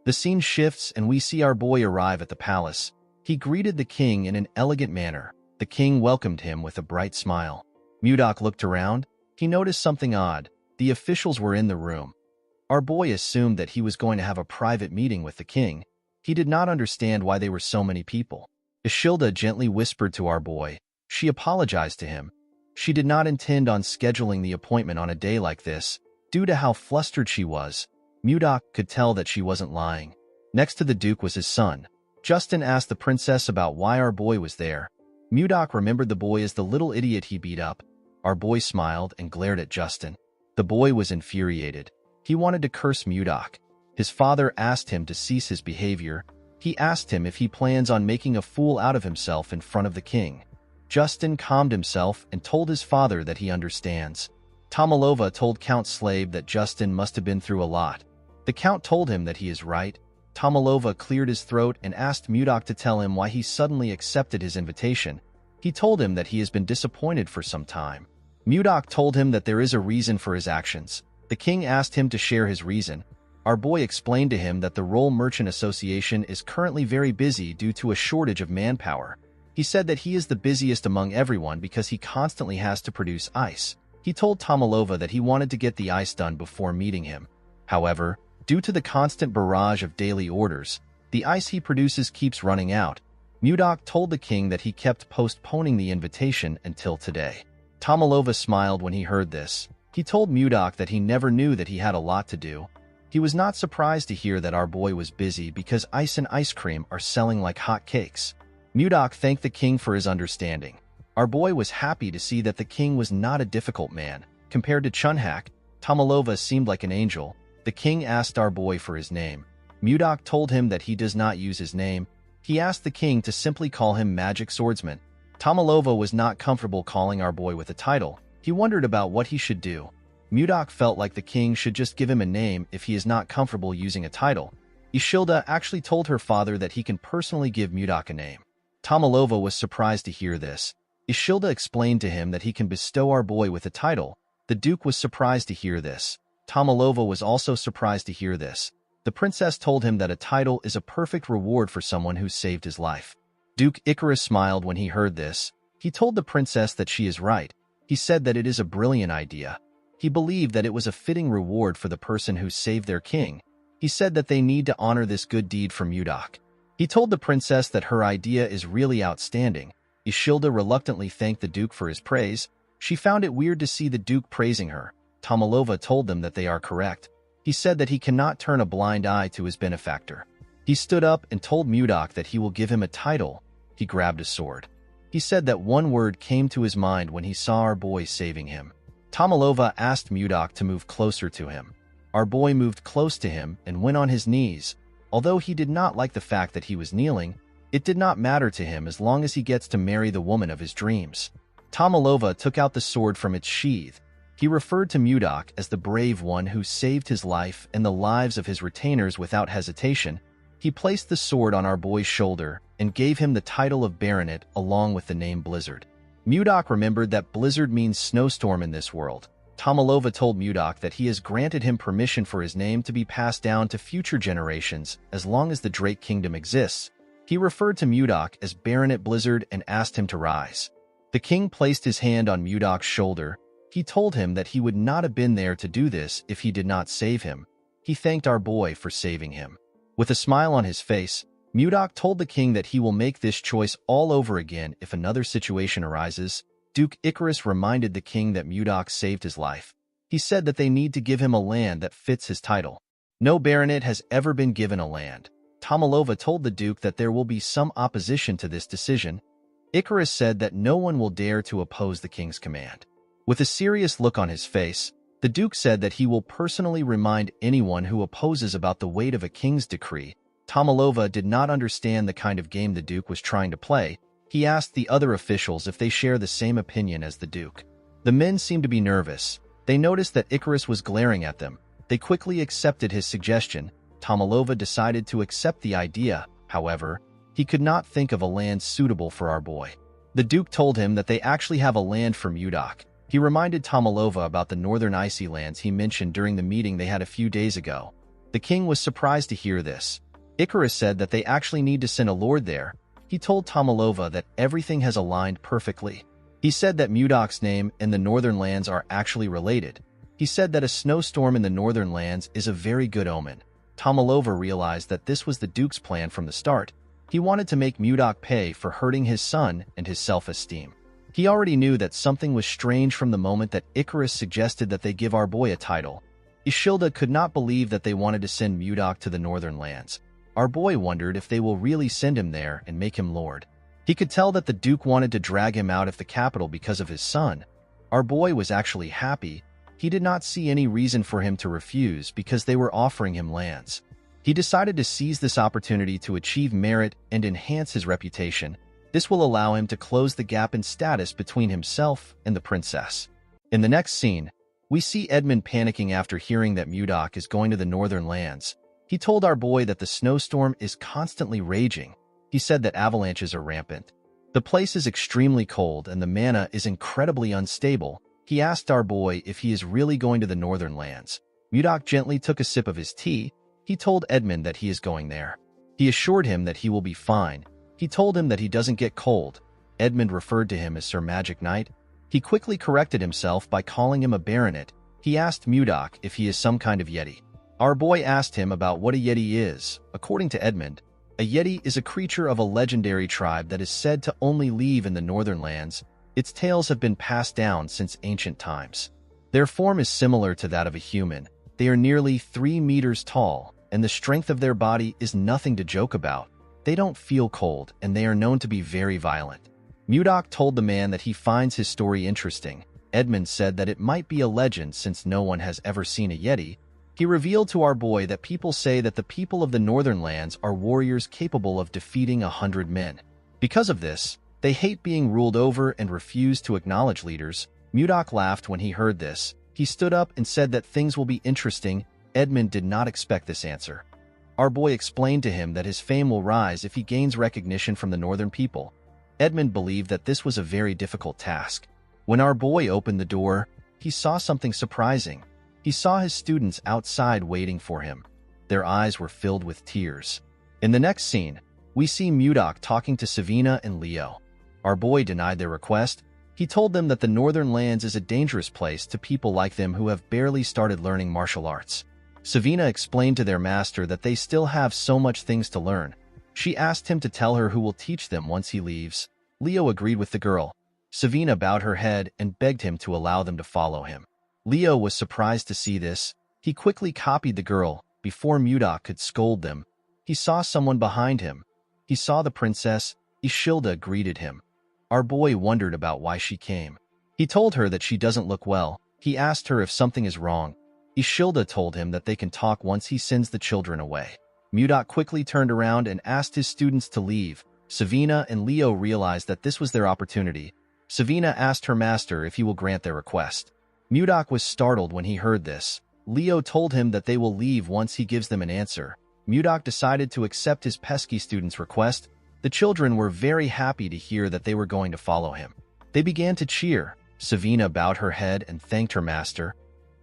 The scene shifts and we see our boy arrive at the palace. He greeted the king in an elegant manner. The king welcomed him with a bright smile. Mudok looked around. He noticed something odd. The officials were in the room. Our boy assumed that he was going to have a private meeting with the king. He did not understand why there were so many people. Ishilda gently whispered to our boy. She apologized to him. She did not intend on scheduling the appointment on a day like this. Due to how flustered she was, Mudok could tell that she wasn't lying. Next to the Duke was his son. Justin asked the princess about why our boy was there. Mudok remembered the boy as the little idiot he beat up. Our boy smiled and glared at Justin. The boy was infuriated. He wanted to curse Mudok. His father asked him to cease his behavior. He asked him if he plans on making a fool out of himself in front of the king. Justin calmed himself and told his father that he understands. Tomalova told Count Slave that Justin must have been through a lot. The Count told him that he is right. Tomalova cleared his throat and asked Mudok to tell him why he suddenly accepted his invitation. He told him that he has been disappointed for some time. Mudok told him that there is a reason for his actions. The king asked him to share his reason. Our boy explained to him that the Roll Merchant Association is currently very busy due to a shortage of manpower. He said that he is the busiest among everyone because he constantly has to produce ice. He told Tomalova that he wanted to get the ice done before meeting him. However, due to the constant barrage of daily orders, the ice he produces keeps running out. Mudok told the king that he kept postponing the invitation until today. Tomalova smiled when he heard this. He told Mudok that he never knew that he had a lot to do. He was not surprised to hear that our boy was busy because ice and ice cream are selling like hot cakes. Mudok thanked the king for his understanding. Our boy was happy to see that the king was not a difficult man. Compared to Chunhak, Tomalova seemed like an angel. The king asked our boy for his name. Mudok told him that he does not use his name. He asked the king to simply call him Magic Swordsman. Tomalova was not comfortable calling our boy with a title. He wondered about what he should do. Mudok felt like the king should just give him a name if he is not comfortable using a title. Ishilda actually told her father that he can personally give Mudok a name. Tomalova was surprised to hear this. Ishilda explained to him that he can bestow our boy with a title. The Duke was surprised to hear this. Tomalova was also surprised to hear this. The princess told him that a title is a perfect reward for someone who saved his life. Duke Icarus smiled when he heard this. He told the princess that she is right. He said that it is a brilliant idea. He believed that it was a fitting reward for the person who saved their king. He said that they need to honor this good deed for Mudok. He told the princess that her idea is really outstanding. Ishilda reluctantly thanked the Duke for his praise. She found it weird to see the Duke praising her. Tomalova told them that they are correct. He said that he cannot turn a blind eye to his benefactor. He stood up and told Mudok that he will give him a title. He grabbed a sword. He said that one word came to his mind when he saw our boy saving him. Tomalova asked Mudok to move closer to him. Our boy moved close to him and went on his knees. Although he did not like the fact that he was kneeling, it did not matter to him as long as he gets to marry the woman of his dreams. Tomalova took out the sword from its sheath. He referred to Mudok as the brave one who saved his life and the lives of his retainers without hesitation. He placed the sword on our boy's shoulder and gave him the title of baronet along with the name Blizzard. Mudok remembered that blizzard means snowstorm in this world. Tomalova told Mudok that he has granted him permission for his name to be passed down to future generations as long as the Drake Kingdom exists. He referred to Mudok as Baronet Blizzard and asked him to rise. The king placed his hand on Mudok's shoulder. He told him that he would not have been there to do this if he did not save him. He thanked our boy for saving him. With a smile on his face, Mudok told the king that he will make this choice all over again if another situation arises. Duke Icarus reminded the king that Mudok saved his life. He said that they need to give him a land that fits his title. No baronet has ever been given a land. Tomalova told the duke that there will be some opposition to this decision. Icarus said that no one will dare to oppose the king's command. With a serious look on his face, the duke said that he will personally remind anyone who opposes about the weight of a king's decree. Tomalova did not understand the kind of game the duke was trying to play. He asked the other officials if they share the same opinion as the duke. The men seemed to be nervous. They noticed that Icarus was glaring at them. They quickly accepted his suggestion. Tomalova decided to accept the idea. However, he could not think of a land suitable for our boy. The duke told him that they actually have a land for Mudok. He reminded Tomalova about the northern icy lands he mentioned during the meeting they had a few days ago. The king was surprised to hear this. Icarus said that they actually need to send a lord there. He told Tomalova that everything has aligned perfectly. He said that Mudok's name and the northern lands are actually related. He said that a snowstorm in the northern lands is a very good omen. Tomalova realized that this was the duke's plan from the start. He wanted to make Mudok pay for hurting his son and his self-esteem. He already knew that something was strange from the moment that Icarus suggested that they give our boy a title. Ishilda could not believe that they wanted to send Mudok to the northern lands. Our boy wondered if they will really send him there and make him lord. He could tell that the duke wanted to drag him out of the capital because of his son. Our boy was actually happy. He did not see any reason for him to refuse because they were offering him lands. He decided to seize this opportunity to achieve merit and enhance his reputation. This will allow him to close the gap in status between himself and the princess. In the next scene, we see Edmund panicking after hearing that Mudok is going to the northern lands. He told our boy that the snowstorm is constantly raging. He said that avalanches are rampant. The place is extremely cold and the mana is incredibly unstable. He asked our boy if he is really going to the northern lands. Mudok gently took a sip of his tea. He told Edmund that he is going there. He assured him that he will be fine. He told him that he doesn't get cold. Edmund referred to him as Sir Magic Knight. He quickly corrected himself by calling him a baronet. He asked Mudok if he is some kind of yeti. Our boy asked him about what a yeti is. According to Edmund, a yeti is a creature of a legendary tribe that is said to only live in the northern lands. Its tales have been passed down since ancient times. Their form is similar to that of a human. They are nearly 3 meters tall, and the strength of their body is nothing to joke about. They don't feel cold, and they are known to be very violent. Mudok told the man that he finds his story interesting. Edmund said that it might be a legend since no one has ever seen a yeti. He revealed to our boy that people say that the people of the northern lands are warriors capable of defeating 100 men. Because of this, they hate being ruled over and refuse to acknowledge leaders. Mudok laughed when he heard this. He stood up and said that things will be interesting. Edmund did not expect this answer. Our boy explained to him that his fame will rise if he gains recognition from the northern people. Edmund believed that this was a very difficult task. When our boy opened the door, he saw something surprising. He saw his students outside waiting for him. Their eyes were filled with tears. In the next scene, we see Mudok talking to Savina and Leo. Our boy denied their request. He told them that the northern lands is a dangerous place to people like them who have barely started learning martial arts. Savina explained to their master that they still have so much things to learn. She asked him to tell her who will teach them once he leaves. Leo agreed with the girl. Savina bowed her head and begged him to allow them to follow him. Leo was surprised to see this. He quickly copied the girl. Before Mudok could scold them, he saw someone behind him. He saw the princess. Ishilda greeted him. Our boy wondered about why she came. He told her that she doesn't look well. He asked her if something is wrong. Ishilda told him that they can talk once he sends the children away. Mudok quickly turned around and asked his students to leave. Savina and Leo realized that this was their opportunity. Savina asked her master if he will grant their request. Mudok was startled when he heard this. Leo told him that they will leave once he gives them an answer. Mudok decided to accept his pesky student's request. The children were very happy to hear that they were going to follow him. They began to cheer. Savina bowed her head and thanked her master.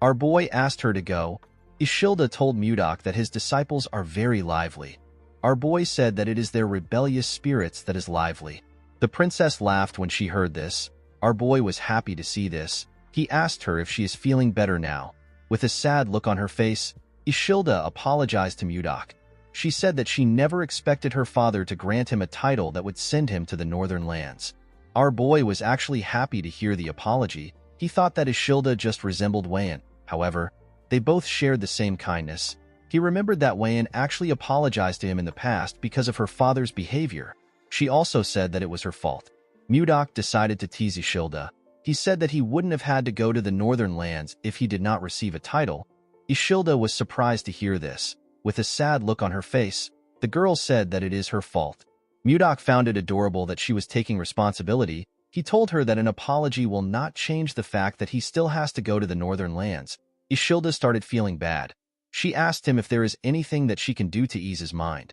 Our boy asked her to go. Ishilda told Mudok that his disciples are very lively. Our boy said that it is their rebellious spirits that is lively. The princess laughed when she heard this. Our boy was happy to see this. He asked her if she is feeling better now. With a sad look on her face, Ishilda apologized to Mudok. She said that she never expected her father to grant him a title that would send him to the northern lands. Our boy was actually happy to hear the apology. He thought that Ishilda just resembled Wayan. However, they both shared the same kindness. He remembered that Wayan actually apologized to him in the past because of her father's behavior. She also said that it was her fault. Mudok decided to tease Ishilda. He said that he wouldn't have had to go to the northern lands if he did not receive a title. Ishilda was surprised to hear this. With a sad look on her face, the girl said that it is her fault. Mudok found it adorable that she was taking responsibility. He told her that an apology will not change the fact that he still has to go to the northern lands. Ishilda started feeling bad. She asked him if there is anything that she can do to ease his mind.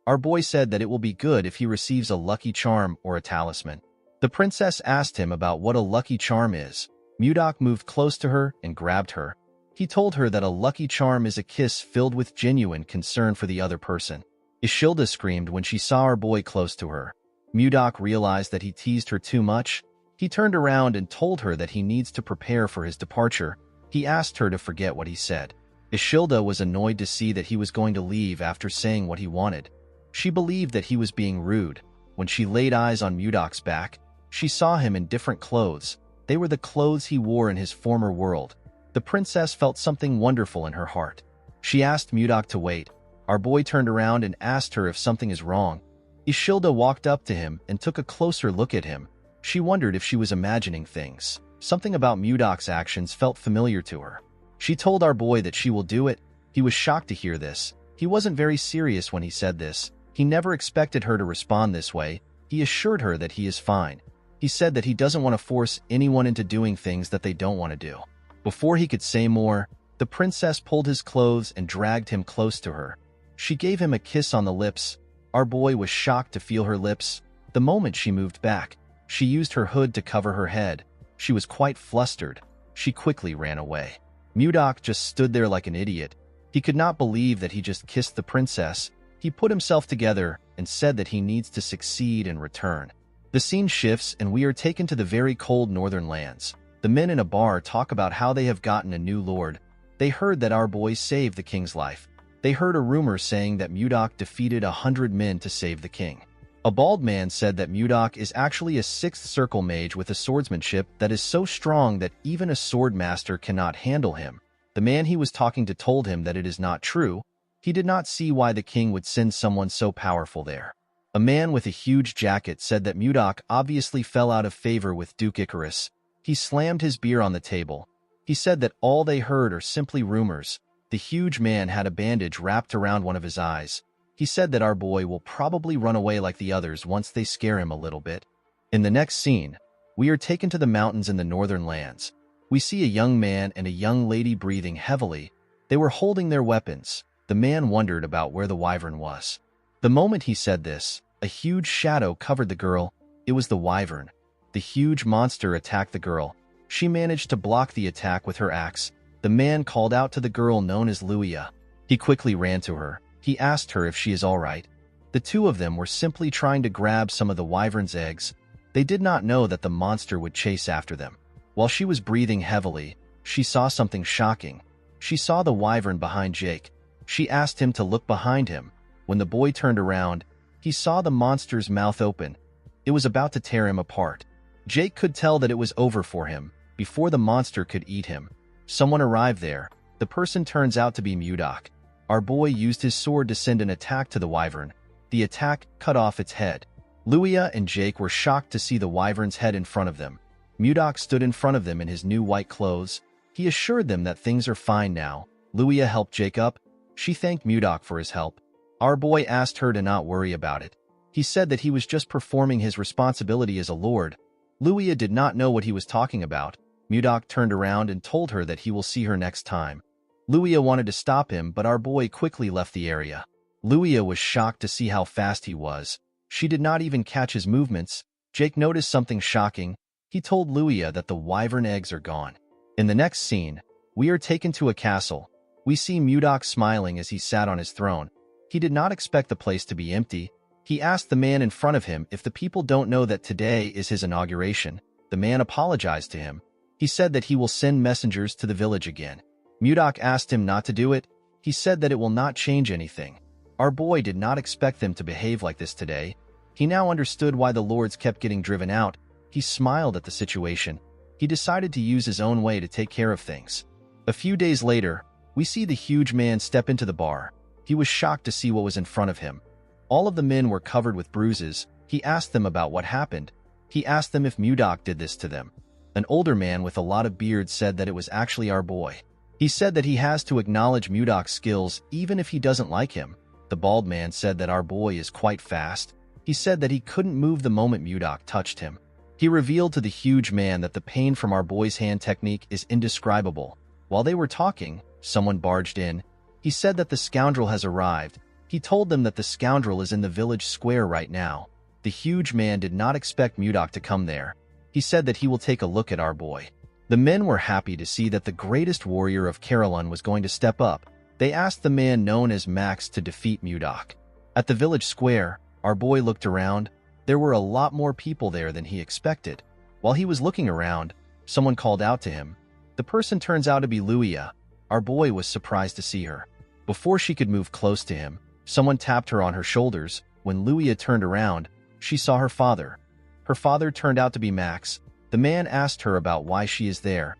Our boy said that it will be good if he receives a lucky charm or a talisman. The princess asked him about what a lucky charm is. Mudok moved close to her and grabbed her. He told her that a lucky charm is a kiss filled with genuine concern for the other person. Ishilda screamed when she saw our boy close to her. Mudok realized that he teased her too much. He turned around and told her that he needs to prepare for his departure. He asked her to forget what he said. Ishilda was annoyed to see that he was going to leave after saying what he wanted. She believed that he was being rude. When she laid eyes on Mudok's back, she saw him in different clothes. They were the clothes he wore in his former world. The princess felt something wonderful in her heart. She asked Mudok to wait. Our boy turned around and asked her if something is wrong. Ishilda walked up to him and took a closer look at him. She wondered if she was imagining things. Something about Mudok's actions felt familiar to her. She told our boy that she will do it. He was shocked to hear this. He wasn't very serious when he said this. He never expected her to respond this way. He assured her that he is fine. He said that he doesn't want to force anyone into doing things that they don't want to do. Before he could say more, the princess pulled his clothes and dragged him close to her. She gave him a kiss on the lips. Our boy was shocked to feel her lips. The moment she moved back, she used her hood to cover her head. She was quite flustered. She quickly ran away. Mudok just stood there like an idiot. He could not believe that he just kissed the princess. He put himself together and said that he needs to succeed and return. The scene shifts and we are taken to the very cold northern lands. The men in a bar talk about how they have gotten a new lord. They heard that our boy saved the king's life. They heard a rumor saying that Mudok defeated 100 men to save the king. A bald man said that Mudok is actually a sixth circle mage with a swordsmanship that is so strong that even a sword master cannot handle him. The man he was talking to told him that it is not true. He did not see why the king would send someone so powerful there. A man with a huge jacket said that Mudok obviously fell out of favor with Duke Icarus. He slammed his beer on the table. He said that all they heard are simply rumors. The huge man had a bandage wrapped around one of his eyes. He said that our boy will probably run away like the others once they scare him a little bit. In the next scene, we are taken to the mountains in the northern lands. We see a young man and a young lady breathing heavily. They were holding their weapons. The man wondered about where the wyvern was. The moment he said this, a huge shadow covered the girl. It was the wyvern. The huge monster attacked the girl. She managed to block the attack with her axe. The man called out to the girl known as Luia. He quickly ran to her. He asked her if she is all right. The two of them were simply trying to grab some of the wyvern's eggs. They did not know that the monster would chase after them. While she was breathing heavily, she saw something shocking. She saw the wyvern behind Jake. She asked him to look behind him. When the boy turned around, he saw the monster's mouth open. It was about to tear him apart. Jake could tell that it was over for him before the monster could eat him. Someone arrived there. The person turns out to be Mudok. Our boy used his sword to send an attack to the wyvern. The attack cut off its head. Luia and Jake were shocked to see the wyvern's head in front of them. Mudok stood in front of them in his new white clothes. He assured them that things are fine now. Luia helped Jake up. She thanked Mudok for his help. Our boy asked her to not worry about it. He said that he was just performing his responsibility as a lord. Luia did not know what he was talking about. Mudok turned around and told her that he will see her next time. Luia wanted to stop him, but our boy quickly left the area. Luia was shocked to see how fast he was. She did not even catch his movements. Jake noticed something shocking. He told Luia that the wyvern eggs are gone. In the next scene, we are taken to a castle. We see Mudok smiling as he sat on his throne. He did not expect the place to be empty. He asked the man in front of him if the people don't know that today is his inauguration. The man apologized to him. He said that he will send messengers to the village again. Mudok asked him not to do it. He said that it will not change anything. Our boy did not expect them to behave like this today. He now understood why the lords kept getting driven out. He smiled at the situation. He decided to use his own way to take care of things. A few days later, we see the huge man step into the bar. He was shocked to see what was in front of him. All of the men were covered with bruises. He asked them about what happened. He asked them if Mudok did this to them. An older man with a lot of beard said that it was actually our boy. He said that he has to acknowledge Mudok's skills even if he doesn't like him. The bald man said that our boy is quite fast. He said that he couldn't move the moment Mudok touched him. He revealed to the huge man that the pain from our boy's hand technique is indescribable. While they were talking, someone barged in. He said that the scoundrel has arrived. He told them that the scoundrel is in the village square right now. The huge man did not expect Mudok to come there. He said that he will take a look at our boy. The men were happy to see that the greatest warrior of Carolyn was going to step up. They asked the man known as Max to defeat Mudok. At the village square, our boy looked around. There were a lot more people there than he expected. While he was looking around, someone called out to him. The person turns out to be Luia. Our boy was surprised to see her. Before she could move close to him, someone tapped her on her shoulders. When Luia turned around, she saw her father. Her father turned out to be Max. The man asked her about why she is there.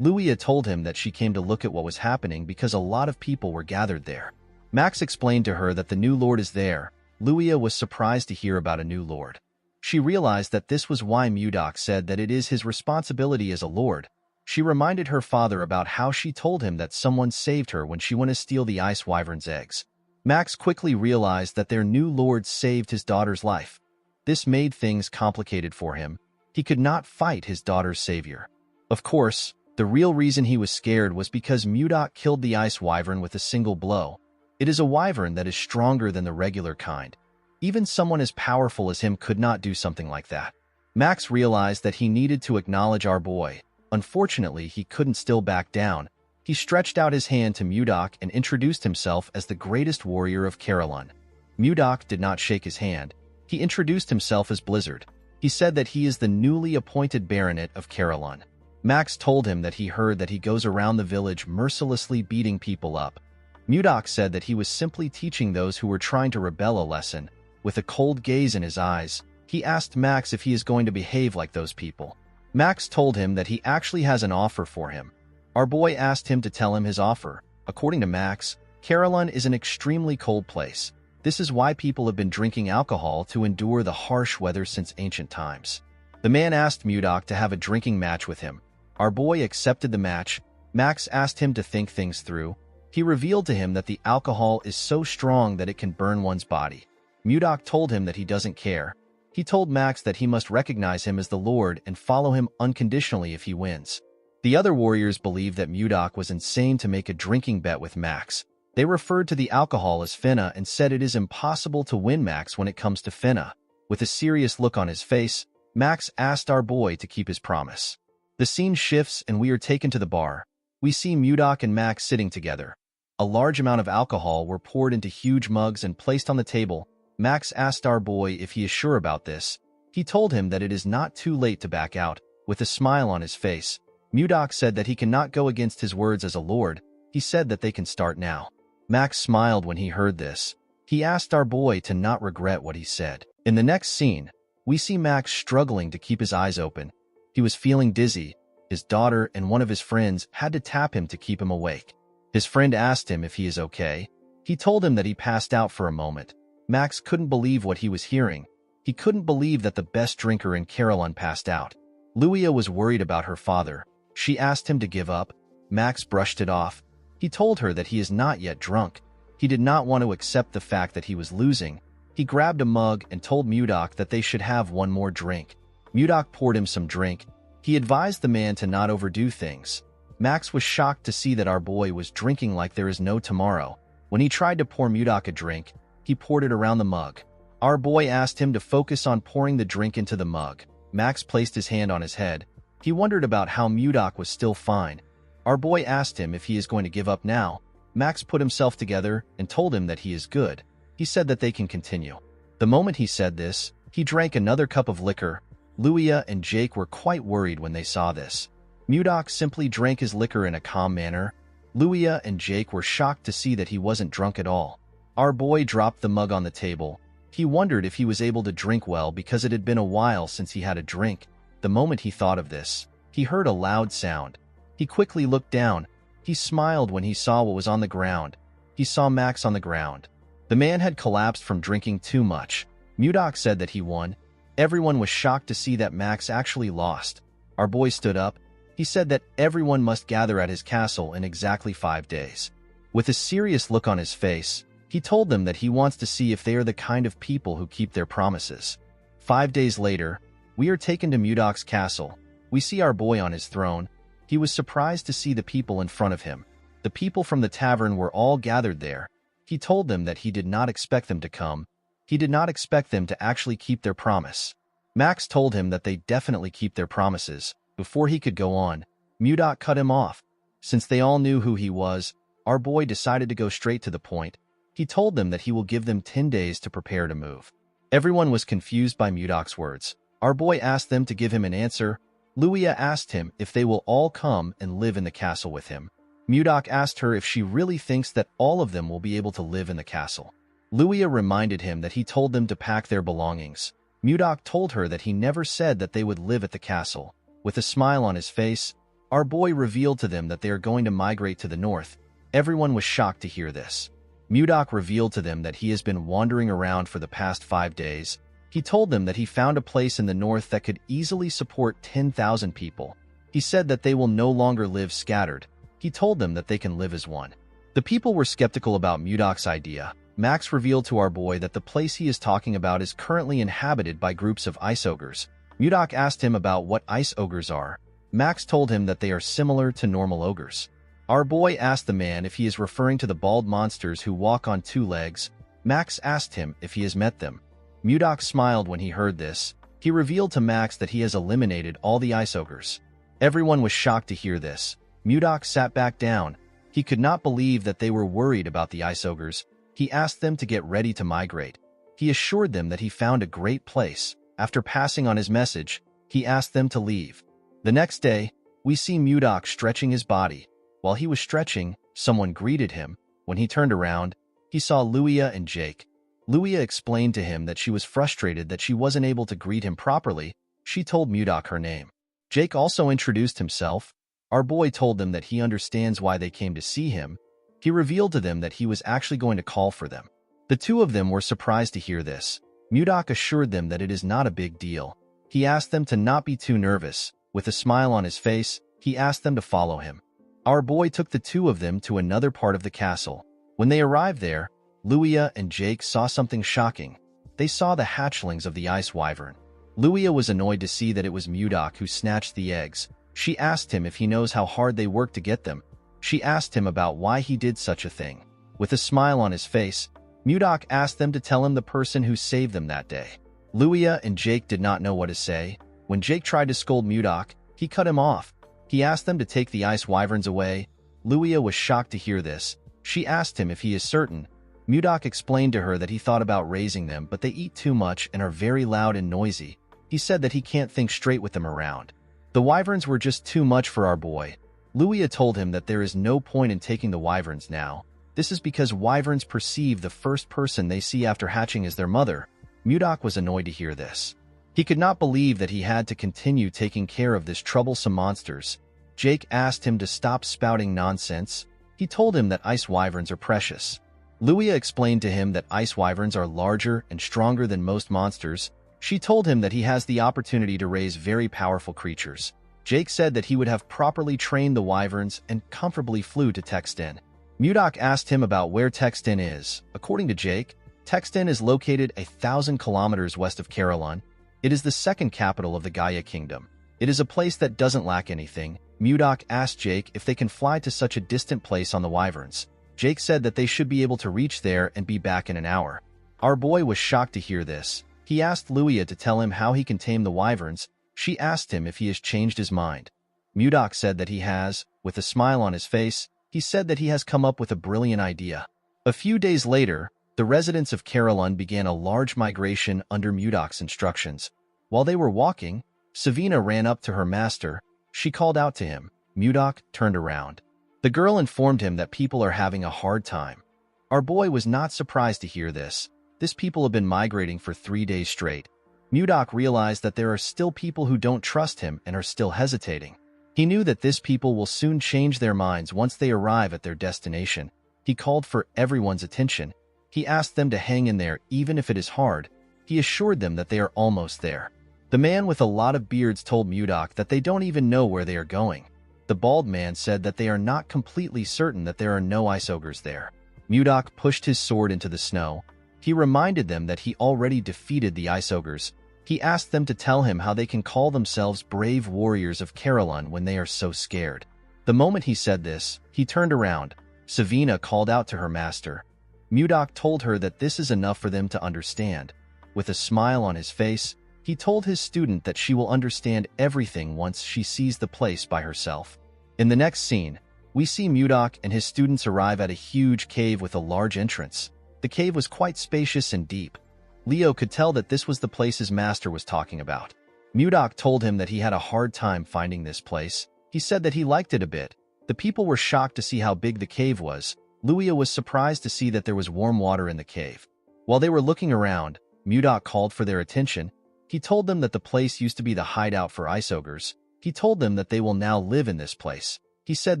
Luia told him that she came to look at what was happening because a lot of people were gathered there. Max explained to her that the new lord is there. Luia was surprised to hear about a new lord. She realized that this was why Mudok said that it is his responsibility as a lord. She reminded her father about how she told him that someone saved her when she went to steal the ice wyvern's eggs. Max quickly realized that their new lord saved his daughter's life. This made things complicated for him. He could not fight his daughter's savior. Of course, the real reason he was scared was because Mudok killed the ice wyvern with a single blow. It is a wyvern that is stronger than the regular kind. Even someone as powerful as him could not do something like that. Max realized that he needed to acknowledge our boy. Unfortunately, he couldn't still back down. He stretched out his hand to Mudok and introduced himself as the greatest warrior of Carolyn. Mudok did not shake his hand. He introduced himself as Blizzard. He said that he is the newly appointed baronet of Carolyn. Max told him that he heard that he goes around the village mercilessly beating people up. Mudok said that he was simply teaching those who were trying to rebel a lesson. With a cold gaze in his eyes, he asked Max if he is going to behave like those people. Max told him that he actually has an offer for him. Our boy asked him to tell him his offer. According to Max, Carolyn is an extremely cold place. This is why people have been drinking alcohol to endure the harsh weather since ancient times. The man asked Mudok to have a drinking match with him. Our boy accepted the match. Max asked him to think things through. He revealed to him that the alcohol is so strong that it can burn one's body. Mudok told him that he doesn't care. He told Max that he must recognize him as the Lord and follow him unconditionally if he wins. The other warriors believed that Mudok was insane to make a drinking bet with Max. They referred to the alcohol as finna and said it is impossible to win Max when it comes to finna. With a serious look on his face, Max asked our boy to keep his promise. The scene shifts and we are taken to the bar. We see Mudok and Max sitting together. A large amount of alcohol were poured into huge mugs and placed on the table. Max asked our boy if he is sure about this. He told him that it is not too late to back out. With a smile on his face, Mudok said that he cannot go against his words as a lord. He said that they can start now. Max smiled when he heard this. He asked our boy to not regret what he said. In the next scene, we see Max struggling to keep his eyes open. He was feeling dizzy. His daughter and one of his friends had to tap him to keep him awake. His friend asked him if he is okay. He told him that he passed out for a moment. Max couldn't believe what he was hearing. He couldn't believe that the best drinker in Carolyn passed out. Luia was worried about her father. She asked him to give up. Max brushed it off. He told her that he is not yet drunk. He did not want to accept the fact that he was losing. He grabbed a mug and told Mudok that they should have one more drink. Mudok poured him some drink. He advised the man to not overdo things. Max was shocked to see that our boy was drinking like there is no tomorrow. When he tried to pour Mudok a drink, he poured it around the mug. Our boy asked him to focus on pouring the drink into the mug. Max placed his hand on his head. He wondered about how Mudok was still fine. Our boy asked him if he is going to give up now. Max put himself together and told him that he is good. He said that they can continue. The moment he said this, he drank another cup of liquor. Luia and Jake were quite worried when they saw this. Mudok simply drank his liquor in a calm manner. Luia and Jake were shocked to see that he wasn't drunk at all. Our boy dropped the mug on the table. He wondered if he was able to drink well because it had been a while since he had a drink. The moment he thought of this, he heard a loud sound. He quickly looked down. He smiled when he saw what was on the ground. He saw Max on the ground. The man had collapsed from drinking too much. Mudok said that he won. Everyone was shocked to see that Max actually lost. Our boy stood up. He said that everyone must gather at his castle in exactly 5 days. With a serious look on his face, he told them that he wants to see if they are the kind of people who keep their promises. 5 days later, we are taken to Mudok's castle. We see our boy on his throne. He was surprised to see the people in front of him. The people from the tavern were all gathered there. He told them that he did not expect them to come. He did not expect them to actually keep their promise. Max told him that they definitely keep their promises. Before he could go on, Mudok cut him off. Since they all knew who he was, our boy decided to go straight to the point. He told them that he will give them 10 days to prepare to move. Everyone was confused by Mudok's words. Our boy asked them to give him an answer. Luia asked him if they will all come and live in the castle with him. Mudok asked her if she really thinks that all of them will be able to live in the castle. Luia reminded him that he told them to pack their belongings. Mudok told her that he never said that they would live at the castle. With a smile on his face, our boy revealed to them that they are going to migrate to the north. Everyone was shocked to hear this. Mudok revealed to them that he has been wandering around for the past 5 days. He told them that he found a place in the north that could easily support 10,000 people. He said that they will no longer live scattered. He told them that they can live as one. The people were skeptical about Mudok's idea. Max revealed to our boy that the place he is talking about is currently inhabited by groups of ice ogres. Mudok asked him about what ice ogres are. Max told him that they are similar to normal ogres. Our boy asked the man if he is referring to the bald monsters who walk on 2 legs. Max asked him if he has met them. Mudok smiled when he heard this. He revealed to Max that he has eliminated all the ice ogres. Everyone was shocked to hear this. Mudok sat back down. He could not believe that they were worried about the ice ogres. He asked them to get ready to migrate. He assured them that he found a great place. After passing on his message, he asked them to leave. The next day, we see Mudok stretching his body. While he was stretching, someone greeted him. When he turned around, he saw Luia and Jake. Luia explained to him that she was frustrated that she wasn't able to greet him properly. She told Mudok her name. Jake also introduced himself. Our boy told them that he understands why they came to see him. He revealed to them that he was actually going to call for them. The two of them were surprised to hear this. Mudok assured them that it is not a big deal. He asked them to not be too nervous. With a smile on his face, he asked them to follow him. Our boy took the two of them to another part of the castle. When they arrived there, Luia and Jake saw something shocking. They saw the hatchlings of the ice wyvern. Luia was annoyed to see that it was Mudok who snatched the eggs. She asked him if he knows how hard they worked to get them. She asked him about why he did such a thing. With a smile on his face, Mudok asked them to tell him the person who saved them that day. Luia and Jake did not know what to say. When Jake tried to scold Mudok, he cut him off. He asked them to take the ice wyverns away. Luia was shocked to hear this. She asked him if he is certain. Mudok explained to her that he thought about raising them, but they eat too much and are very loud and noisy. He said that he can't think straight with them around. The wyverns were just too much for our boy. Luia told him that there is no point in taking the wyverns now. This is because wyverns perceive the first person they see after hatching as their mother. Mudok was annoyed to hear this. He could not believe that he had to continue taking care of this troublesome monsters. Jake asked him to stop spouting nonsense. He told him that ice wyverns are precious. Luia explained to him that ice wyverns are larger and stronger than most monsters. She told him that he has the opportunity to raise very powerful creatures. Jake said that he would have properly trained the wyverns and comfortably flew to Texten. Mudok asked him about where Texten is. According to Jake, Texten is located 1,000 kilometers west of Carolon. It is the second capital of the Gaia Kingdom. It is a place that doesn't lack anything. Mudok asked Jake if they can fly to such a distant place on the wyverns. Jake said that they should be able to reach there and be back in an hour. Our boy was shocked to hear this. He asked Luia to tell him how he can tame the wyverns. She asked him if he has changed his mind. Mudok said that he has. With a smile on his face, he said that he has come up with a brilliant idea. A few days later, the residents of Carolyn began a large migration under Mudok's instructions. While they were walking, Savina ran up to her master. She called out to him. Mudok turned around. The girl informed him that people are having a hard time. Our boy was not surprised to hear this. This people have been migrating for 3 days straight. Mudok realized that there are still people who don't trust him and are still hesitating. He knew that this people will soon change their minds once they arrive at their destination. He called for everyone's attention. He asked them to hang in there even if it is hard. He assured them that they are almost there. The man with a lot of beards told Mudok that they don't even know where they are going. The bald man said that they are not completely certain that there are no ice ogres there. Mudok pushed his sword into the snow. He reminded them that he already defeated the ice ogres. He asked them to tell him how they can call themselves brave warriors of Carolyn when they are so scared. The moment he said this, he turned around. Savina called out to her master. Mudok told her that this is enough for them to understand. With a smile on his face, he told his student that she will understand everything once she sees the place by herself. In the next scene, we see Mudok and his students arrive at a huge cave with a large entrance. The cave was quite spacious and deep. Leo could tell that this was the place his master was talking about. Mudok told him that he had a hard time finding this place. He said that he liked it a bit. The people were shocked to see how big the cave was. Luia was surprised to see that there was warm water in the cave. While they were looking around, Mudok called for their attention. He told them that the place used to be the hideout for ice ogres. He told them that they will now live in this place. He said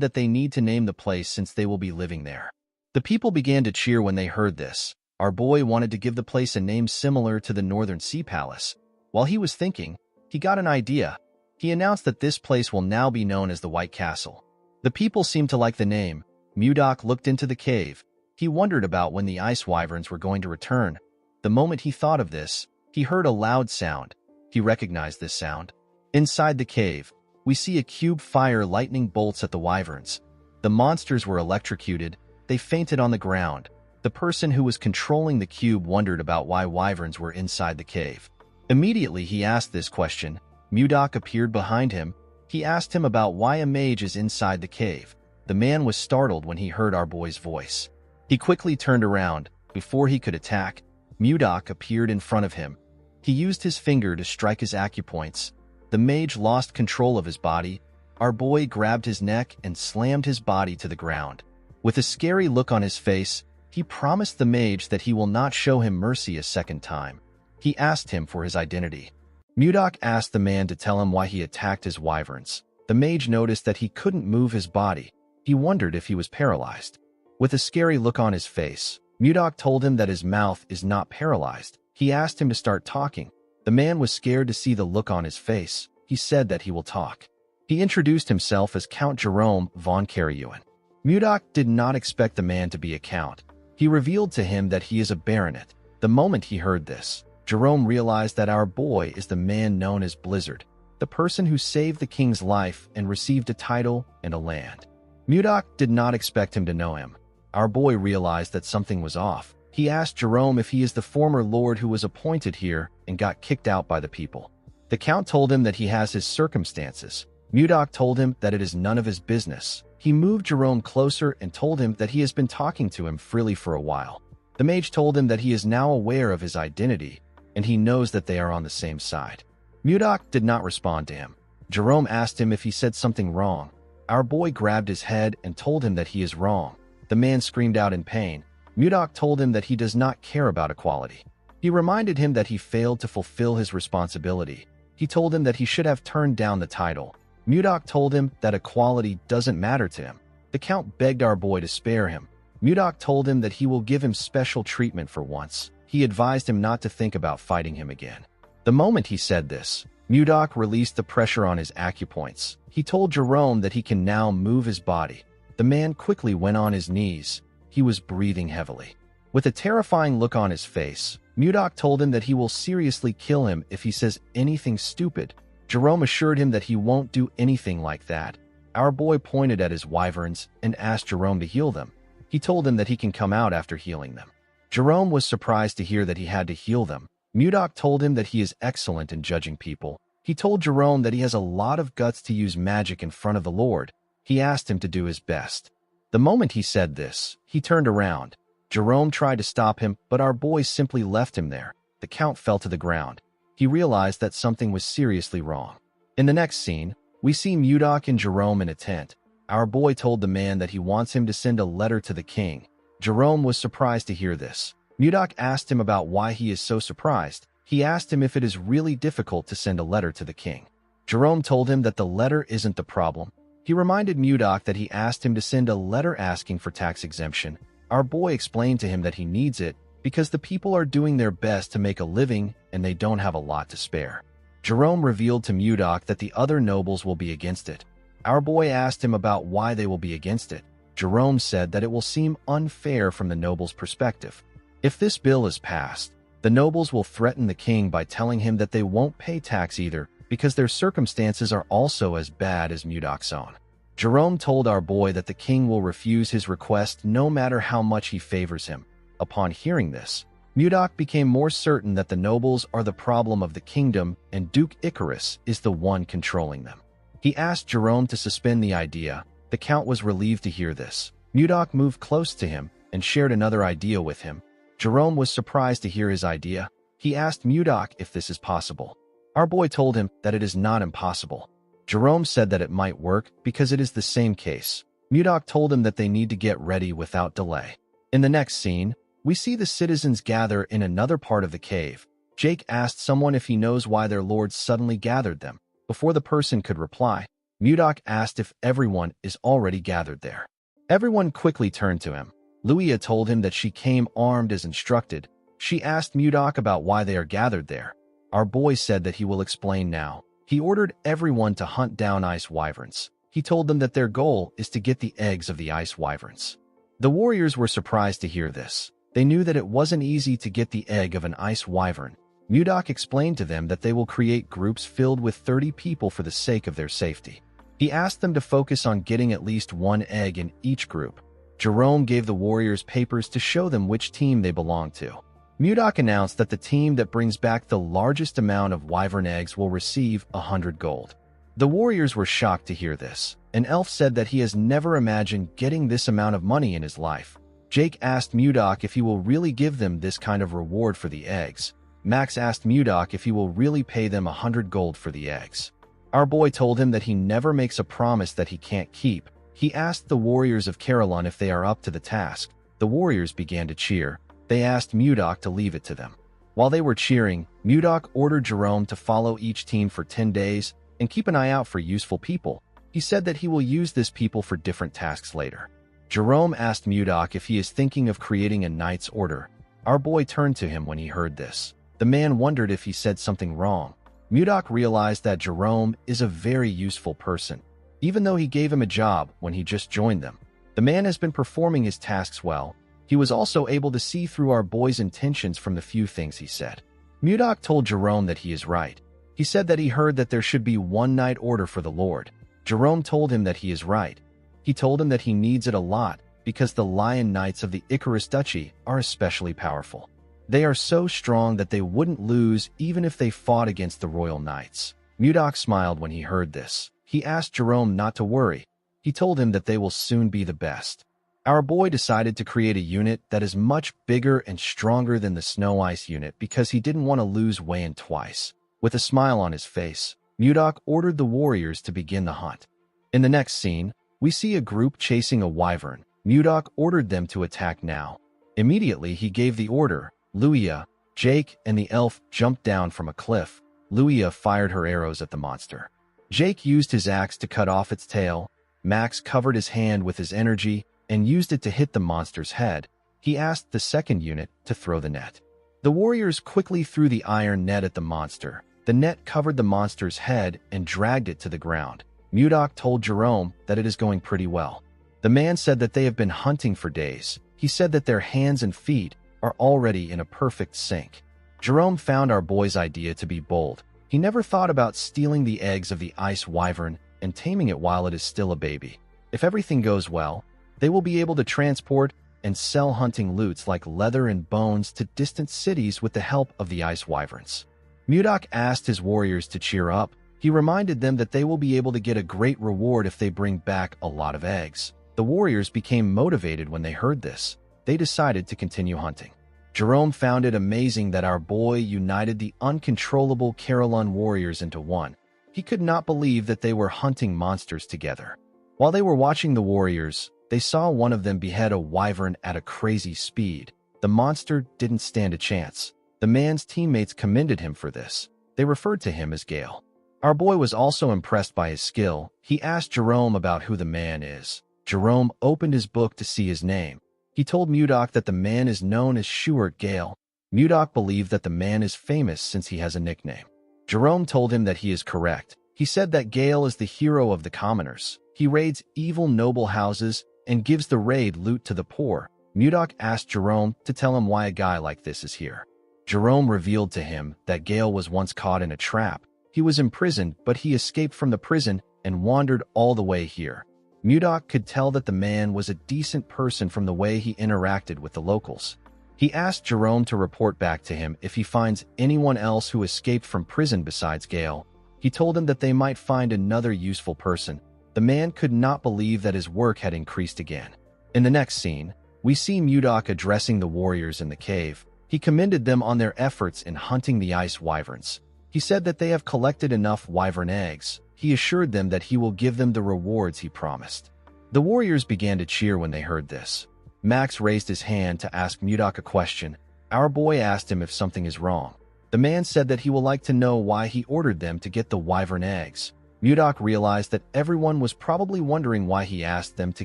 that they need to name the place since they will be living there. The people began to cheer when they heard this. Our boy wanted to give the place a name similar to the Northern Sea Palace. While he was thinking, he got an idea. He announced that this place will now be known as the White Castle. The people seemed to like the name. Mudok looked into the cave. He wondered about when the ice wyverns were going to return. The moment he thought of this, he heard a loud sound. He recognized this sound. Inside the cave, we see a cube fire lightning bolts at the wyverns. The monsters were electrocuted. They fainted on the ground. The person who was controlling the cube wondered about why wyverns were inside the cave. Immediately he asked this question. Mudok appeared behind him. He asked him about why a mage is inside the cave. The man was startled when he heard our boy's voice. He quickly turned around. Before he could attack, Mudok appeared in front of him. He used his finger to strike his acupoints. The mage lost control of his body. Our boy grabbed his neck and slammed his body to the ground. With a scary look on his face, he promised the mage that he will not show him mercy a second time. He asked him for his identity. Mudok asked the man to tell him why he attacked his wyverns. The mage noticed that he couldn't move his body. He wondered if he was paralyzed. With a scary look on his face, Mudok told him that his mouth is not paralyzed. He asked him to start talking. The man was scared to see the look on his face. He said that he will talk. He introduced himself as Count Jerome von Karauen. Mudok did not expect the man to be a count. He revealed to him that he is a baronet. The moment he heard this, Jerome realized that our boy is the man known as Blizzard, the person who saved the king's life and received a title and a land. Mudok did not expect him to know him. Our boy realized that something was off. He asked Jerome if he is the former lord who was appointed here and got kicked out by the people. The count told him that he has his circumstances. Mudok told him that it is none of his business. He moved Jerome closer and told him that he has been talking to him freely for a while. The mage told him that he is now aware of his identity, and he knows that they are on the same side. Mudok did not respond to him. Jerome asked him if he said something wrong. Our boy grabbed his head and told him that he is wrong. The man screamed out in pain. Mudok told him that he does not care about equality. He reminded him that he failed to fulfill his responsibility. He told him that he should have turned down the title. Mudok told him that equality doesn't matter to him. The count begged our boy to spare him. Mudok told him that he will give him special treatment for once. He advised him not to think about fighting him again. The moment he said this, Mudok released the pressure on his acupoints. He told Jerome that he can now move his body. The man quickly went on his knees. He was breathing heavily. With a terrifying look on his face, Mudok told him that he will seriously kill him if he says anything stupid. Jerome assured him that he won't do anything like that. Our boy pointed at his wyverns and asked Jerome to heal them. He told him that he can come out after healing them. Jerome was surprised to hear that he had to heal them. Mudok told him that he is excellent in judging people. He told Jerome that he has a lot of guts to use magic in front of the Lord. He asked him to do his best. The moment he said this, he turned around. Jerome tried to stop him, but our boy simply left him there. The Count fell to the ground. He realized that something was seriously wrong. In the next scene, we see Mudok and Jerome in a tent. Our boy told the man that he wants him to send a letter to the king. Jerome was surprised to hear this. Mudok asked him about why he is so surprised. He asked him if it is really difficult to send a letter to the king. Jerome told him that the letter isn't the problem. He reminded Mudok that he asked him to send a letter asking for tax exemption. Our boy explained to him that he needs it because the people are doing their best to make a living and they don't have a lot to spare. Jerome revealed to Mudok that the other nobles will be against it. Our boy asked him about why they will be against it. Jerome said that it will seem unfair from the nobles' perspective. If this bill is passed, the nobles will threaten the king by telling him that they won't pay tax either because their circumstances are also as bad as Mudok's own. Jerome told our boy that the king will refuse his request no matter how much he favors him. Upon hearing this, Mudok became more certain that the nobles are the problem of the kingdom and Duke Icarus is the one controlling them. He asked Jerome to suspend the idea. The Count was relieved to hear this. Mudok moved close to him and shared another idea with him. Jerome was surprised to hear his idea. He asked Mudok if this is possible. Our boy told him that it is not impossible. Jerome said that it might work because it is the same case. Mudok told him that they need to get ready without delay. In the next scene, we see the citizens gather in another part of the cave. Jake asked someone if he knows why their lord suddenly gathered them. Before the person could reply, Mudok asked if everyone is already gathered there. Everyone quickly turned to him. Luia told him that she came armed as instructed. She asked Mudok about why they are gathered there. Our boy said that he will explain now. He ordered everyone to hunt down ice wyverns. He told them that their goal is to get the eggs of the ice wyverns. The warriors were surprised to hear this. They knew that it wasn't easy to get the egg of an ice wyvern. Mudok explained to them that they will create groups filled with 30 people for the sake of their safety. He asked them to focus on getting at least one egg in each group. Jerome gave the warriors papers to show them which team they belonged to. Mudok announced that the team that brings back the largest amount of wyvern eggs will receive 100 gold. The warriors were shocked to hear this. An elf said that he has never imagined getting this amount of money in his life. Jake asked Mudok if he will really give them this kind of reward for the eggs. Max asked Mudok if he will really pay them 100 gold for the eggs. Our boy told him that he never makes a promise that he can't keep. He asked the warriors of Carolyn if they are up to the task. The warriors began to cheer. They asked Mudok to leave it to them. While they were cheering, Mudok ordered Jerome to follow each team for 10 days and keep an eye out for useful people. He said that he will use this people for different tasks later. Jerome asked Mudok if he is thinking of creating a knight's order. Our boy turned to him when he heard this. The man wondered if he said something wrong. Mudok realized that Jerome is a very useful person. Even though he gave him a job when he just joined them, the man has been performing his tasks well. He was also able to see through our boy's intentions from the few things he said. Mudok told Jerome that he is right. He said that he heard that there should be one knight order for the Lord. Jerome told him that he is right. He told him that he needs it a lot because the Lion Knights of the Icarus Duchy are especially powerful. They are so strong that they wouldn't lose even if they fought against the Royal Knights. Mudok smiled when he heard this. He asked Jerome not to worry. He told him that they will soon be the best. Our boy decided to create a unit that is much bigger and stronger than the Snow Ice unit because he didn't want to lose Wayan twice. With a smile on his face, Mudok ordered the warriors to begin the hunt. In the next scene, we see a group chasing a wyvern. Mudok ordered them to attack now. Immediately, he gave the order. Luia, Jake, and the elf jumped down from a cliff. Luia fired her arrows at the monster. Jake used his axe to cut off its tail. Max covered his hand with his energy and used it to hit the monster's head. He asked the second unit to throw the net. The warriors quickly threw the iron net at the monster. The net covered the monster's head and dragged it to the ground. Mudok told Jerome that it is going pretty well. The man said that they have been hunting for days. He said that their hands and feet are already in a perfect sync. Jerome found our boy's idea to be bold. He never thought about stealing the eggs of the ice wyvern and taming it while it is still a baby. If everything goes well, they will be able to transport and sell hunting loots like leather and bones to distant cities with the help of the ice wyverns. Mudok asked his warriors to cheer up. He reminded them that they will be able to get a great reward if they bring back a lot of eggs. The warriors became motivated when they heard this. They decided to continue hunting. Jerome found it amazing that our boy united the uncontrollable Carolyn warriors into one. He could not believe that they were hunting monsters together. While they were watching the warriors, they saw one of them behead a wyvern at a crazy speed. The monster didn't stand a chance. The man's teammates commended him for this. They referred to him as Gale. Our boy was also impressed by his skill. He asked Jerome about who the man is. Jerome opened his book to see his name. He told Mudok that the man is known as Shuart Gale. Mudok believed that the man is famous since he has a nickname. Jerome told him that he is correct. He said that Gale is the hero of the commoners. He raids evil noble houses and gives the raid loot to the poor. Mudok asked Jerome to tell him why a guy like this is here. Jerome revealed to him that Gale was once caught in a trap. He was imprisoned, but he escaped from the prison and wandered all the way here. Mudok could tell that the man was a decent person from the way he interacted with the locals. He asked Jerome to report back to him if he finds anyone else who escaped from prison besides Gale. He told him that they might find another useful person. The man could not believe that his work had increased again. In the next scene, we see Mudok addressing the warriors in the cave. He commended them on their efforts in hunting the ice wyverns. He said that they have collected enough wyvern eggs. He assured them that he will give them the rewards he promised. The warriors began to cheer when they heard this. Max raised his hand to ask Mudok a question. Our boy asked him if something is wrong. The man said that he would like to know why he ordered them to get the wyvern eggs. Mudok realized that everyone was probably wondering why he asked them to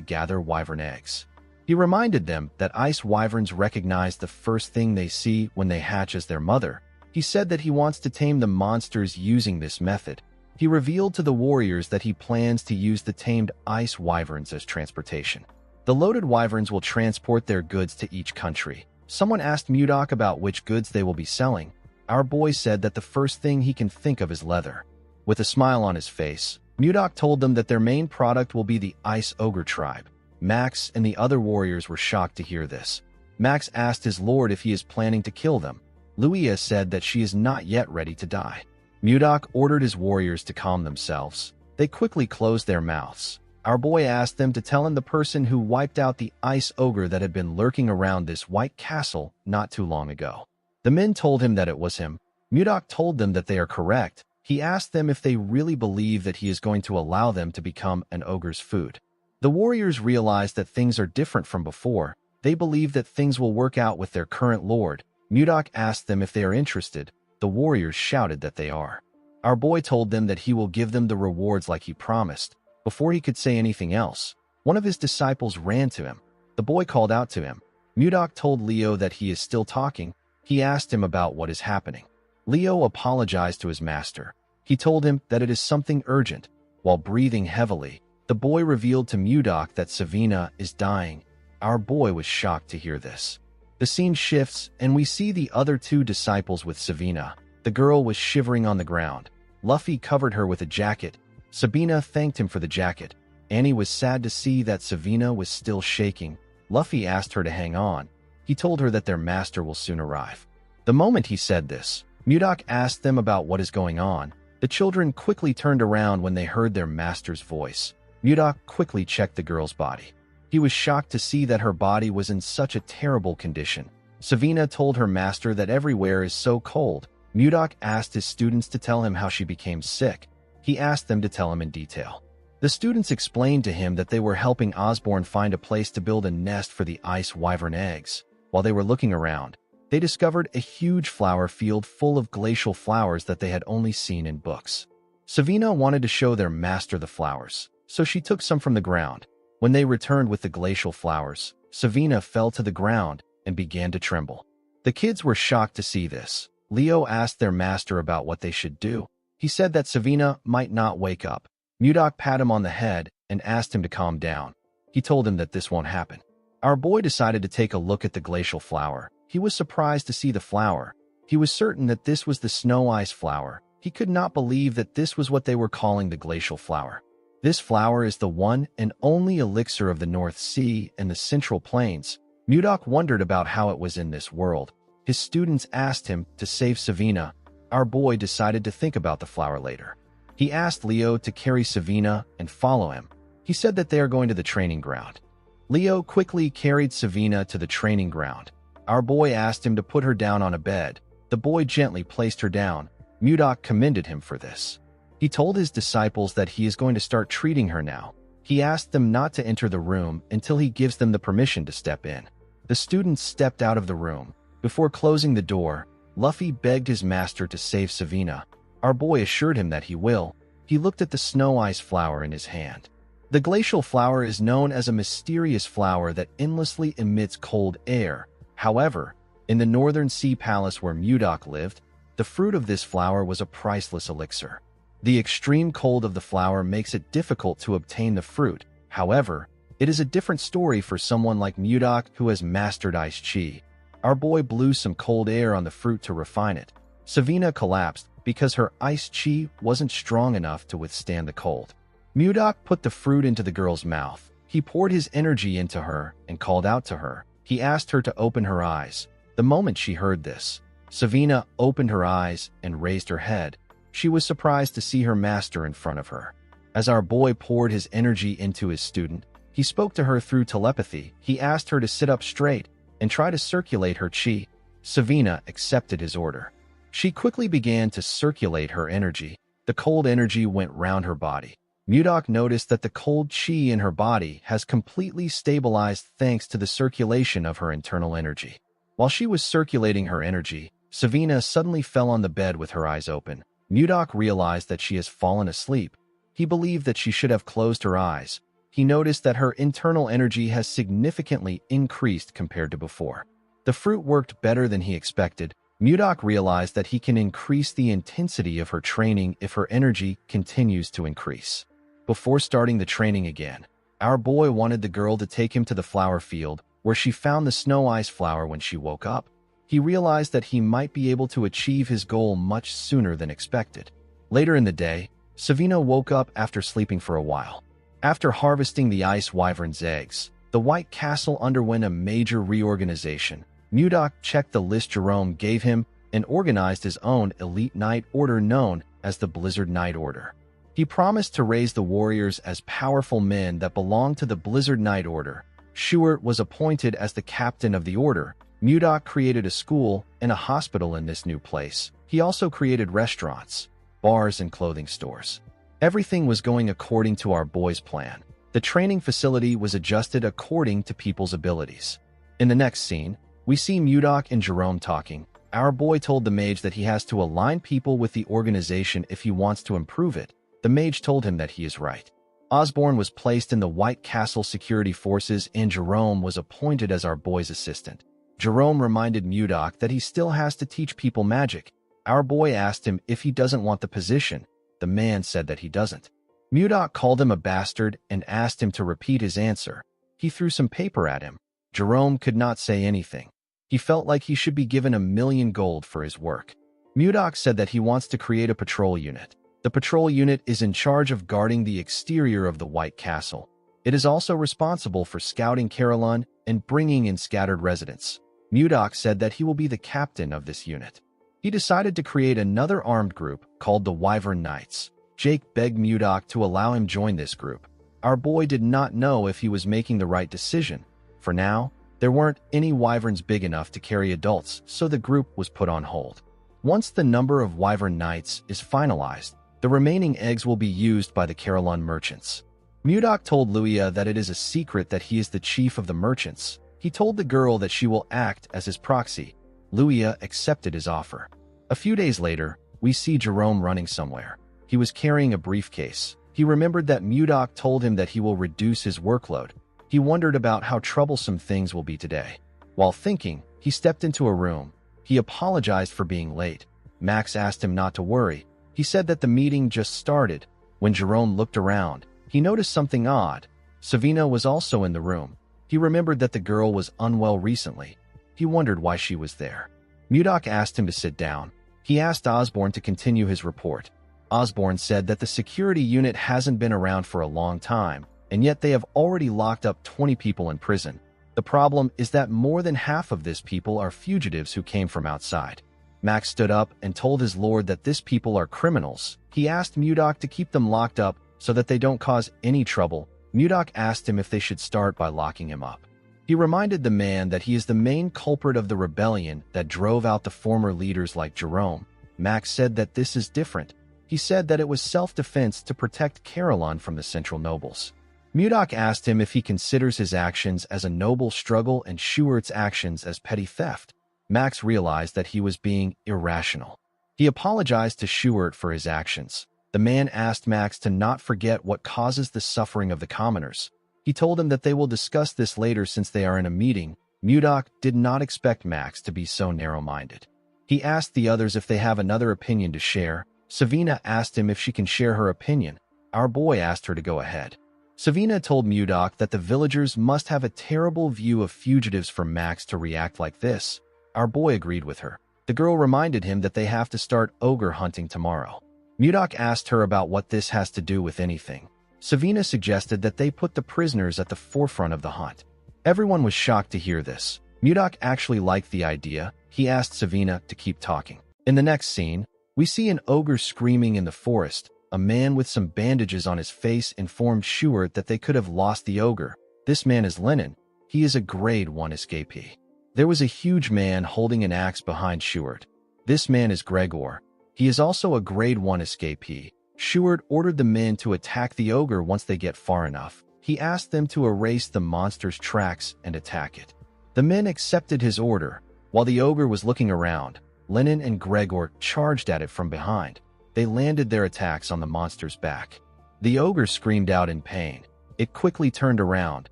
gather wyvern eggs. He reminded them that ice wyverns recognize the first thing they see when they hatch as their mother. He said that he wants to tame the monsters using this method. He revealed to the warriors that he plans to use the tamed ice wyverns as transportation. The loaded wyverns will transport their goods to each country. Someone asked Mudok about which goods they will be selling. Our boy said that the first thing he can think of is leather. With a smile on his face, Mudok told them that their main product will be the Ice Ogre tribe. Max and the other warriors were shocked to hear this. Max asked his lord if he is planning to kill them. Luia said that she is not yet ready to die. Mudok ordered his warriors to calm themselves. They quickly closed their mouths. Our boy asked them to tell him the person who wiped out the ice ogre that had been lurking around this white castle not too long ago. The men told him that it was him. Mudok told them that they are correct. He asked them if they really believe that he is going to allow them to become an ogre's food. The warriors realized that things are different from before. They believe that things will work out with their current lord. Mudok asked them if they are interested. The warriors shouted that they are. Our boy told them that he will give them the rewards like he promised. Before he could say anything else, one of his disciples ran to him. The boy called out to him. Mudok told Leo that he is still talking. He asked him about what is happening. Leo apologized to his master. He told him that it is something urgent. While breathing heavily, the boy revealed to Mudok that Savina is dying. Our boy was shocked to hear this. The scene shifts, and we see the other two disciples with Savina. The girl was shivering on the ground. Luffy covered her with a jacket. Sabina thanked him for the jacket. Annie was sad to see that Savina was still shaking. Luffy asked her to hang on. He told her that their master will soon arrive. The moment he said this, Mudok asked them about what is going on. The children quickly turned around when they heard their master's voice. Mudok quickly checked the girl's body. He was shocked to see that her body was in such a terrible condition. Savina told her master that everywhere is so cold. Mudok asked his students to tell him how she became sick. He asked them to tell him in detail. The students explained to him that they were helping Osborne find a place to build a nest for the ice wyvern eggs. While they were looking around, they discovered a huge flower field full of glacial flowers that they had only seen in books. Savina wanted to show their master the flowers, so she took some from the ground. When they returned with the glacial flowers, Savina fell to the ground and began to tremble. The kids were shocked to see this. Leo asked their master about what they should do. He said that Savina might not wake up. Mudok patted him on the head and asked him to calm down. He told him that this won't happen. Our boy decided to take a look at the glacial flower. He was surprised to see the flower. He was certain that this was the snow ice flower. He could not believe that this was what they were calling the glacial flower. This flower is the one and only elixir of the North Sea and the Central Plains. Mudok wondered about how it was in this world. His students asked him to save Savina. our boy decided to think about the flower later. He asked Leo to carry Savina and follow him. He said that they are going to the training ground. Leo quickly carried Savina to the training ground. Our boy asked him to put her down on a bed. The boy gently placed her down. Mudok commended him for this. He told his disciples that he is going to start treating her now. He asked them not to enter the room until he gives them the permission to step in. The students stepped out of the room. Before closing the door, Luffy begged his master to save Savina. Our boy assured him that he will. He looked at the snow ice flower in his hand. The glacial flower is known as a mysterious flower that endlessly emits cold air. However, in the northern sea palace where Mudok lived, the fruit of this flower was a priceless elixir. The extreme cold of the flower makes it difficult to obtain the fruit. However, it is a different story for someone like Mudok who has mastered ice chi. Our boy blew some cold air on the fruit to refine it. Savina collapsed because her ice chi wasn't strong enough to withstand the cold. Mudok put the fruit into the girl's mouth. He poured his energy into her and called out to her. He asked her to open her eyes. The moment she heard this, Savina opened her eyes and raised her head. She was surprised to see her master in front of her. As our boy poured his energy into his student, he spoke to her through telepathy. He asked her to sit up straight and try to circulate her chi. Savina accepted his order. She quickly began to circulate her energy. The cold energy went round her body. Mudok noticed that the cold chi in her body has completely stabilized thanks to the circulation of her internal energy. While she was circulating her energy, Savina suddenly fell on the bed with her eyes open. Mudok realized that she has fallen asleep. He believed that she should have closed her eyes. He noticed that her internal energy has significantly increased compared to before. The fruit worked better than he expected. Mudok realized that he can increase the intensity of her training if her energy continues to increase. Before starting the training again, our boy wanted the girl to take him to the flower field, where she found the snow ice flower when she woke up. He realized that he might be able to achieve his goal much sooner than expected. Later in the day, Savina woke up after sleeping for a while. After harvesting the ice wyvern's eggs, the White Castle underwent a major reorganization. Mudok checked the list Jerome gave him and organized his own elite knight order known as the Blizzard Knight Order. He promised to raise the warriors as powerful men that belonged to the Blizzard Knight Order. Schuart was appointed as the captain of the order. Mudok created a school and a hospital in this new place. He also created restaurants, bars, and clothing stores. Everything was going according to our boy's plan. The training facility was adjusted according to people's abilities. In the next scene, we see Mudok and Jerome talking. Our boy told the mage that he has to align people with the organization if he wants to improve it. The mage told him that he is right. Osborne was placed in the White Castle security forces and Jerome was appointed as our boy's assistant. Jerome reminded Mudok that he still has to teach people magic. Our boy asked him if he doesn't want the position. The man said that he doesn't. Mudok called him a bastard and asked him to repeat his answer. He threw some paper at him. Jerome could not say anything. He felt like he should be given 1,000,000 gold for his work. Mudok said that he wants to create a patrol unit. The patrol unit is in charge of guarding the exterior of the White Castle. It is also responsible for scouting Carolyn and bringing in scattered residents. Mudok said that he will be the captain of this unit. He decided to create another armed group called the Wyvern Knights. Jake begged Mudok to allow him join this group. Our boy did not know if he was making the right decision. For now, there weren't any wyverns big enough to carry adults, so the group was put on hold. Once the number of Wyvern Knights is finalized, the remaining eggs will be used by the Carolyn merchants. Mudok told Luia that it is a secret that he is the chief of the merchants. He told the girl that she will act as his proxy. Luia accepted his offer. A few days later, we see Jerome running somewhere. He was carrying a briefcase. He remembered that Mudok told him that he will reduce his workload. He wondered about how troublesome things will be today. While thinking, he stepped into a room. He apologized for being late. Max asked him not to worry. He said that the meeting just started. When Jerome looked around, he noticed something odd. Savina was also in the room. He remembered that the girl was unwell recently. He wondered why she was there. Mudok asked him to sit down. He asked Osborne to continue his report. Osborne said that the security unit hasn't been around for a long time, and yet they have already locked up 20 people in prison. The problem is that more than half of these people are fugitives who came from outside. Max stood up and told his lord that these people are criminals. He asked Mudok to keep them locked up so that they don't cause any trouble. Mudok asked him if they should start by locking him up. He reminded the man that he is the main culprit of the rebellion that drove out the former leaders like Jerome. Max said that this is different. He said that it was self-defense to protect Caroline from the central nobles. Mudok asked him if he considers his actions as a noble struggle and Schuert's actions as petty theft. Max realized that he was being irrational. He apologized to Schuert for his actions. The man asked Max to not forget what causes the suffering of the commoners. He told him that they will discuss this later since they are in a meeting. Mudok did not expect Max to be so narrow-minded. He asked the others if they have another opinion to share. Savina asked him if she can share her opinion. Our boy asked her to go ahead. Savina told Mudok that the villagers must have a terrible view of fugitives for Max to react like this. Our boy agreed with her. The girl reminded him that they have to start ogre hunting tomorrow. Mudok asked her about what this has to do with anything. Savina suggested that they put the prisoners at the forefront of the hunt. Everyone was shocked to hear this. Mudok actually liked the idea. He asked Savina to keep talking. In the next scene, we see an ogre screaming in the forest. A man with some bandages on his face informed Schuert that they could have lost the ogre. This man is Lenin. He is a grade 1 escapee. There was a huge man holding an axe behind Schuert. This man is Gregor. He is also a grade 1 escapee. Schuert ordered the men to attack the ogre once they get far enough. He asked them to erase the monster's tracks and attack it. The men accepted his order. While the ogre was looking around, Lenin and Gregor charged at it from behind. They landed their attacks on the monster's back. The ogre screamed out in pain. It quickly turned around.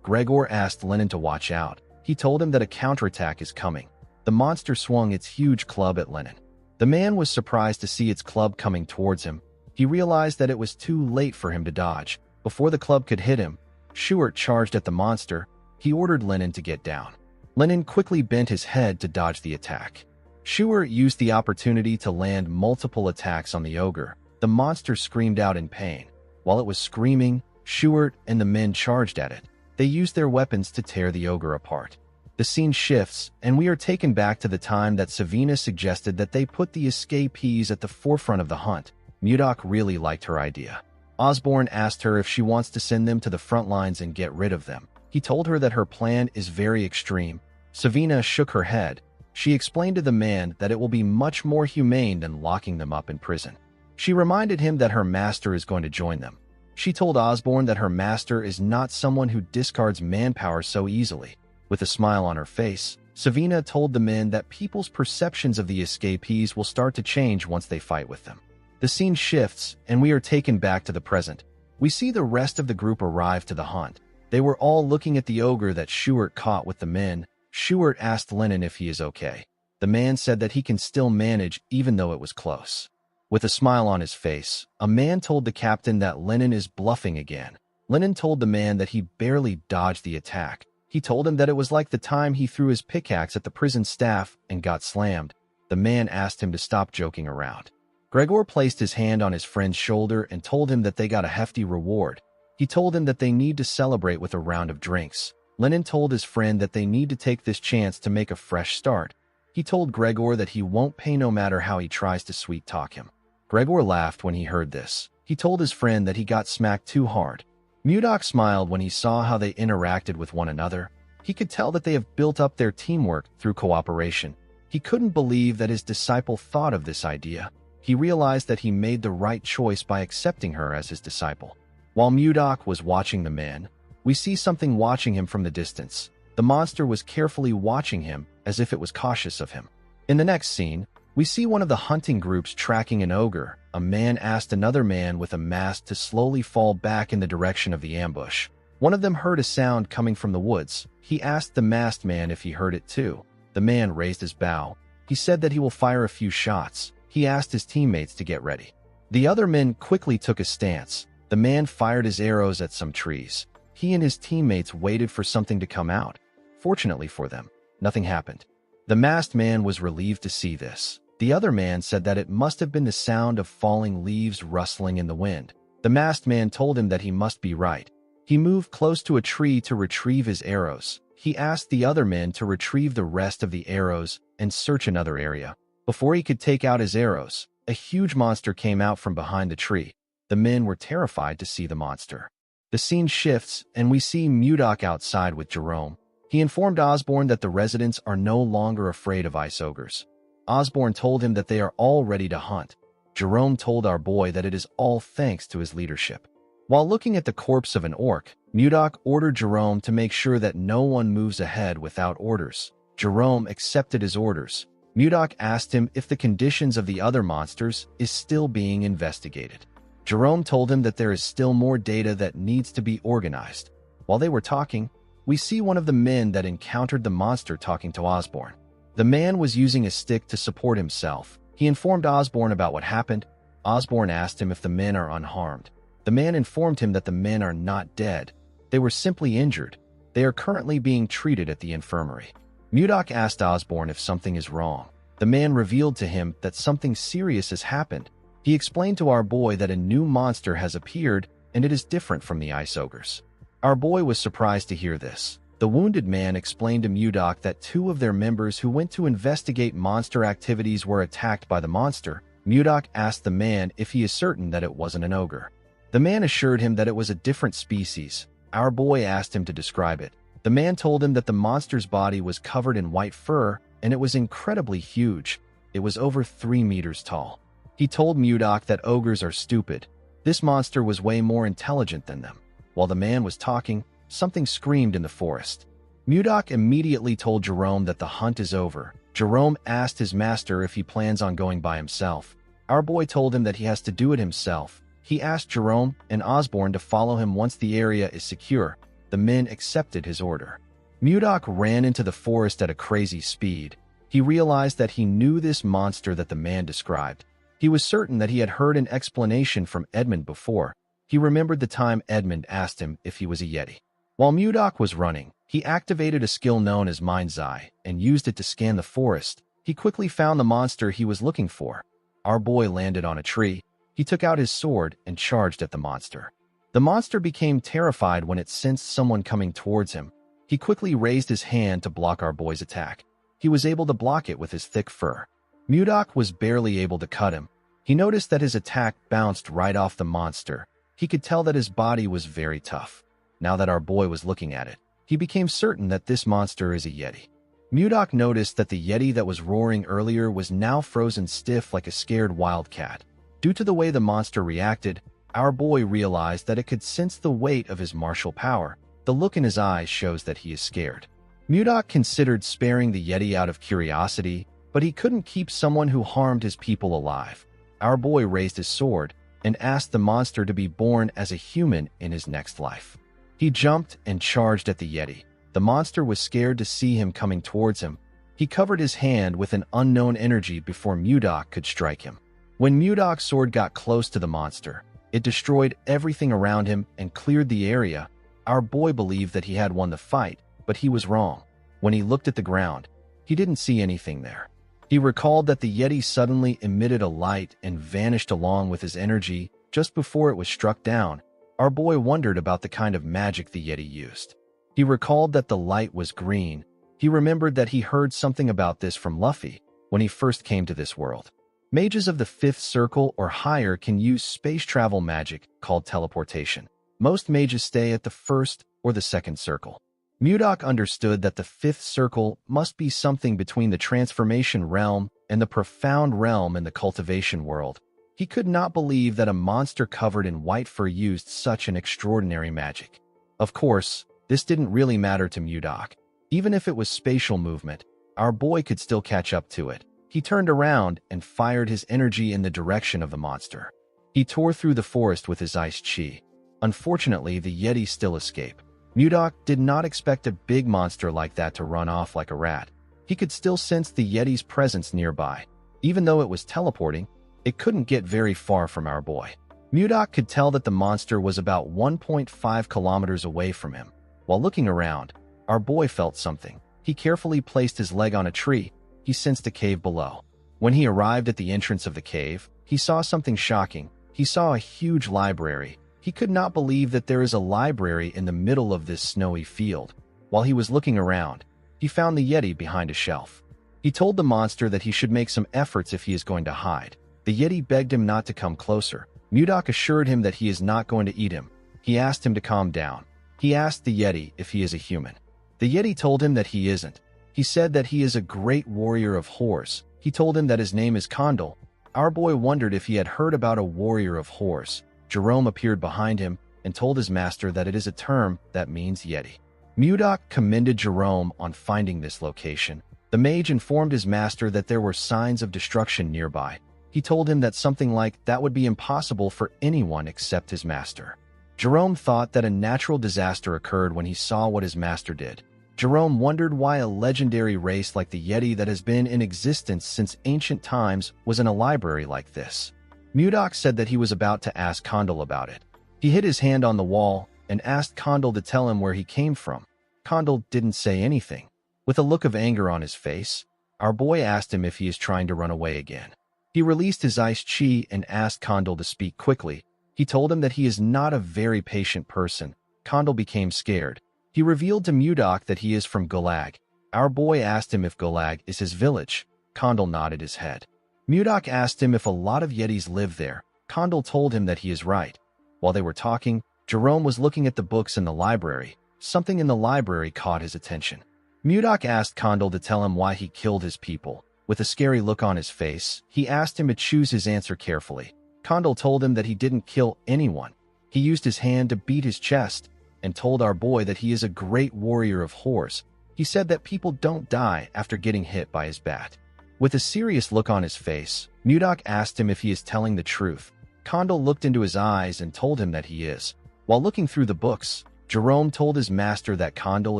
Gregor asked Lenin to watch out. He told him that a counterattack is coming. The monster swung its huge club at Lenin. The man was surprised to see its club coming towards him. He realized that it was too late for him to dodge. Before the club could hit him, Schuert charged at the monster. He ordered Lenin to get down. Lenin quickly bent his head to dodge the attack. Schuert used the opportunity to land multiple attacks on the ogre. The monster screamed out in pain. While it was screaming, Schuert and the men charged at it. They used their weapons to tear the ogre apart. The scene shifts, and we are taken back to the time that Savina suggested that they put the escapees at the forefront of the hunt. Mudok really liked her idea. Osborne asked her if she wants to send them to the front lines and get rid of them. He told her that her plan is very extreme. Savina shook her head. She explained to the man that it will be much more humane than locking them up in prison. She reminded him that her master is going to join them. She told Osborne that her master is not someone who discards manpower so easily. With a smile on her face, Savina told the men that people's perceptions of the escapees will start to change once they fight with them. The scene shifts, and we are taken back to the present. We see the rest of the group arrive to the hunt. They were all looking at the ogre that Schuert caught with the men. Schuert asked Lenin if he is okay. The man said that he can still manage even though it was close. With a smile on his face, a man told the captain that Lenin is bluffing again. Lenin told the man that he barely dodged the attack. He told him that it was like the time he threw his pickaxe at the prison staff and got slammed. The man asked him to stop joking around. Gregor placed his hand on his friend's shoulder and told him that they got a hefty reward. He told him that they need to celebrate with a round of drinks. Lenin told his friend that they need to take this chance to make a fresh start. He told Gregor that he won't pay no matter how he tries to sweet-talk him. Gregor laughed when he heard this. He told his friend that he got smacked too hard. Mudok smiled when he saw how they interacted with one another. He could tell that they have built up their teamwork through cooperation. He couldn't believe that his disciple thought of this idea. He realized that he made the right choice by accepting her as his disciple. While Mudok was watching the man, we see something watching him from the distance. The monster was carefully watching him as if it was cautious of him. In the next scene, we see one of the hunting groups tracking an ogre. A man asked another man with a mask to slowly fall back in the direction of the ambush. One of them heard a sound coming from the woods. He asked the masked man if he heard it too. The man raised his bow. He said that he will fire a few shots. He asked his teammates to get ready. The other men quickly took a stance. The man fired his arrows at some trees. He and his teammates waited for something to come out. Fortunately for them, nothing happened. The masked man was relieved to see this. The other man said that it must have been the sound of falling leaves rustling in the wind. The masked man told him that he must be right. He moved close to a tree to retrieve his arrows. He asked the other men to retrieve the rest of the arrows and search another area. Before he could take out his arrows, a huge monster came out from behind the tree. The men were terrified to see the monster. The scene shifts, and we see Mudok outside with Jerome. He informed Osborne that the residents are no longer afraid of ice ogres. Osborne told him that they are all ready to hunt. Jerome told our boy that it is all thanks to his leadership. While looking at the corpse of an orc, Mudok ordered Jerome to make sure that no one moves ahead without orders. Jerome accepted his orders. Mudok asked him if the conditions of the other monsters is still being investigated. Jerome told him that there is still more data that needs to be organized. While they were talking, we see one of the men that encountered the monster talking to Osborne. The man was using a stick to support himself. He informed Osborne about what happened. Osborne asked him if the men are unharmed. The man informed him that the men are not dead. They were simply injured. They are currently being treated at the infirmary. Mudok asked Osborne if something is wrong. The man revealed to him that something serious has happened. He explained to our boy that a new monster has appeared and it is different from the ice ogres. Our boy was surprised to hear this. The wounded man explained to Mudok that two of their members who went to investigate monster activities were attacked by the monster. Mudok asked the man if he is certain that it wasn't an ogre. The man assured him that it was a different species. Our boy asked him to describe it. The man told him that the monster's body was covered in white fur and it was incredibly huge. It was over 3 meters tall. He told Mudok that ogres are stupid. This monster was way more intelligent than them. While the man was talking, something screamed in the forest. Mudok immediately told Jerome that the hunt is over. Jerome asked his master if he plans on going by himself. Our boy told him that he has to do it himself. He asked Jerome and Osborne to follow him once the area is secure. The men accepted his order. Mudok ran into the forest at a crazy speed. He realized that he knew this monster that the man described. He was certain that he had heard an explanation from Edmund before. He remembered the time Edmund asked him if he was a Yeti. While Mudok was running, he activated a skill known as Mind's Eye and used it to scan the forest. He quickly found the monster he was looking for. Our boy landed on a tree. He took out his sword and charged at the monster. The monster became terrified when it sensed someone coming towards him. He quickly raised his hand to block our boy's attack. He was able to block it with his thick fur. Mudok was barely able to cut him. He noticed that his attack bounced right off the monster. He could tell that his body was very tough. Now that our boy was looking at it, he became certain that this monster is a Yeti. Mudok noticed that the Yeti that was roaring earlier was now frozen stiff like a scared wildcat. Due to the way the monster reacted, our boy realized that it could sense the weight of his martial power. The look in his eyes shows that he is scared. Mudok considered sparing the Yeti out of curiosity, but he couldn't keep someone who harmed his people alive. Our boy raised his sword and asked the monster to be born as a human in his next life. He jumped and charged at the Yeti. The monster was scared to see him coming towards him. He covered his hand with an unknown energy before Mudok could strike him. When Mudok's sword got close to the monster, it destroyed everything around him and cleared the area. Our boy believed that he had won the fight, but he was wrong. When he looked at the ground, he didn't see anything there. He recalled that the Yeti suddenly emitted a light and vanished along with his energy just before it was struck down. Our boy wondered about the kind of magic the Yeti used. He recalled that the light was green. He remembered that he heard something about this from Luffy when he first came to this world. Mages of the 5th circle or higher can use space travel magic called teleportation. Most mages stay at the 1st or the 2nd circle. Mudok understood that the 5th circle must be something between the transformation realm and the profound realm in the cultivation world. He could not believe that a monster covered in white fur used such an extraordinary magic. Of course, this didn't really matter to Mudok. Even if it was spatial movement, our boy could still catch up to it. He turned around and fired his energy in the direction of the monster. He tore through the forest with his ice chi. Unfortunately, the Yeti still escaped. Mudok did not expect a big monster like that to run off like a rat. He could still sense the Yeti's presence nearby. Even though it was teleporting, it couldn't get very far from our boy. Mudok could tell that the monster was about 1.5 kilometers away from him. While looking around, our boy felt something. He carefully placed his leg on a tree. He sensed a cave below. When he arrived at the entrance of the cave, he saw something shocking. He saw a huge library. He could not believe that there is a library in the middle of this snowy field. While he was looking around, he found the Yeti behind a shelf. He told the monster that he should make some efforts if he is going to hide. The Yeti begged him not to come closer. Mudok assured him that he is not going to eat him. He asked him to calm down. He asked the Yeti if he is a human. The Yeti told him that he isn't. He said that he is a great warrior of horse. He told him that his name is Condal. Our boy wondered if he had heard about a warrior of horse. Jerome appeared behind him and told his master that it is a term that means Yeti. Mudok commended Jerome on finding this location. The mage informed his master that there were signs of destruction nearby. He told him that something like that would be impossible for anyone except his master. Jerome thought that a natural disaster occurred when he saw what his master did. Jerome wondered why a legendary race like the Yeti that has been in existence since ancient times was in a library like this. Mudok said that he was about to ask Condal about it. He hit his hand on the wall and asked Condal to tell him where he came from. Condal didn't say anything. With a look of anger on his face, our boy asked him if he is trying to run away again. He released his ice chi and asked Condal to speak quickly. He told him that he is not a very patient person. Condal became scared. He revealed to Mudok that he is from Gulag. Our boy asked him if Gulag is his village. Condal nodded his head. Mudok asked him if a lot of Yetis live there. Condal told him that he is right. While they were talking, Jerome was looking at the books in the library. Something in the library caught his attention. Mudok asked Condal to tell him why he killed his people. With a scary look on his face, he asked him to choose his answer carefully. Condal told him that he didn't kill anyone. He used his hand to beat his chest and told our boy that he is a great warrior of horse. He said that people don't die after getting hit by his bat. With a serious look on his face, Mudok asked him if he is telling the truth. Condal looked into his eyes and told him that he is. While looking through the books, Jerome told his master that Condal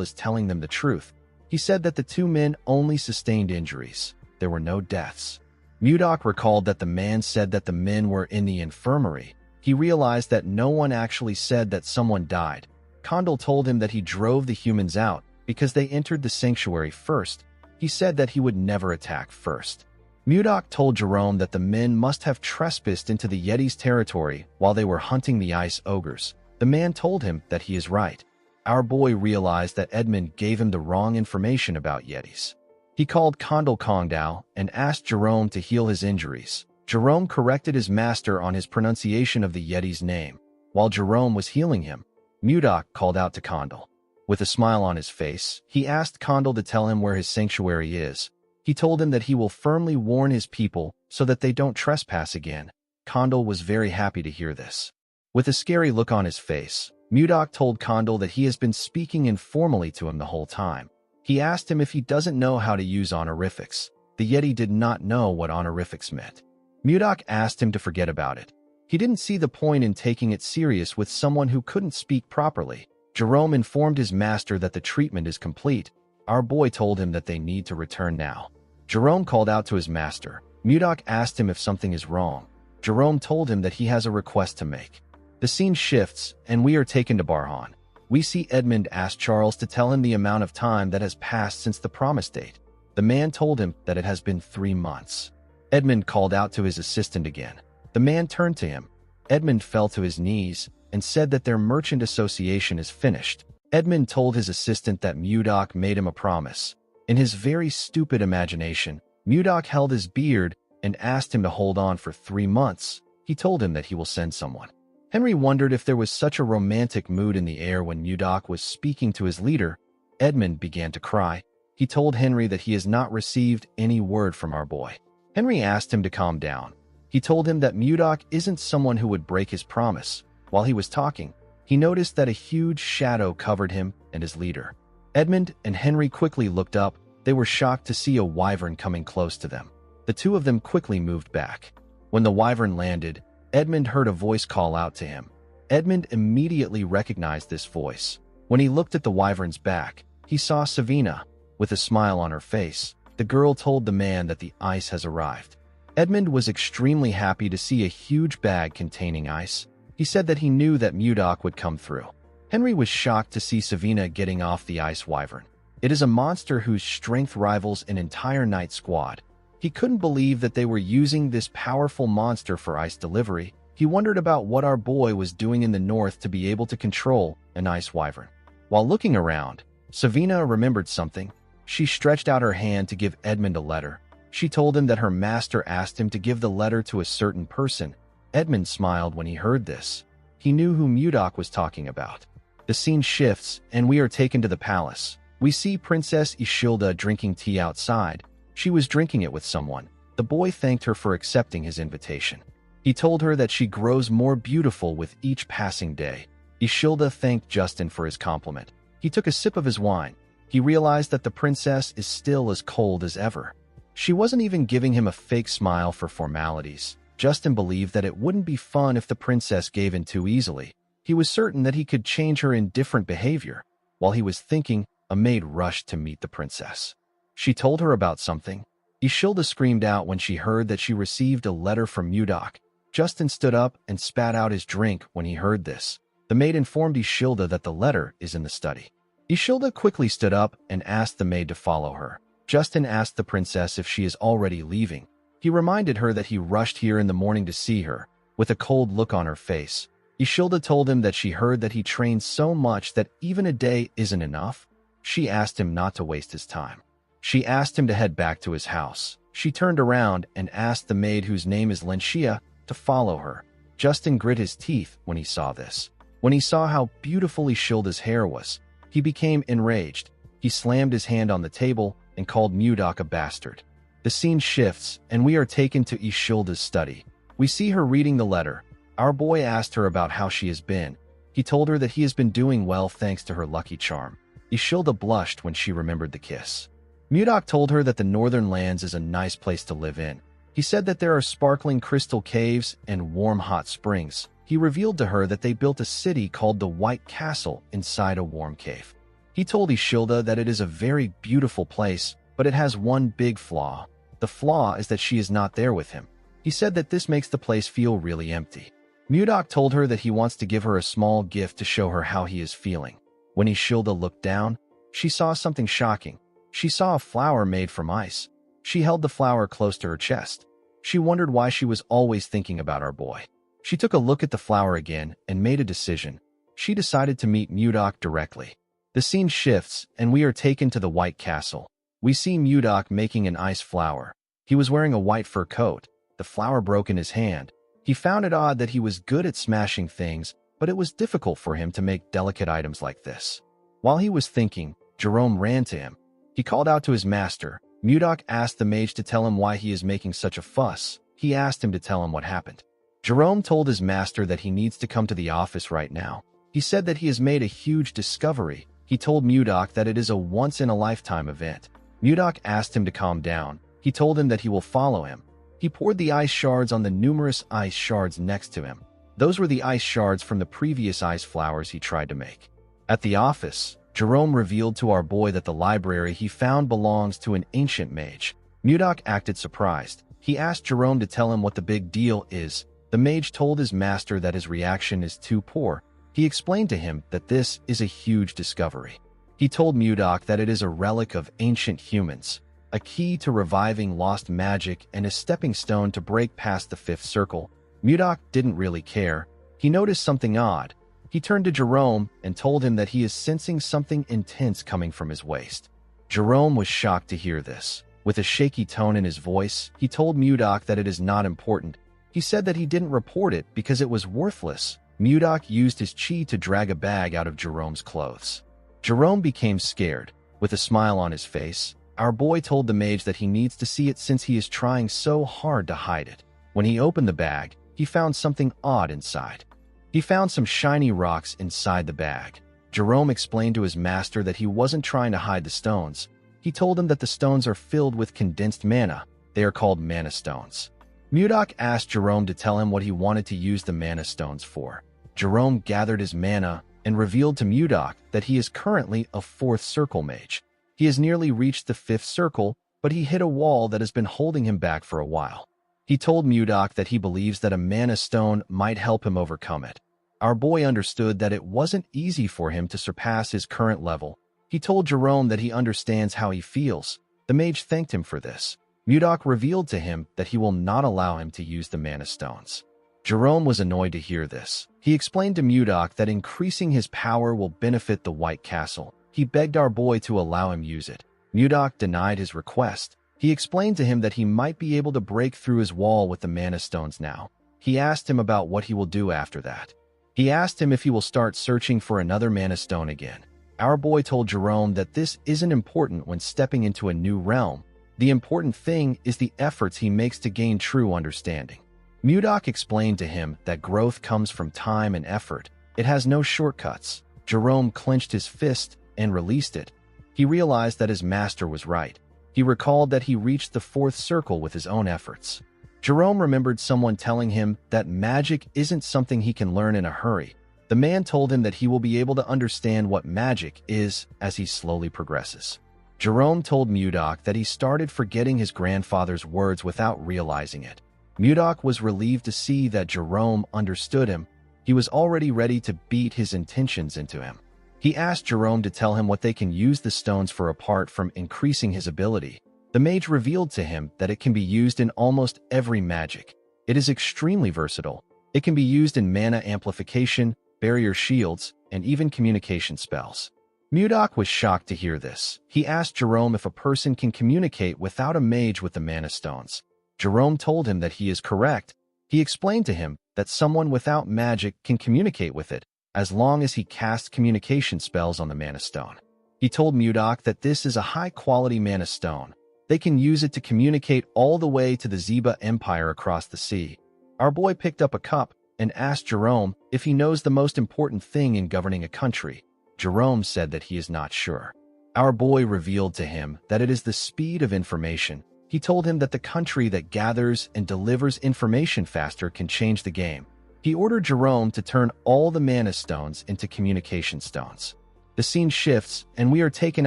is telling them the truth. He said that the two men only sustained injuries. There were no deaths. Mudok recalled that the man said that the men were in the infirmary. He realized that no one actually said that someone died. Condal told him that he drove the humans out because they entered the sanctuary first. He said that he would never attack first. Mudok told Jerome that the men must have trespassed into the Yeti's territory while they were hunting the ice ogres. The man told him that he is right. Our boy realized that Edmund gave him the wrong information about Yetis. He called Condal Kongdao and asked Jerome to heal his injuries. Jerome corrected his master on his pronunciation of the Yeti's name. While Jerome was healing him, Mudok called out to Condal. With a smile on his face, he asked Condal to tell him where his sanctuary is. He told him that he will firmly warn his people so that they don't trespass again. Condal was very happy to hear this. With a scary look on his face, Mudok told Condal that he has been speaking informally to him the whole time. He asked him if he doesn't know how to use honorifics. The Yeti did not know what honorifics meant. Mudok asked him to forget about it. He didn't see the point in taking it serious with someone who couldn't speak properly. Jerome informed his master that the treatment is complete. Our boy told him that they need to return now. Jerome called out to his master. Mudok asked him if something is wrong. Jerome told him that he has a request to make. The scene shifts, and we are taken to Barhan. We see Edmund ask Charles to tell him the amount of time that has passed since the promise date. The man told him that it has been 3 months. Edmund called out to his assistant again. The man turned to him. Edmund fell to his knees and said that their merchant association is finished. Edmund told his assistant that Mudok made him a promise. In his very stupid imagination, Mudok held his beard and asked him to hold on for 3 months. He told him that he will send someone. Henry wondered if there was such a romantic mood in the air when Mudok was speaking to his leader. Edmund began to cry. He told Henry that he has not received any word from our boy. Henry asked him to calm down. He told him that Mudok isn't someone who would break his promise. While he was talking, he noticed that a huge shadow covered him and his leader. Edmund and Henry quickly looked up. They were shocked to see a wyvern coming close to them. The two of them quickly moved back. When the wyvern landed, Edmund heard a voice call out to him. Edmund immediately recognized this voice. When he looked at the wyvern's back, he saw Savina. With a smile on her face, the girl told the man that the ice has arrived. Edmund was extremely happy to see a huge bag containing ice. He said that he knew that Mudok would come through. Henry was shocked to see Savina getting off the ice wyvern. It is a monster whose strength rivals an entire night squad. He couldn't believe that they were using this powerful monster for ice delivery. He wondered about what our boy was doing in the north to be able to control an ice wyvern. While looking around, Savina remembered something. She stretched out her hand to give Edmund a letter. She told him that her master asked him to give the letter to a certain person. Edmund smiled when he heard this. He knew who Mudok was talking about. The scene shifts, and we are taken to the palace. We see Princess Ishilda drinking tea outside. She was drinking it with someone. The boy thanked her for accepting his invitation. He told her that she grows more beautiful with each passing day. Ishilda thanked Justin for his compliment. He took a sip of his wine. He realized that the princess is still as cold as ever. She wasn't even giving him a fake smile for formalities. Justin believed that it wouldn't be fun if the princess gave in too easily. He was certain that he could change her indifferent behavior. While he was thinking, a maid rushed to meet the princess. She told her about something. Ishilda screamed out when she heard that she received a letter from Mudok. Justin stood up and spat out his drink when he heard this. The maid informed Ishilda that the letter is in the study. Ishilda quickly stood up and asked the maid to follow her. Justin asked the princess if she is already leaving. He reminded her that he rushed here in the morning to see her. With a cold look on her face, Ishilda told him that she heard that he trained so much that even a day isn't enough. She asked him not to waste his time. She asked him to head back to his house. She turned around and asked the maid, whose name is Lenshia, to follow her. Justin grit his teeth when he saw this. When he saw how beautiful Ishilda's hair was, he became enraged. He slammed his hand on the table and called Mudok a bastard. The scene shifts, and we are taken to Ishilda's study. We see her reading the letter. Our boy asked her about how she has been. He told her that he has been doing well thanks to her lucky charm. Ishilda blushed when she remembered the kiss. Mudok told her that the northern lands is a nice place to live in. He said that there are sparkling crystal caves and warm hot springs. He revealed to her that they built a city called the White Castle inside a warm cave. He told Ishilda that it is a very beautiful place, but it has one big flaw. The flaw is that she is not there with him. He said that this makes the place feel really empty. Mudok told her that he wants to give her a small gift to show her how he is feeling. When Ishilda looked down, she saw something shocking. She saw a flower made from ice. She held the flower close to her chest. She wondered why she was always thinking about our boy. She took a look at the flower again and made a decision. She decided to meet Mudok directly. The scene shifts, and we are taken to the White Castle. We see Mudok making an ice flower. He was wearing a white fur coat. The flower broke in his hand. He found it odd that he was good at smashing things, but it was difficult for him to make delicate items like this. While he was thinking, Jerome ran to him. He called out to his master. Mudok asked the mage to tell him why he is making such a fuss. He asked him to tell him what happened. Jerome told his master that he needs to come to the office right now. He said that he has made a huge discovery. He told Mudok that it is a once-in-a-lifetime event. Mudok asked him to calm down. He told him that he will follow him. He poured the ice shards on the numerous ice shards next to him. Those were the ice shards from the previous ice flowers he tried to make. At the office, Jerome revealed to our boy that the library he found belongs to an ancient mage. Mudok acted surprised. He asked Jerome to tell him what the big deal is. The mage told his master that his reaction is too poor. He explained to him that this is a huge discovery. He told Mudok that it is a relic of ancient humans, a key to reviving lost magic and a stepping stone to break past the fifth circle. Mudok didn't really care. He noticed something odd. He turned to Jerome and told him that he is sensing something intense coming from his waist. Jerome was shocked to hear this. With a shaky tone in his voice, he told Mudok that it is not important. He said that he didn't report it because it was worthless. Mudok used his chi to drag a bag out of Jerome's clothes. Jerome became scared. With a smile on his face, our boy told the mage that he needs to see it since he is trying so hard to hide it. When he opened the bag, he found something odd inside. He found some shiny rocks inside the bag. Jerome explained to his master that he wasn't trying to hide the stones. He told him that the stones are filled with condensed mana. They are called mana stones. Mudok asked Jerome to tell him what he wanted to use the mana stones for. Jerome gathered his mana and revealed to Mudok that he is currently a fourth circle mage. He has nearly reached the fifth circle, but he hit a wall that has been holding him back for a while. He told Mudok that he believes that a mana stone might help him overcome it. Our boy understood that it wasn't easy for him to surpass his current level. He told Jerome that he understands how he feels. The mage thanked him for this. Mudok revealed to him that he will not allow him to use the mana stones. Jerome was annoyed to hear this. He explained to Mudok that increasing his power will benefit the White Castle. He begged our boy to allow him use it. Mudok denied his request. He explained to him that he might be able to break through his wall with the mana stones now. He asked him about what he will do after that. He asked him if he will start searching for another mana stone again. Our boy told Jerome that this isn't important when stepping into a new realm. The important thing is the efforts he makes to gain true understanding. Mudok explained to him that growth comes from time and effort. It has no shortcuts. Jerome clenched his fist and released it. He realized that his master was right. He recalled that he reached the fourth circle with his own efforts. Jerome remembered someone telling him that magic isn't something he can learn in a hurry. The man told him that he will be able to understand what magic is as he slowly progresses. Jerome told Mudok that he started forgetting his grandfather's words without realizing it. Mudok was relieved to see that Jerome understood him. He was already ready to beat his intentions into him. He asked Jerome to tell him what they can use the stones for apart from increasing his ability. The mage revealed to him that it can be used in almost every magic. It is extremely versatile. It can be used in mana amplification, barrier shields, and even communication spells. Mudok was shocked to hear this. He asked Jerome if a person can communicate without a mage with the mana stones. Jerome told him that he is correct. He explained to him that someone without magic can communicate with it, as long as he casts communication spells on the mana stone. He told Mudok that this is a high-quality mana stone. They can use it to communicate all the way to the Zeba Empire across the sea. Our boy picked up a cup and asked Jerome if he knows the most important thing in governing a country. Jerome said that he is not sure. Our boy revealed to him that it is the speed of information. He told him that the country that gathers and delivers information faster can change the game. He ordered Jerome to turn all the mana stones into communication stones. The scene shifts, and we are taken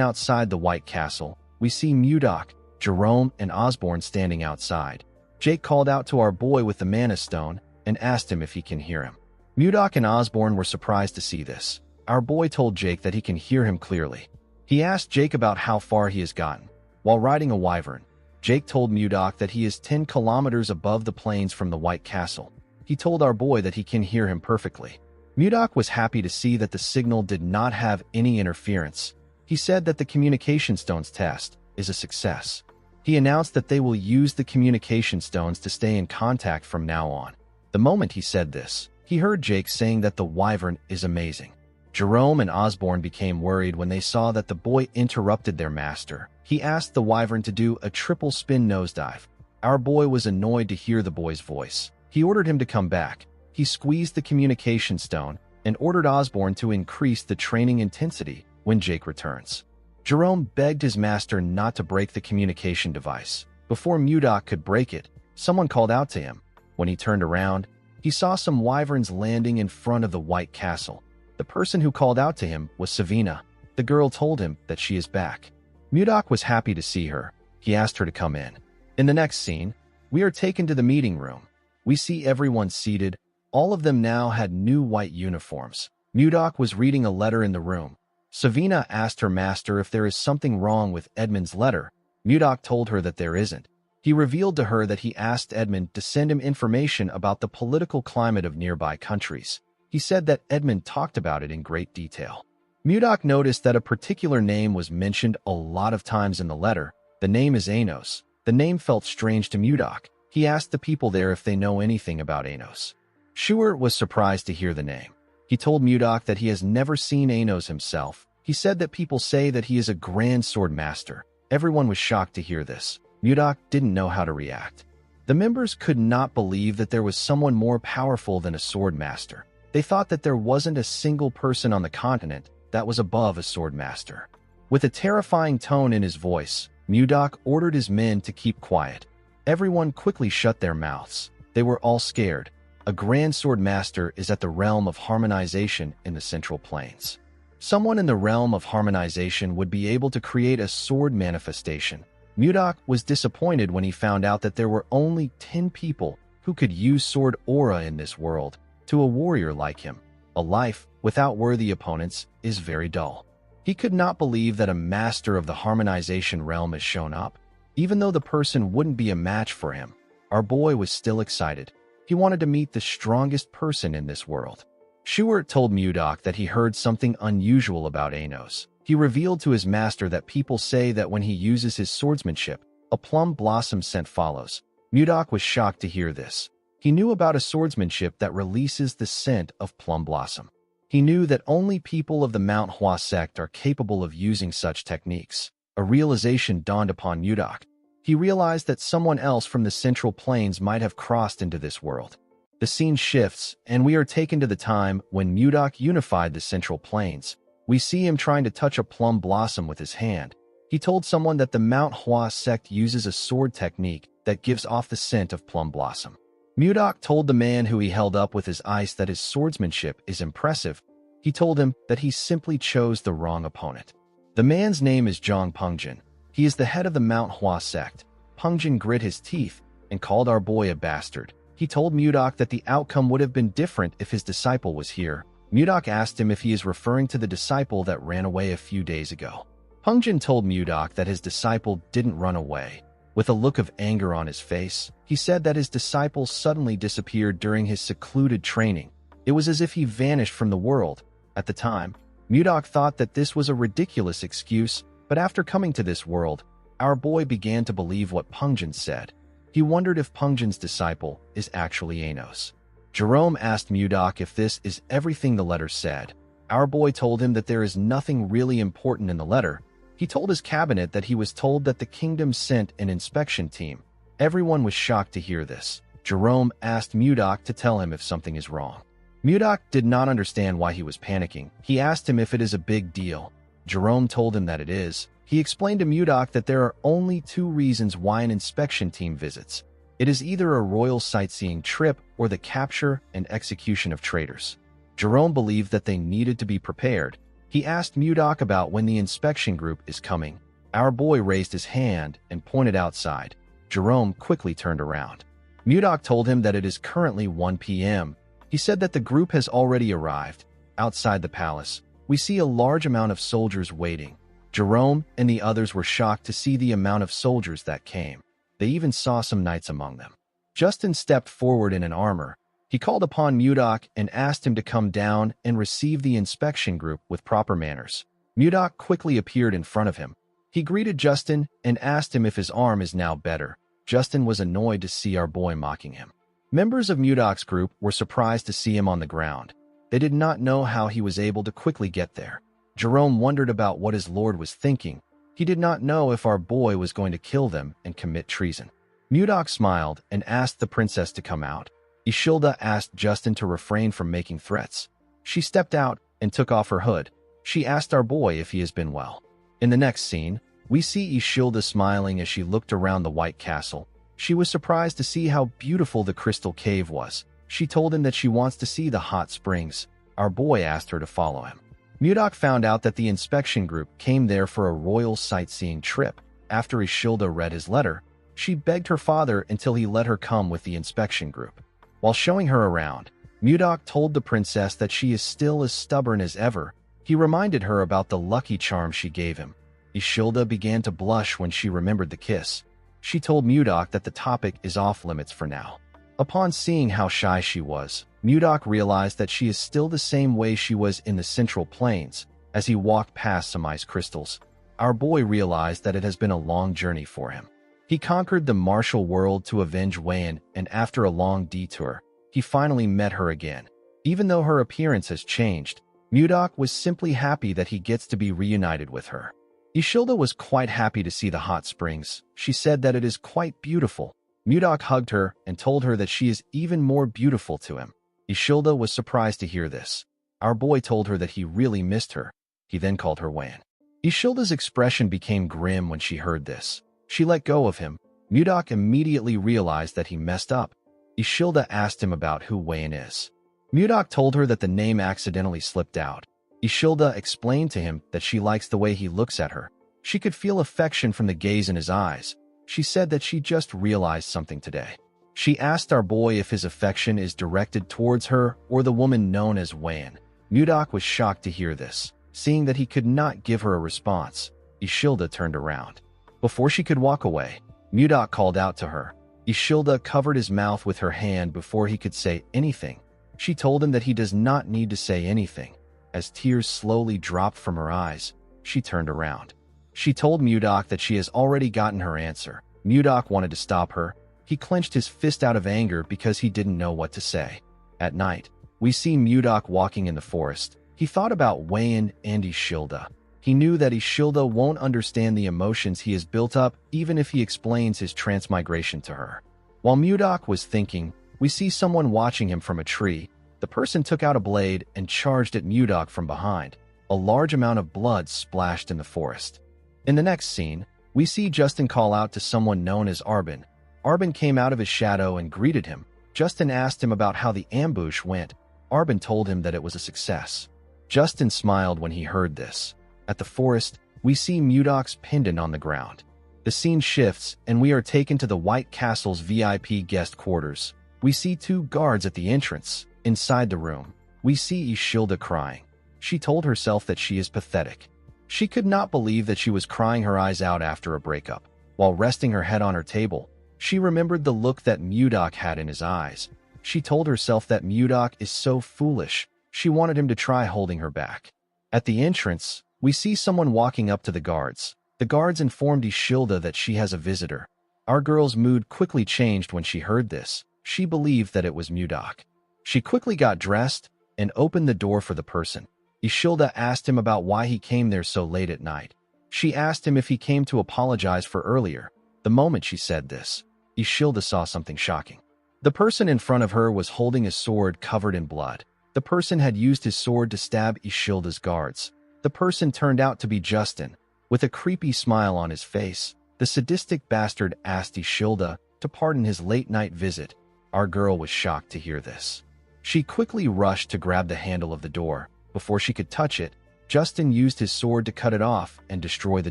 outside the White Castle. We see Mudok, Jerome, and Osborne standing outside. Jake called out to our boy with the mana stone and asked him if he can hear him. Mudok and Osborne were surprised to see this. Our boy told Jake that he can hear him clearly. He asked Jake about how far he has gotten. While riding a wyvern, Jake told Mudok that he is 10 kilometers above the plains from the White Castle. He told our boy that he can hear him perfectly. Mudok was happy to see that the signal did not have any interference. He said that the communication stones test is a success. He announced that they will use the communication stones to stay in contact from now on. The moment he said this, he heard Jake saying that the wyvern is amazing. Jerome and Osborne became worried when they saw that the boy interrupted their master. He asked the wyvern to do a triple spin nosedive. Our boy was annoyed to hear the boy's voice. He ordered him to come back. He squeezed the communication stone and ordered Osborne to increase the training intensity when Jake returns. Jerome begged his master not to break the communication device. Before Mudok could break it, someone called out to him. When he turned around, he saw some wyverns landing in front of the White Castle. The person who called out to him was Savina. The girl told him that she is back. Mudok was happy to see her. He asked her to come in. In the next scene, we are taken to the meeting room. We see everyone seated. All of them now had new white uniforms. Mudok was reading a letter in the room. Savina asked her master if there is something wrong with Edmund's letter. Mudok told her that there isn't. He revealed to her that he asked Edmund to send him information about the political climate of nearby countries. He said that Edmund talked about it in great detail. Mudok noticed that a particular name was mentioned a lot of times in the letter. The name is Anos. The name felt strange to Mudok. He asked the people there if they know anything about Anos. Schuart was surprised to hear the name. He told Mudok that he has never seen Anos himself. He said that people say that he is a grand sword master. Everyone was shocked to hear this. Mudok didn't know how to react. The members could not believe that there was someone more powerful than a sword master. They thought that there wasn't a single person on the continent that was above a sword master. With a terrifying tone in his voice, Mudok ordered his men to keep quiet. Everyone quickly shut their mouths. They were all scared. A grand sword master is at the realm of harmonization in the Central Plains. Someone in the realm of harmonization would be able to create a sword manifestation. Mudok was disappointed when he found out that there were only 10 people who could use sword aura in this world. To a warrior like him, a life without worthy opponents is very dull. He could not believe that a master of the harmonization realm has shown up. Even though the person wouldn't be a match for him, our boy was still excited. He wanted to meet the strongest person in this world. Schuart told Mudok that he heard something unusual about Anos. He revealed to his master that people say that when he uses his swordsmanship, a plum blossom scent follows. Mudok was shocked to hear this. He knew about a swordsmanship that releases the scent of plum blossom. He knew that only people of the Manhwa sect are capable of using such techniques. A realization dawned upon Mudok. He realized that someone else from the Central Plains might have crossed into this world. The scene shifts, and we are taken to the time when Mudok unified the Central Plains. We see him trying to touch a plum blossom with his hand. He told someone that the Manhwa sect uses a sword technique that gives off the scent of plum blossom. Mudok told the man who he held up with his ice that his swordsmanship is impressive. He told him that he simply chose the wrong opponent. The man's name is Zhang Pengjin. He is the head of the Manhwa sect. Pengjin grit his teeth and called our boy a bastard. He told Mudok that the outcome would have been different if his disciple was here. Mudok asked him if he is referring to the disciple that ran away a few days ago. Pengjin told Mudok that his disciple didn't run away. With a look of anger on his face, he said that his disciple suddenly disappeared during his secluded training. It was as if he vanished from the world. At the time, Mudok thought that this was a ridiculous excuse, but after coming to this world, our boy began to believe what Pengjin said. He wondered if Pengjin's disciple is actually Anos. Jerome asked Mudok if this is everything the letter said. Our boy told him that there is nothing really important in the letter. He told his cabinet that he was told that the kingdom sent an inspection team. Everyone was shocked to hear this. Jerome asked Mudok to tell him if something is wrong. Mudok did not understand why he was panicking. He asked him if it is a big deal. Jerome told him that it is. He explained to Mudok that there are only two reasons why an inspection team visits. It is either a royal sightseeing trip or the capture and execution of traitors. Jerome believed that they needed to be prepared. He asked Mudok about when the inspection group is coming. Our boy raised his hand and pointed outside. Jerome quickly turned around. Mudok told him that it is currently 1 p.m. He said that the group has already arrived. Outside the palace, we see a large amount of soldiers waiting. Jerome and the others were shocked to see the amount of soldiers that came. They even saw some knights among them. Justin stepped forward in an armor. He called upon Mudok and asked him to come down and receive the inspection group with proper manners. Mudok quickly appeared in front of him. He greeted Justin and asked him if his arm is now better. Justin was annoyed to see our boy mocking him. Members of Mudok's group were surprised to see him on the ground. They did not know how he was able to quickly get there. Jerome wondered about what his lord was thinking. He did not know if our boy was going to kill them and commit treason. Mudok smiled and asked the princess to come out. Ishilda asked Justin to refrain from making threats. She stepped out and took off her hood. She asked our boy if he has been well. In the next scene, we see Ishilda smiling as she looked around the White Castle. She was surprised to see how beautiful the crystal cave was. She told him that she wants to see the hot springs. Our boy asked her to follow him. Mudok found out that the inspection group came there for a royal sightseeing trip. After Ishilda read his letter, she begged her father until he let her come with the inspection group. While showing her around, Mudok told the princess that she is still as stubborn as ever. He reminded her about the lucky charm she gave him. Ishilda began to blush when she remembered the kiss. She told Mudok that the topic is off limits for now. Upon seeing how shy she was, Mudok realized that she is still the same way she was in the Central Plains. As he walked past some ice crystals, our boy realized that it has been a long journey for him. He conquered the martial world to avenge Wayan, and after a long detour, he finally met her again. Even though her appearance has changed, Mudok was simply happy that he gets to be reunited with her. Ishilda was quite happy to see the hot springs. She said that it is quite beautiful. Mudok hugged her and told her that she is even more beautiful to him. Ishilda was surprised to hear this. Our boy told her that he really missed her. He then called her Wayan. Ishilda's expression became grim when she heard this. She let go of him. Mudok immediately realized that he messed up. Ishilda asked him about who Wayan is. Mudok told her that the name accidentally slipped out. Ishilda explained to him that she likes the way he looks at her. She could feel affection from the gaze in his eyes. She said that she just realized something today. She asked our boy if his affection is directed towards her or the woman known as Wayan. Mudok was shocked to hear this. Seeing that he could not give her a response, Ishilda turned around. Before she could walk away, Mudok called out to her. Ishilda covered his mouth with her hand before he could say anything. She told him that he does not need to say anything. As tears slowly dropped from her eyes, she turned around. She told Mudok that she has already gotten her answer. Mudok wanted to stop her. He clenched his fist out of anger because he didn't know what to say. At night, we see Mudok walking in the forest. He thought about Wayan and Ishilda. He knew that Ishilda won't understand the emotions he has built up even if he explains his transmigration to her. While Mudok was thinking, we see someone watching him from a tree. The person took out a blade and charged at Mudok from behind. A large amount of blood splashed in the forest. In the next scene, we see Justin call out to someone known as Arbin. Arbin came out of his shadow and greeted him. Justin asked him about how the ambush went. Arbin told him that it was a success. Justin smiled when he heard this. At the forest, we see Mudok's pendant on the ground. The scene shifts, and we are taken to the White Castle's VIP guest quarters. We see two guards at the entrance. Inside the room, we see Ishilda crying. She told herself that she is pathetic. She could not believe that she was crying her eyes out after a breakup. While resting her head on her table, she remembered the look that Mudok had in his eyes. She told herself that Mudok is so foolish. She wanted him to try holding her back. At the entrance, we see someone walking up to the guards. The guards informed Ishilda that she has a visitor. Our girl's mood quickly changed when she heard this. She believed that it was Mudok. She quickly got dressed and opened the door for the person. Ishilda asked him about why he came there so late at night. She asked him if he came to apologize for earlier. The moment she said this, Ishilda saw something shocking. The person in front of her was holding a sword covered in blood. The person had used his sword to stab Ishilda's guards. The person turned out to be Justin. With a creepy smile on his face, the sadistic bastard asked Ishilda to pardon his late-night visit. Our girl was shocked to hear this. She quickly rushed to grab the handle of the door. Before she could touch it, Justin used his sword to cut it off and destroy the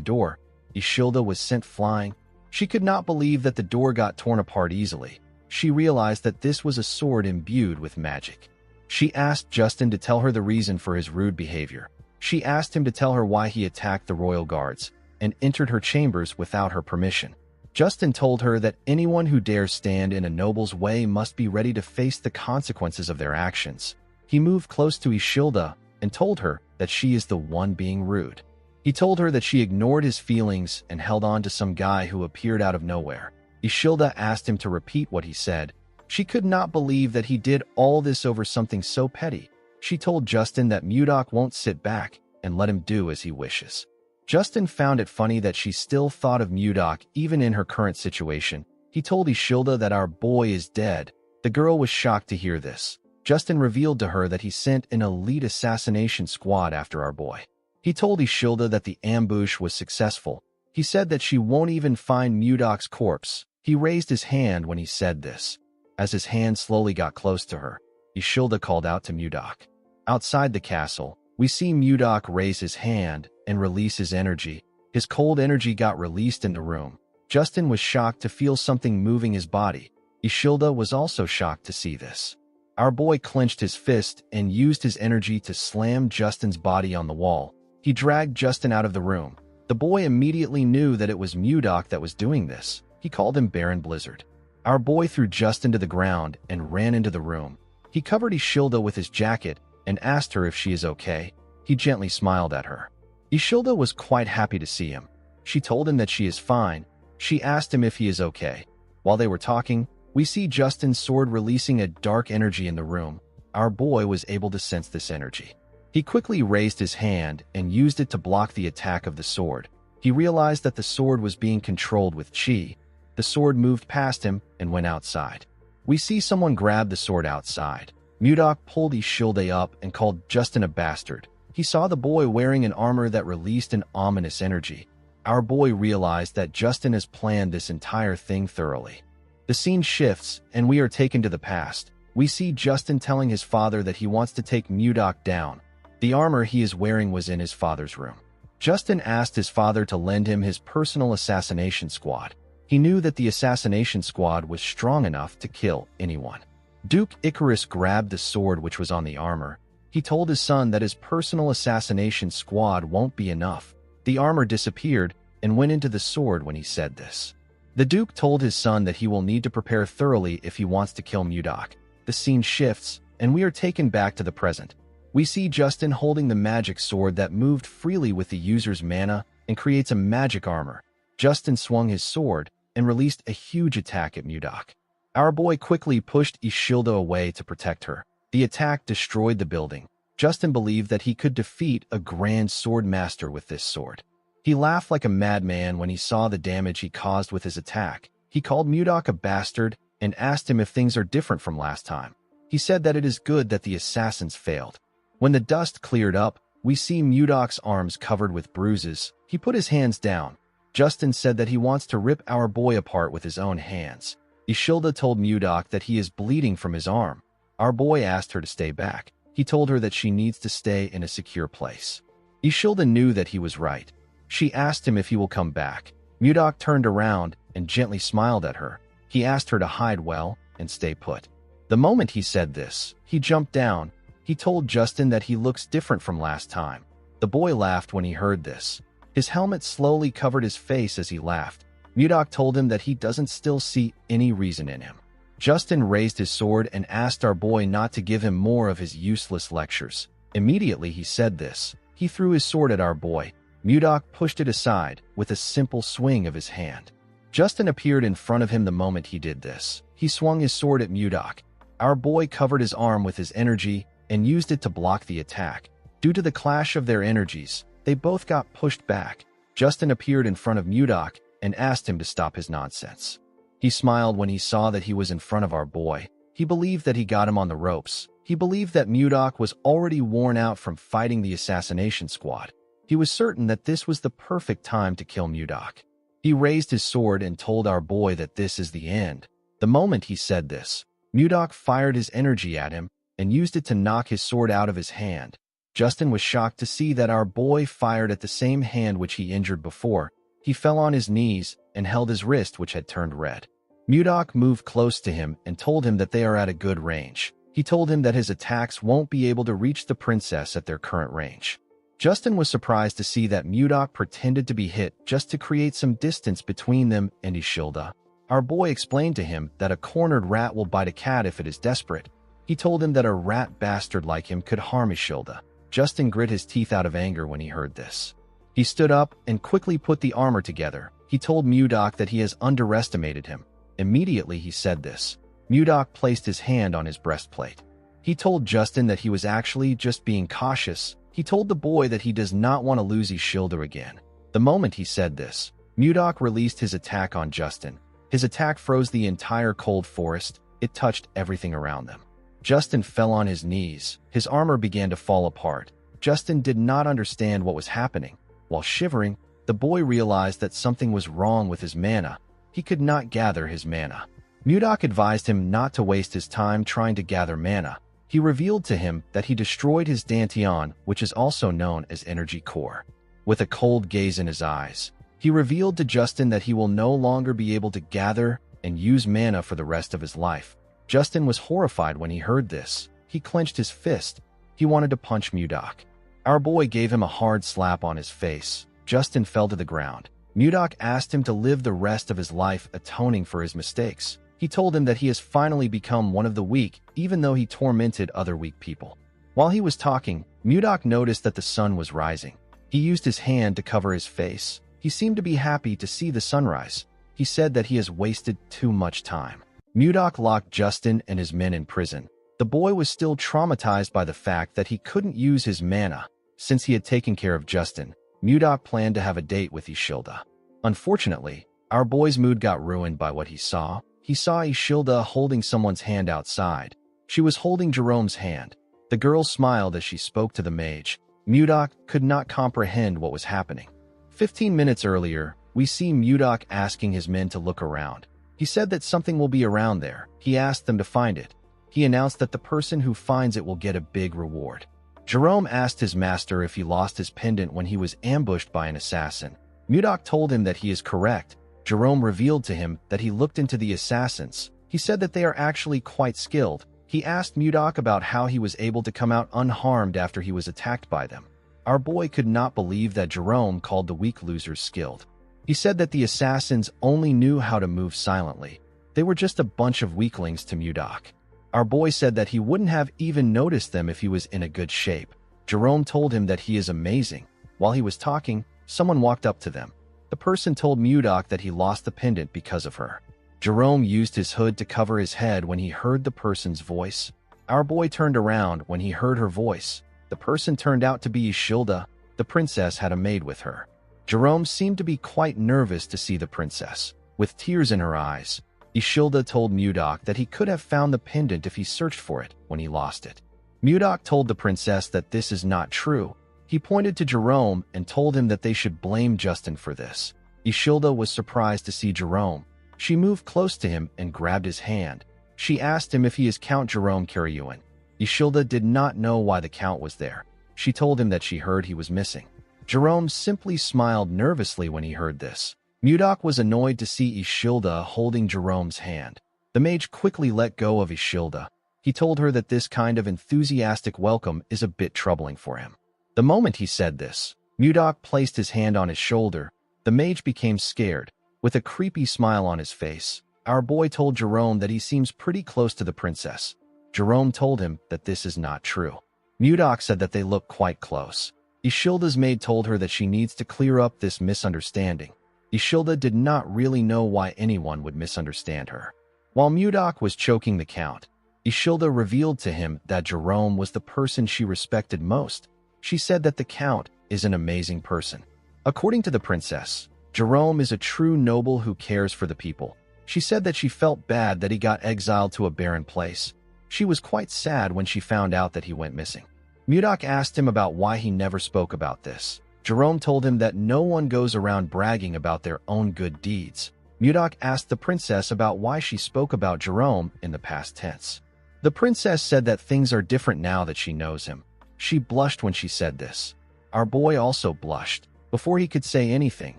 door. Ishilda was sent flying. She could not believe that the door got torn apart easily. She realized that this was a sword imbued with magic. She asked Justin to tell her the reason for his rude behavior. She asked him to tell her why he attacked the royal guards and entered her chambers without her permission. Justin told her that anyone who dares stand in a noble's way must be ready to face the consequences of their actions. He moved close to Ishilda and told her that she is the one being rude. He told her that she ignored his feelings and held on to some guy who appeared out of nowhere. Ishilda asked him to repeat what he said. She could not believe that he did all this over something so petty. She told Justin that Mudok won't sit back and let him do as he wishes. Justin found it funny that she still thought of Mudok even in her current situation. He told Ishilda that our boy is dead. The girl was shocked to hear this. Justin revealed to her that he sent an elite assassination squad after our boy. He told Ishilda that the ambush was successful. He said that she won't even find Mudok's corpse. He raised his hand when he said this. As his hand slowly got close to her, Ishilda called out to Mudok. Outside the castle, we see Mudok raise his hand and release his energy. His cold energy got released in the room. Justin was shocked to feel something moving his body. Ishilda was also shocked to see this. Our boy clenched his fist and used his energy to slam Justin's body on the wall. He dragged Justin out of the room. The boy immediately knew that it was Mudok that was doing this. He called him Baron Blizzard. Our boy threw Justin to the ground and ran into the room. He covered Ishilda with his jacket and asked her if she is okay. He gently smiled at her. Ishilda was quite happy to see him. She told him that she is fine. She asked him if he is okay. While they were talking, we see Justin's sword releasing a dark energy in the room. Our boy was able to sense this energy. He quickly raised his hand and used it to block the attack of the sword. He realized that the sword was being controlled with chi. The sword moved past him and went outside. We see someone grab the sword outside. Mudok pulled Ishilda up and called Justin a bastard. He saw the boy wearing an armor that released an ominous energy. Our boy realized that Justin has planned this entire thing thoroughly. The scene shifts, and we are taken to the past. We see Justin telling his father that he wants to take Mudok down. The armor he is wearing was in his father's room. Justin asked his father to lend him his personal assassination squad. He knew that the assassination squad was strong enough to kill anyone. Duke Icarus grabbed the sword which was on the armor. He told his son that his personal assassination squad won't be enough. The armor disappeared and went into the sword when he said this. The Duke told his son that he will need to prepare thoroughly if he wants to kill Mudok. The scene shifts, and we are taken back to the present. We see Justin holding the magic sword that moved freely with the user's mana and creates a magic armor. Justin swung his sword and released a huge attack at Mudok. Our boy quickly pushed Ishilda away to protect her. The attack destroyed the building. Justin believed that he could defeat a grand sword master with this sword. He laughed like a madman when he saw the damage he caused with his attack. He called Mudok a bastard and asked him if things are different from last time. He said that it is good that the assassins failed. When the dust cleared up, we see Mudok's arms covered with bruises. He put his hands down. Justin said that he wants to rip our boy apart with his own hands. Ishilda told Mudok that he is bleeding from his arm. Our boy asked her to stay back. He told her that she needs to stay in a secure place. Ishilda knew that he was right. She asked him if he will come back. Mudok turned around and gently smiled at her. He asked her to hide well and stay put. The moment he said this, he jumped down. He told Justin that he looks different from last time. The boy laughed when he heard this. His helmet slowly covered his face as he laughed. Mudok told him that he doesn't still see any reason in him. Justin raised his sword and asked our boy not to give him more of his useless lectures. Immediately he said this. He threw his sword at our boy. Mudok pushed it aside with a simple swing of his hand. Justin appeared in front of him the moment he did this. He swung his sword at Mudok. Our boy covered his arm with his energy and used it to block the attack. Due to the clash of their energies, they both got pushed back. Justin appeared in front of Mudok and asked him to stop his nonsense. He smiled when he saw that he was in front of our boy. He believed that he got him on the ropes. He believed that Mudok was already worn out from fighting the assassination squad. He was certain that this was the perfect time to kill Mudok. He raised his sword and told our boy that this is the end. The moment he said this, Mudok fired his energy at him and used it to knock his sword out of his hand. Justin was shocked to see that our boy fired at the same hand which he injured before. He fell on his knees and held his wrist, which had turned red. Mudok moved close to him and told him that they are at a good range. He told him that his attacks won't be able to reach the princess at their current range. Justin was surprised to see that Mudok pretended to be hit just to create some distance between them and Ishilda. Our boy explained to him that a cornered rat will bite a cat if it is desperate. He told him that a rat bastard like him could harm Ishilda. Justin grit his teeth out of anger when he heard this. He stood up and quickly put the armor together. He told Mudok that he has underestimated him. Immediately he said this. Mudok placed his hand on his breastplate. He told Justin that he was actually just being cautious. He told the boy that he does not want to lose Ishilda again. The moment he said this, Mudok released his attack on Justin. His attack froze the entire cold forest. It touched everything around them. Justin fell on his knees. His armor began to fall apart. Justin did not understand what was happening. While shivering, the boy realized that something was wrong with his mana. He could not gather his mana. Mudok advised him not to waste his time trying to gather mana. He revealed to him that he destroyed his Dantian, which is also known as Energy Core. With a cold gaze in his eyes, he revealed to Justin that he will no longer be able to gather and use mana for the rest of his life. Justin was horrified when he heard this. He clenched his fist. He wanted to punch Mudok. Our boy gave him a hard slap on his face. Justin fell to the ground. Mudok asked him to live the rest of his life atoning for his mistakes. He told him that he has finally become one of the weak, even though he tormented other weak people. While he was talking, Mudok noticed that the sun was rising. He used his hand to cover his face. He seemed to be happy to see the sunrise. He said that he has wasted too much time. Mudok locked Justin and his men in prison. The boy was still traumatized by the fact that he couldn't use his mana. Since he had taken care of Justin, Mudok planned to have a date with Ishilda. Unfortunately, our boy's mood got ruined by what he saw. He saw Ishilda holding someone's hand outside. She was holding Jerome's hand. The girl smiled as she spoke to the mage. Mudok could not comprehend what was happening. 15 minutes earlier, we see Mudok asking his men to look around. He said that something will be around there. He asked them to find it. He announced that the person who finds it will get a big reward. Jerome asked his master if he lost his pendant when he was ambushed by an assassin. Mudok told him that he is correct. Jerome revealed to him that he looked into the assassins. He said that they are actually quite skilled. He asked Mudok about how he was able to come out unharmed after he was attacked by them. Our boy could not believe that Jerome called the weak losers skilled. He said that the assassins only knew how to move silently. They were just a bunch of weaklings to Mudok. Our boy said that he wouldn't have even noticed them if he was in a good shape. Jerome told him that he is amazing. While he was talking, someone walked up to them. The person told Mudok that he lost the pendant because of her. Jerome used his hood to cover his head when he heard the person's voice. Our boy turned around when he heard her voice. The person turned out to be Ishilda. The princess had a maid with her. Jerome seemed to be quite nervous to see the princess. With tears in her eyes, Ishilda told Mudok that he could have found the pendant if he searched for it when he lost it. Mudok told the princess that this is not true. He pointed to Jerome and told him that they should blame Justin for this. Ishilda was surprised to see Jerome. She moved close to him and grabbed his hand. She asked him if he is Count Jerome Karyuin. Ishilda did not know why the count was there. She told him that she heard he was missing. Jerome simply smiled nervously when he heard this. Mudok was annoyed to see Ishilda holding Jerome's hand. The mage quickly let go of Ishilda. He told her that this kind of enthusiastic welcome is a bit troubling for him. The moment he said this, Mudok placed his hand on his shoulder. The mage became scared. With a creepy smile on his face, our boy told Jerome that he seems pretty close to the princess. Jerome told him that this is not true. Mudok said that they look quite close. Ishilda's maid told her that she needs to clear up this misunderstanding. Ishilda did not really know why anyone would misunderstand her. While Mudok was choking the count, Ishilda revealed to him that Jerome was the person she respected most. She said that the count is an amazing person. According to the princess, Jerome is a true noble who cares for the people. She said that she felt bad that he got exiled to a barren place. She was quite sad when she found out that he went missing. Mudok asked him about why he never spoke about this. Jerome told him that no one goes around bragging about their own good deeds. Mudok asked the princess about why she spoke about Jerome in the past tense. The princess said that things are different now that she knows him. She blushed when she said this. Our boy also blushed. Before he could say anything,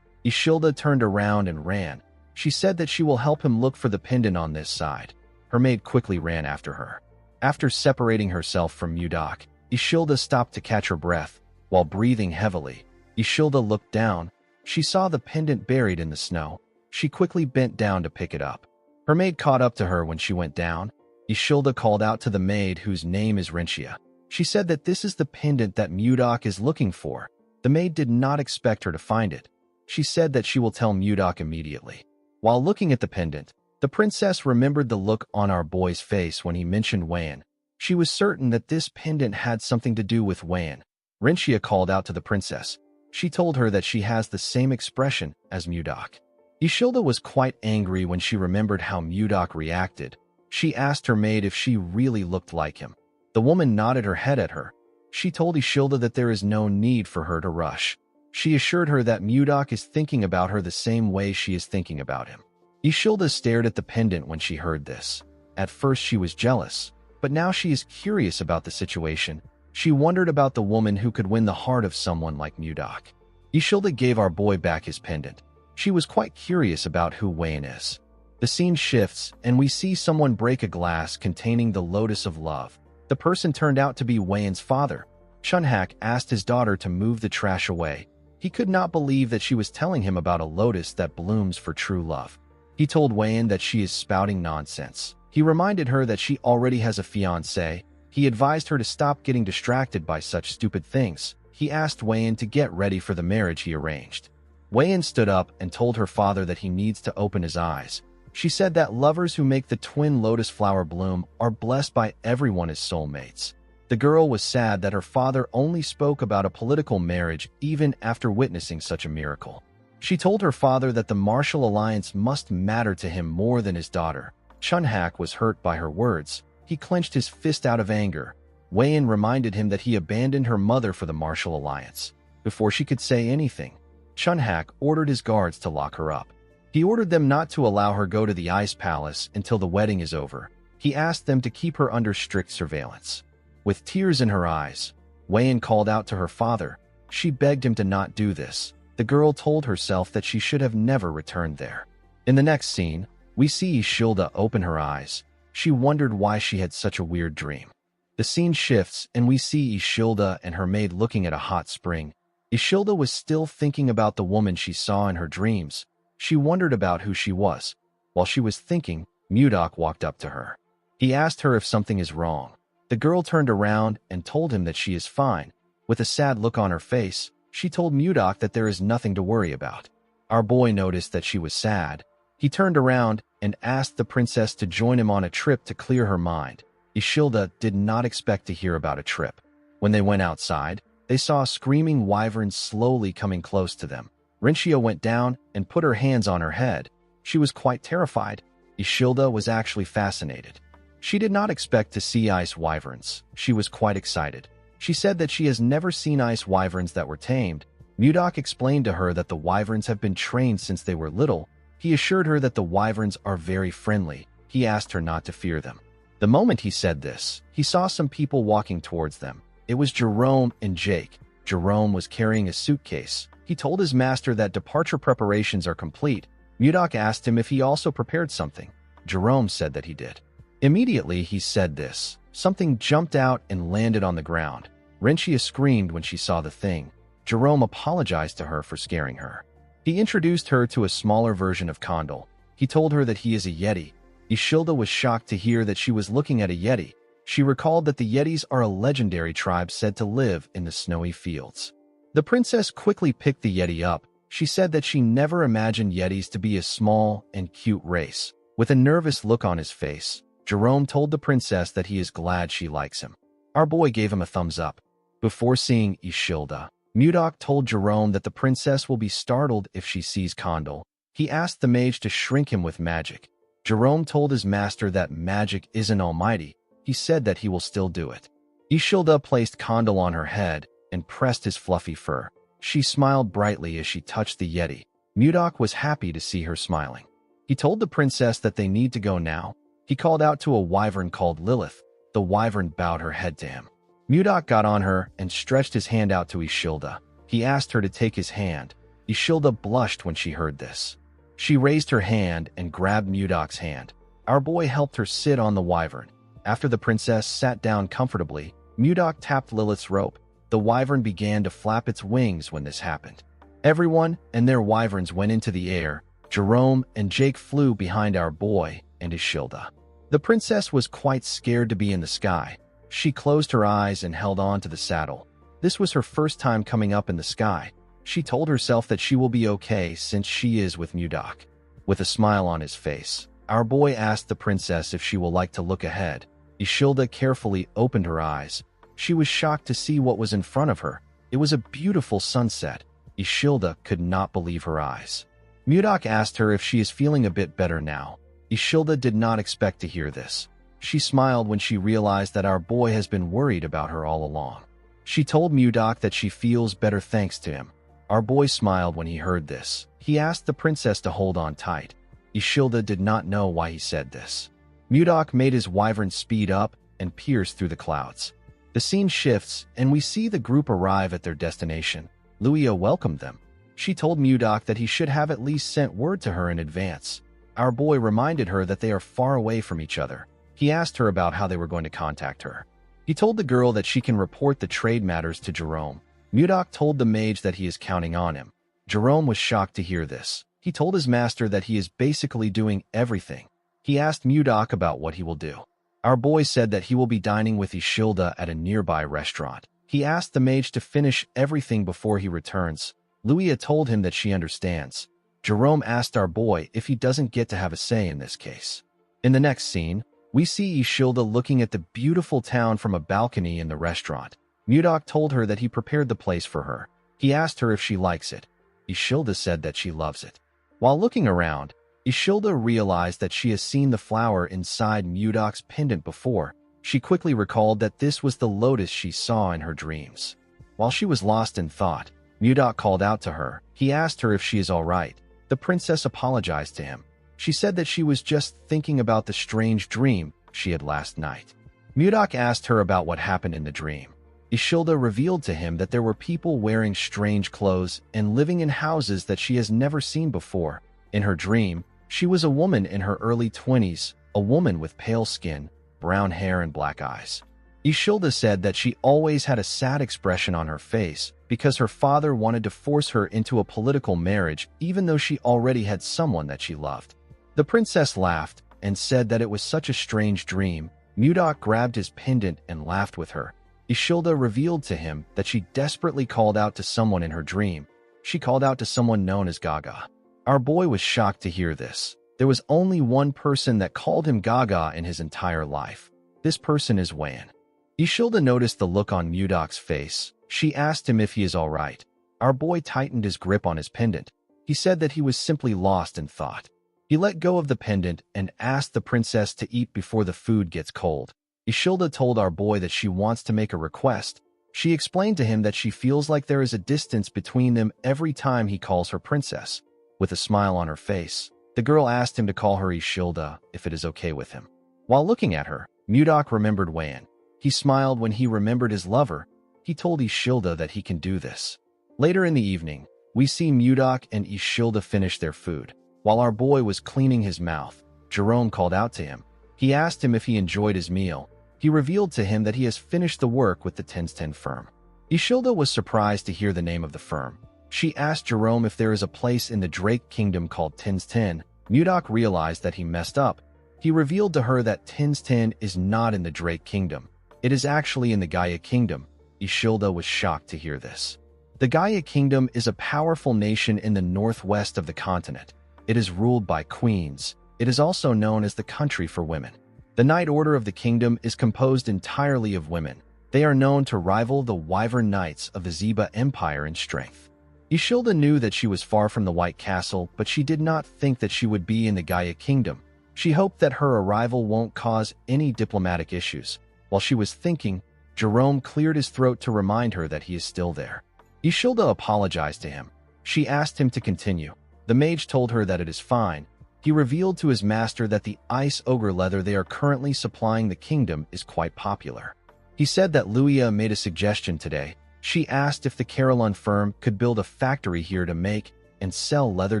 Ishilda turned around and ran. She said that she will help him look for the pendant on this side. Her maid quickly ran after her. After separating herself from Mudok, Ishilda stopped to catch her breath. While breathing heavily, Ishilda looked down. She saw the pendant buried in the snow. She quickly bent down to pick it up. Her maid caught up to her when she went down. Ishilda called out to the maid, whose name is Rinchia. She said that this is the pendant that Mudok is looking for. The maid did not expect her to find it. She said that she will tell Mudok immediately. While looking at the pendant, the princess remembered the look on our boy's face when he mentioned Wan. She was certain that this pendant had something to do with Wan. Rinchia called out to the princess. She told her that she has the same expression as Mudok. Ishilda was quite angry when she remembered how Mudok reacted. She asked her maid if she really looked like him. The woman nodded her head at her. She told Ishilda that there is no need for her to rush. She assured her that Mudok is thinking about her the same way she is thinking about him. Ishilda stared at the pendant when she heard this. At first she was jealous, but now she is curious about the situation. She wondered about the woman who could win the heart of someone like Mudok. Ishilda gave our boy back his pendant. She was quite curious about who Wayne is. The scene shifts, and we see someone break a glass containing the Lotus of Love. The person turned out to be Wayne's father. Chunhak asked his daughter to move the trash away. He could not believe that she was telling him about a lotus that blooms for true love. He told Wayne that she is spouting nonsense. He reminded her that she already has a fiancé. He advised her to stop getting distracted by such stupid things. He asked Wayne to get ready for the marriage he arranged. Wayne stood up and told her father that he needs to open his eyes. She said that lovers who make the twin lotus flower bloom are blessed by everyone as soulmates. The girl was sad that her father only spoke about a political marriage even after witnessing such a miracle. She told her father that the martial alliance must matter to him more than his daughter. Chunhak was hurt by her words. He clenched his fist out of anger. Wayne reminded him that he abandoned her mother for the martial alliance. Before she could say anything, Chunhak ordered his guards to lock her up. He ordered them not to allow her go to the ice palace until the wedding is over. He asked them to keep her under strict surveillance. With tears in her eyes, Wayne called out to her father. She begged him to not do this. The girl told herself that she should have never returned there. In the next scene, we see Ishilda open her eyes. She wondered why she had such a weird dream. The scene shifts and we see Ishilda and her maid looking at a hot spring. Ishilda was still thinking about the woman she saw in her dreams. She wondered about who she was. While she was thinking, Mudok walked up to her. He asked her if something is wrong. The girl turned around and told him that she is fine. With a sad look on her face, she told Mudok that there is nothing to worry about. Our boy noticed that she was sad. He turned around and asked the princess to join him on a trip to clear her mind. Ishilda did not expect to hear about a trip. When they went outside, they saw a screaming wyvern slowly coming close to them. Rinchio went down and put her hands on her head. She was quite terrified. Ishilda was actually fascinated. She did not expect to see ice wyverns. She was quite excited. She said that she has never seen ice wyverns that were tamed. Mudok explained to her that the wyverns have been trained since they were little. He assured her that the wyverns are very friendly. He asked her not to fear them. The moment he said this, he saw some people walking towards them. It was Jerome and Jake. Jerome was carrying a suitcase. He told his master that departure preparations are complete. Mudok asked him if he also prepared something. Jerome said that he did. Immediately he said this. Something jumped out and landed on the ground. Renchia screamed when she saw the thing. Jerome apologized to her for scaring her. He introduced her to a smaller version of Condal. He told her that he is a Yeti. Ishilda was shocked to hear that she was looking at a Yeti. She recalled that the Yetis are a legendary tribe said to live in the snowy fields. The princess quickly picked the Yeti up. She said that she never imagined Yetis to be a small and cute race. With a nervous look on his face, Jerome told the princess that he is glad she likes him. Our boy gave him a thumbs up. Before seeing Ishilda, Mudok told Jerome that the princess will be startled if she sees Condal. He asked the mage to shrink him with magic. Jerome told his master that magic isn't almighty. He said that he will still do it. Ishilda placed Condal on her head and pressed his fluffy fur. She smiled brightly as she touched the Yeti. Mudok was happy to see her smiling. He told the princess that they need to go now. He called out to a wyvern called Lilith. The wyvern bowed her head to him. Mudok got on her and stretched his hand out to Ishilda. He asked her to take his hand. Ishilda blushed when she heard this. She raised her hand and grabbed Mudok's hand. Our boy helped her sit on the wyvern. After the princess sat down comfortably, Mudok tapped Lilith's rope. The wyvern began to flap its wings when this happened. Everyone and their wyverns went into the air. Jerome and Jake flew behind our boy and Ishilda. The princess was quite scared to be in the sky. She closed her eyes and held on to the saddle. This was her first time coming up in the sky. She told herself that she will be okay since she is with Mudok. With a smile on his face, our boy asked the princess if she will like to look ahead. Ishilda carefully opened her eyes. She was shocked to see what was in front of her. It was a beautiful sunset. Ishilda could not believe her eyes. Mudok asked her if she is feeling a bit better now. Ishilda did not expect to hear this. She smiled when she realized that our boy has been worried about her all along. She told Mudok that she feels better thanks to him. Our boy smiled when he heard this. He asked the princess to hold on tight. Ishilda did not know why he said this. Mudok made his wyvern speed up and pierce through the clouds. The scene shifts, and we see the group arrive at their destination. Luia welcomed them. She told Mudok that he should have at least sent word to her in advance. Our boy reminded her that they are far away from each other. He asked her about how they were going to contact her. He told the girl that she can report the trade matters to Jerome. Mudok told the mage that he is counting on him. Jerome was shocked to hear this. He told his master that he is basically doing everything. He asked Mudok about what he will do. Our boy said that he will be dining with Ishilda at a nearby restaurant. He asked the mage to finish everything before he returns. Luia told him that she understands. Jerome asked our boy if he doesn't get to have a say in this case. In the next scene, we see Ishilda looking at the beautiful town from a balcony in the restaurant. Mudok told her that he prepared the place for her. He asked her if she likes it. Ishilda said that she loves it. While looking around, Ishilda realized that she has seen the flower inside Mudok's pendant before. She quickly recalled that this was the lotus she saw in her dreams. While she was lost in thought, Mudok called out to her. He asked her if she is all right. The princess apologized to him. She said that she was just thinking about the strange dream she had last night. Mudok asked her about what happened in the dream. Ishilda revealed to him that there were people wearing strange clothes and living in houses that she has never seen before. In her dream, she was a woman in her early 20s, a woman with pale skin, brown hair and black eyes. Ishilda said that she always had a sad expression on her face because her father wanted to force her into a political marriage even though she already had someone that she loved. The princess laughed and said that it was such a strange dream Mudok grabbed his pendant and laughed with her. Ishilda revealed to him that she desperately called out to someone in her dream. She called out to someone known as Gaga. Our boy was shocked to hear this. There was only one person that called him Gaga in his entire life. This person is Wan. Ishilda noticed the look on Mudok's face. She asked him if he is all right. Our boy tightened his grip on his pendant. He said that he was simply lost in thought. He let go of the pendant and asked the princess to eat before the food gets cold. Ishilda told our boy that she wants to make a request. She explained to him that she feels like there is a distance between them every time he calls her princess. With a smile on her face, the girl asked him to call her Ishilda if it is okay with him. While looking at her, Mudok remembered Wan. He smiled when he remembered his lover. He told Ishilda that he can do this. Later in the evening, we see Mudok and Ishilda finish their food. While our boy was cleaning his mouth, Jerome called out to him. He asked him if he enjoyed his meal. He revealed to him that he has finished the work with the 1010 firm. Ishilda was surprised to hear the name of the firm. She asked Jerome if there is a place in the Drake Kingdom called 1010. Mudok realized that he messed up. He revealed to her that 1010 is not in the Drake Kingdom. It is actually in the Gaia Kingdom. Ishilda was shocked to hear this. The Gaia Kingdom is a powerful nation in the northwest of the continent. It is ruled by queens. It is also known as the country for women. The Knight Order of the kingdom is composed entirely of women. They are known to rival the Wyvern Knights of the Zeba Empire in strength. Ishilda knew that she was far from the White Castle, but she did not think that she would be in the Gaia Kingdom. She hoped that her arrival won't cause any diplomatic issues. While she was thinking, Jerome cleared his throat to remind her that he is still there. Ishilda apologized to him. She asked him to continue. The mage told her that it is fine. He revealed to his master that the ice ogre leather they are currently supplying the kingdom is quite popular. He said that Luia made a suggestion today. She asked if the Carillon firm could build a factory here to make and sell leather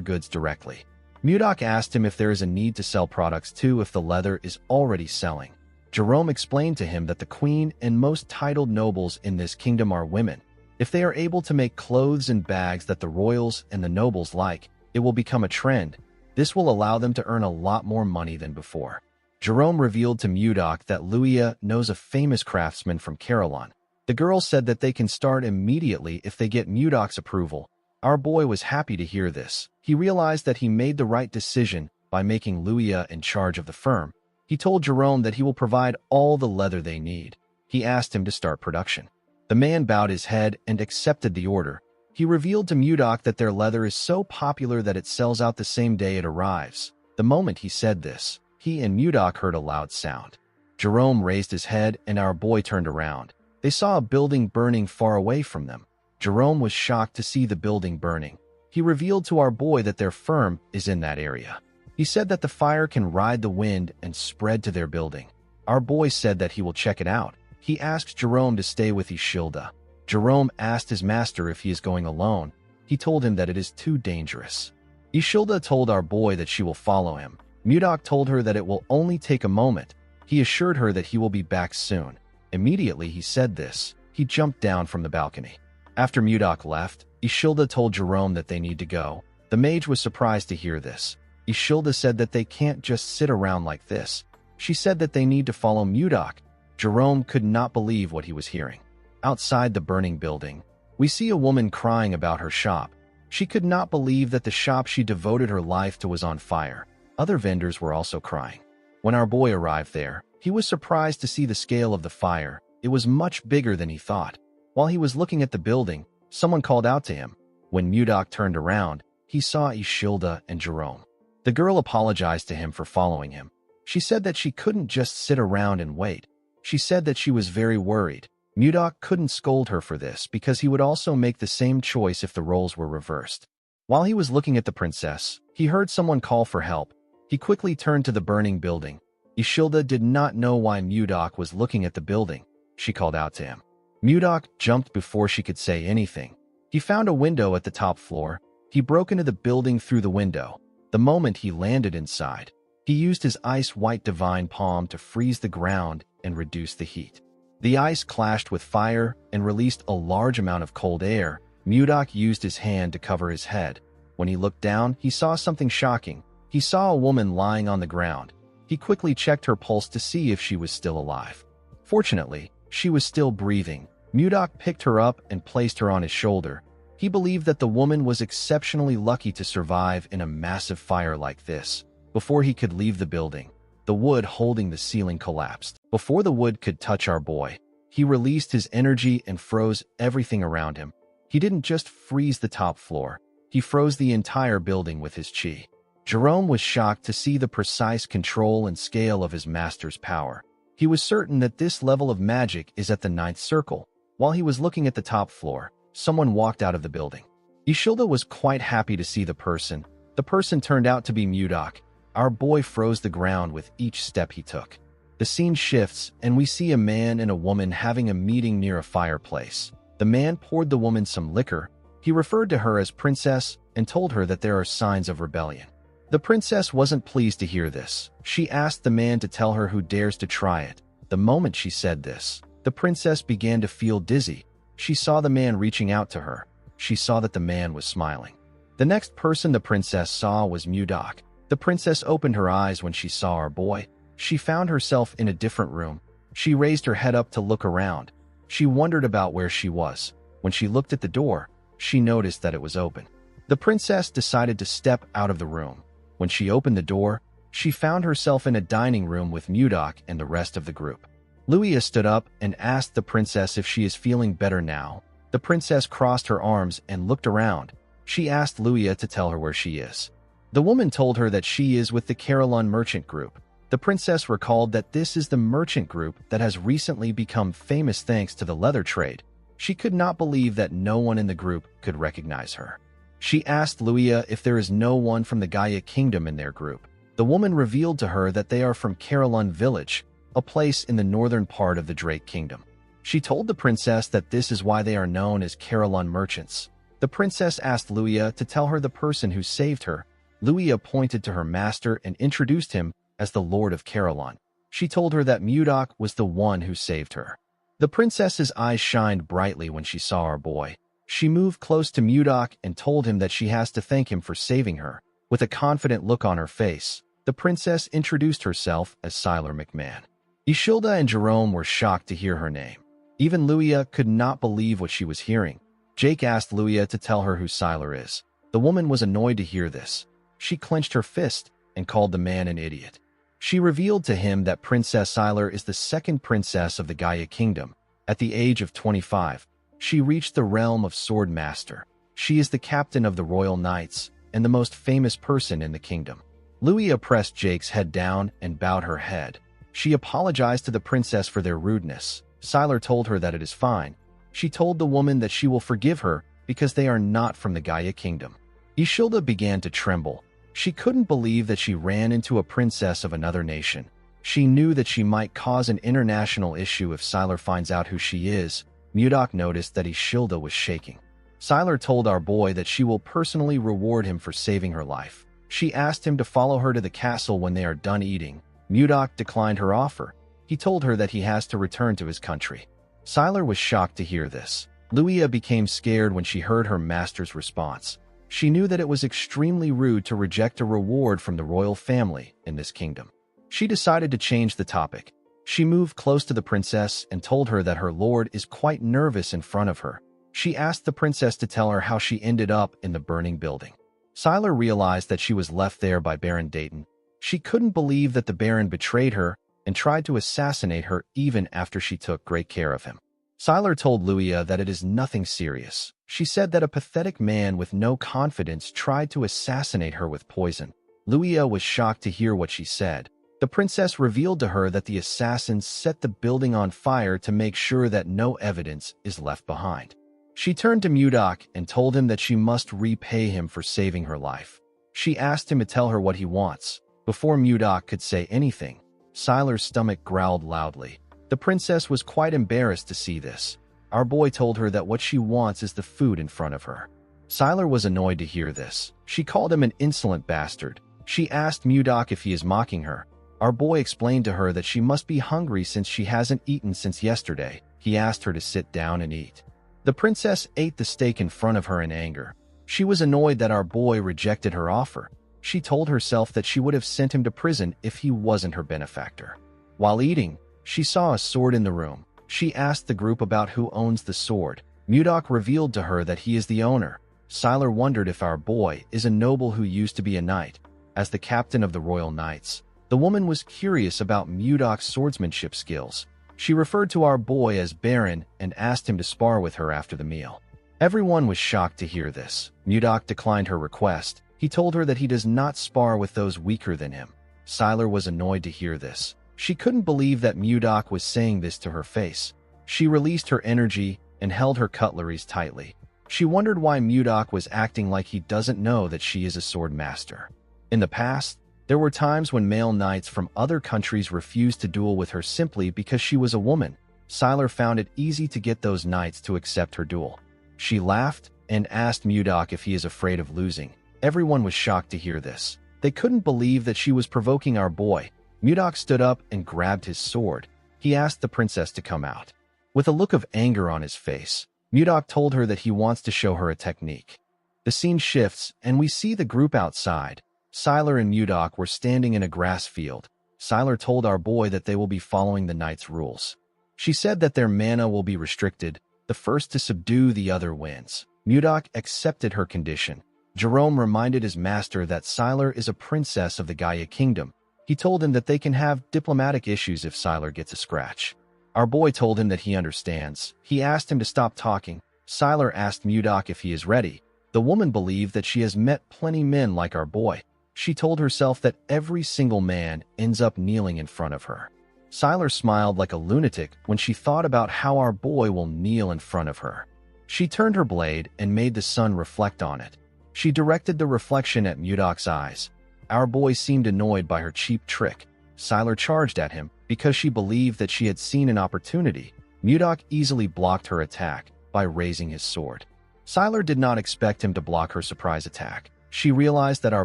goods directly. Mudok asked him if there is a need to sell products too if the leather is already selling. Jerome explained to him that the queen and most titled nobles in this kingdom are women. If they are able to make clothes and bags that the royals and the nobles like, it will become a trend. This will allow them to earn a lot more money than before. Jerome revealed to Mudok that Luia knows a famous craftsman from Carillon. The girl said that they can start immediately if they get Mudok's approval. Our boy was happy to hear this. He realized that he made the right decision by making Luia in charge of the firm. He told Jerome that he will provide all the leather they need. He asked him to start production. The man bowed his head and accepted the order. He revealed to Mudok that their leather is so popular that it sells out the same day it arrives. The moment he said this, he and Mudok heard a loud sound. Jerome raised his head and our boy turned around. They saw a building burning far away from them. Jerome was shocked to see the building burning. He revealed to our boy that their firm is in that area. He said that the fire can ride the wind and spread to their building. Our boy said that he will check it out. He asked Jerome to stay with Ishilda. Jerome asked his master if he is going alone. He told him that it is too dangerous. Ishilda told our boy that she will follow him. Mudok told her that it will only take a moment. He assured her that he will be back soon. Immediately he said this, he jumped down from the balcony. After Mudok left, Ishilda told Jerome that they need to go. The mage was surprised to hear this. Ishilda said that they can't just sit around like this. She said that they need to follow Mudok. Jerome could not believe what he was hearing. Outside the burning building, we see a woman crying about her shop. She could not believe that the shop she devoted her life to was on fire. Other vendors were also crying. When our boy arrived there, he was surprised to see the scale of the fire. It was much bigger than he thought. While he was looking at the building, someone called out to him. When Mudok turned around, he saw Ishilda and Jerome. The girl apologized to him for following him. She said that she couldn't just sit around and wait. She said that she was very worried. Mudok couldn't scold her for this because he would also make the same choice if the roles were reversed. While he was looking at the princess, he heard someone call for help. He quickly turned to the burning building. Ishilda did not know why Mudok was looking at the building. She called out to him. Mudok jumped before she could say anything. He found a window at the top floor. He broke into the building through the window. The moment he landed inside, he used his ice-white divine palm to freeze the ground and reduce the heat. The ice clashed with fire and released a large amount of cold air. Mudok used his hand to cover his head. When he looked down, he saw something shocking. He saw a woman lying on the ground. He He quickly checked her pulse to see if she was still alive. Fortunately, she was still breathing. Mudok picked her up and placed her on his shoulder. He believed that the woman was exceptionally lucky to survive in a massive fire like this. Before he could leave the building, the wood holding the ceiling collapsed. Before the wood could touch our boy, he released his energy and froze everything around him. He didn't just freeze the top floor, he froze the entire building with his chi. Jerome was shocked to see the precise control and scale of his master's power. He was certain that this level of magic is at the 9th circle. While he was looking at the top floor, someone walked out of the building. Ishilda was quite happy to see the person. The person turned out to be Mudok. Our boy froze the ground with each step he took. The scene shifts, and we see a man and a woman having a meeting near a fireplace. The man poured the woman some liquor. He referred to her as princess and told her that there are signs of rebellion. The princess wasn't pleased to hear this. She asked the man to tell her who dares to try it. The moment she said this, the princess began to feel dizzy. She saw the man reaching out to her. She saw that the man was smiling. The next person the princess saw was Mudok. The princess opened her eyes when she saw our boy. She found herself in a different room. She raised her head up to look around. She wondered about where she was. When she looked at the door, she noticed that it was open. The princess decided to step out of the room. When she opened the door, she found herself in a dining room with Mudok and the rest of the group. Luia stood up and asked the princess if she is feeling better now. The princess crossed her arms and looked around. She asked Luia to tell her where she is. The woman told her that she is with the Carillon merchant group. The princess recalled that this is the merchant group that has recently become famous thanks to the leather trade. She could not believe that no one in the group could recognize her. She asked Luia if there is no one from the Gaia Kingdom in their group. The woman revealed to her that they are from Carillon Village, a place in the northern part of the Drake Kingdom. She told the princess that this is why they are known as Carillon merchants. The princess asked Luia to tell her the person who saved her. Luia pointed to her master and introduced him as the Lord of Carillon. She told her that Mudok was the one who saved her. The princess's eyes shined brightly when she saw our boy. She moved close to Mudok and told him that she has to thank him for saving her. With a confident look on her face, the princess introduced herself as Siler McMahon. Ishilda and Jerome were shocked to hear her name. Even Luia could not believe what she was hearing. Jake asked Luia to tell her who Siler is. The woman was annoyed to hear this. She clenched her fist and called the man an idiot. She revealed to him that Princess Siler is the second princess of the Gaia Kingdom. At the age of 25, she reached the realm of Sword Master. She is the captain of the Royal Knights and the most famous person in the kingdom. Luia pressed Jake's head down and bowed her head. She apologized to the princess for their rudeness. Siler told her that it is fine. She told the woman that she will forgive her because they are not from the Gaia Kingdom. Ishilda began to tremble. She couldn't believe that she ran into a princess of another nation. She knew that she might cause an international issue if Siler finds out who she is. Mudok noticed that Ishilda was shaking. Siler told our boy that she will personally reward him for saving her life. She asked him to follow her to the castle when they are done eating. Mudok declined her offer. He told her that he has to return to his country. Siler was shocked to hear this. Luia became scared when she heard her master's response. She knew that it was extremely rude to reject a reward from the royal family in this kingdom. She decided to change the topic. She moved close to the princess and told her that her lord is quite nervous in front of her. She asked the princess to tell her how she ended up in the burning building. Siler realized that she was left there by Baron Dayton. She couldn't believe that the Baron betrayed her and tried to assassinate her even after she took great care of him. Siler told Luia that it is nothing serious. She said that a pathetic man with no confidence tried to assassinate her with poison. Luia was shocked to hear what she said. The princess revealed to her that the assassins set the building on fire to make sure that no evidence is left behind. She turned to Mudok and told him that she must repay him for saving her life. She asked him to tell her what he wants. Before Mudok could say anything, Siler's stomach growled loudly. The princess was quite embarrassed to see this. Our boy told her that what she wants is the food in front of her. Siler was annoyed to hear this. She called him an insolent bastard. She asked Mudok if he is mocking her. Our boy explained to her that she must be hungry since she hasn't eaten since yesterday. He asked her to sit down and eat. The princess ate the steak in front of her in anger. She was annoyed that our boy rejected her offer. She told herself that she would have sent him to prison if he wasn't her benefactor. While eating, she saw a sword in the room. She asked the group about who owns the sword. Mudok revealed to her that he is the owner. Sylar wondered if our boy is a noble who used to be a knight. As the captain of the Royal Knights, the woman was curious about Mudok's swordsmanship skills. She referred to our boy as Baron and asked him to spar with her after the meal. Everyone was shocked to hear this. Mudok declined her request. He told her that he does not spar with those weaker than him. Sylar was annoyed to hear this. She couldn't believe that Mudok was saying this to her face. She released her energy and held her cutleries tightly. She wondered why Mudok was acting like he doesn't know that she is a sword master. In the past, there were times when male knights from other countries refused to duel with her simply because she was a woman. Sylar found it easy to get those knights to accept her duel. She laughed and asked Mudok if he is afraid of losing. Everyone was shocked to hear this. They couldn't believe that she was provoking our boy. Mudok stood up and grabbed his sword. He asked the princess to come out. With a look of anger on his face, Mudok told her that he wants to show her a technique. The scene shifts, and we see the group outside. Sylar and Mudok were standing in a grass field. Sylar told our boy that they will be following the knight's rules. She said that their mana will be restricted. The first to subdue the other wins. Mudok accepted her condition. Jerome reminded his master that Sylar is a princess of the Gaia Kingdom. He told him that they can have diplomatic issues if Sylar gets a scratch. Our boy told him that he understands. He asked him to stop talking. Sylar asked Mudok if he is ready. The woman believed that she has met plenty men like our boy. She told herself that every single man ends up kneeling in front of her. Sylar smiled like a lunatic when she thought about how our boy will kneel in front of her. She turned her blade and made the sun reflect on it. She directed the reflection at Mudok's eyes. Our boy seemed annoyed by her cheap trick. Sylar charged at him because she believed that she had seen an opportunity. Mudok easily blocked her attack by raising his sword. Sylar did not expect him to block her surprise attack. She realized that our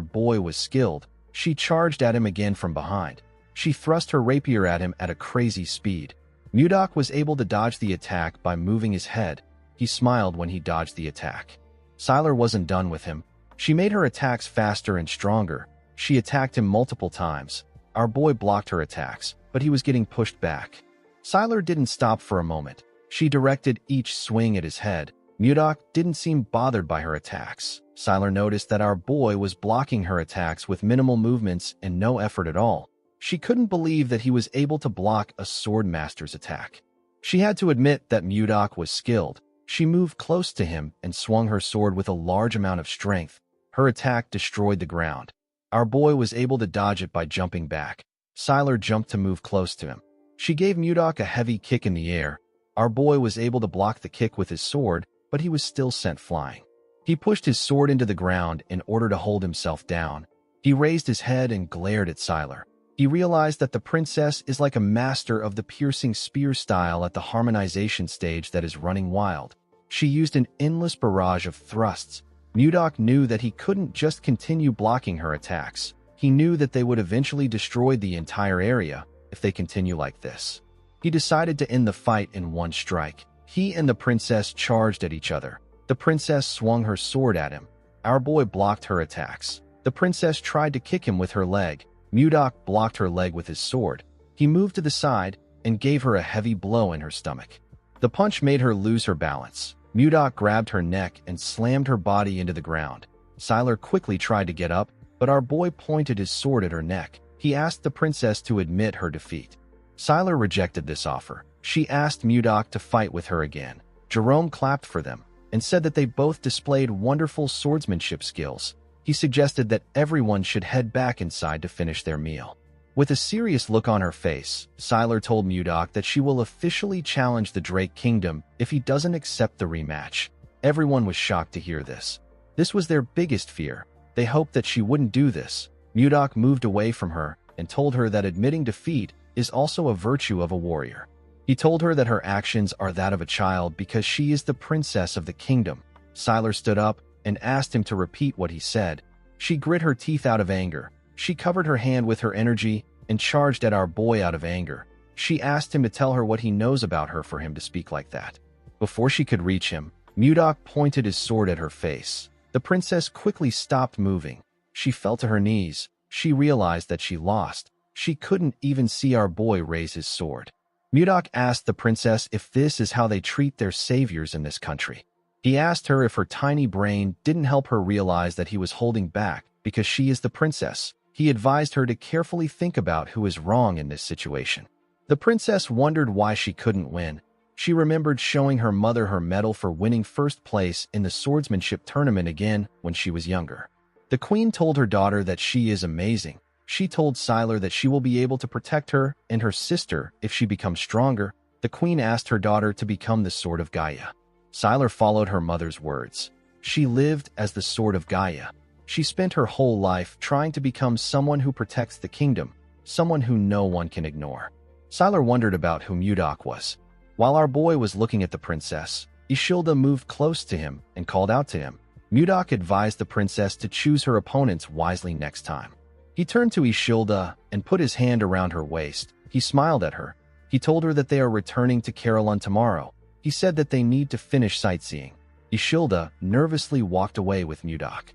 boy was skilled. She charged at him again from behind. She thrust her rapier at him at a crazy speed. Mudok was able to dodge the attack by moving his head. He smiled when he dodged the attack. Sylar wasn't done with him. She made her attacks faster and stronger. She attacked him multiple times. Our boy blocked her attacks, but he was getting pushed back. Sylar didn't stop for a moment. She directed each swing at his head. Mudok didn't seem bothered by her attacks. Sylar noticed that our boy was blocking her attacks with minimal movements and no effort at all. She couldn't believe that he was able to block a sword master's attack. She had to admit that Mudok was skilled. She moved close to him and swung her sword with a large amount of strength. Her attack destroyed the ground. Our boy was able to dodge it by jumping back. Sylar jumped to move close to him. She gave Mudok a heavy kick in the air. Our boy was able to block the kick with his sword, but he was still sent flying. He pushed his sword into the ground in order to hold himself down. He raised his head and glared at Sylar. He realized that the princess is like a master of the piercing spear style at the harmonization stage that is running wild. She used an endless barrage of thrusts. Mudok knew that he couldn't just continue blocking her attacks. He knew that they would eventually destroy the entire area if they continue like this. He decided to end the fight in one strike. He and the princess charged at each other. The princess swung her sword at him. Our boy blocked her attacks. The princess tried to kick him with her leg. Mudok blocked her leg with his sword. He moved to the side and gave her a heavy blow in her stomach. The punch made her lose her balance. Mudok grabbed her neck and slammed her body into the ground. Sylar quickly tried to get up, but our boy pointed his sword at her neck. He asked the princess to admit her defeat. Sylar rejected this offer. She asked Mudok to fight with her again. Jerome clapped for them and said that they both displayed wonderful swordsmanship skills. He suggested that everyone should head back inside to finish their meal. With a serious look on her face, Sylar told Mudok that she will officially challenge the Drake Kingdom if he doesn't accept the rematch. Everyone was shocked to hear this. This was their biggest fear. They hoped that she wouldn't do this. Mudok moved away from her and told her that admitting defeat is also a virtue of a warrior. He told her that her actions are that of a child because she is the princess of the kingdom. Sylar stood up and asked him to repeat what he said. She grit her teeth out of anger. She covered her hand with her energy and charged at our boy out of anger. She asked him to tell her what he knows about her for him to speak like that. Before she could reach him, Mudok pointed his sword at her face. The princess quickly stopped moving. She fell to her knees. She realized that she lost. She couldn't even see our boy raise his sword. Mudok asked the princess if this is how they treat their saviors in this country. He asked her if her tiny brain didn't help her realize that he was holding back because she is the princess. He advised her to carefully think about who is wrong in this situation. The princess wondered why she couldn't win. She remembered showing her mother her medal for winning first place in the swordsmanship tournament again when she was younger. The queen told her daughter that she is amazing. She told Sylar that she will be able to protect her and her sister if she becomes stronger. The queen asked her daughter to become the Sword of Gaia. Sylar followed her mother's words. She lived as the Sword of Gaia. She spent her whole life trying to become someone who protects the kingdom, someone who no one can ignore. Sylar wondered about who Mudok was. While our boy was looking at the princess, Ishilda moved close to him and called out to him. Mudok advised the princess to choose her opponents wisely next time. He turned to Ishilda and put his hand around her waist. He smiled at her. He told her that they are returning to Carolyn tomorrow. He said that they need to finish sightseeing. Ishilda nervously walked away with Mudok.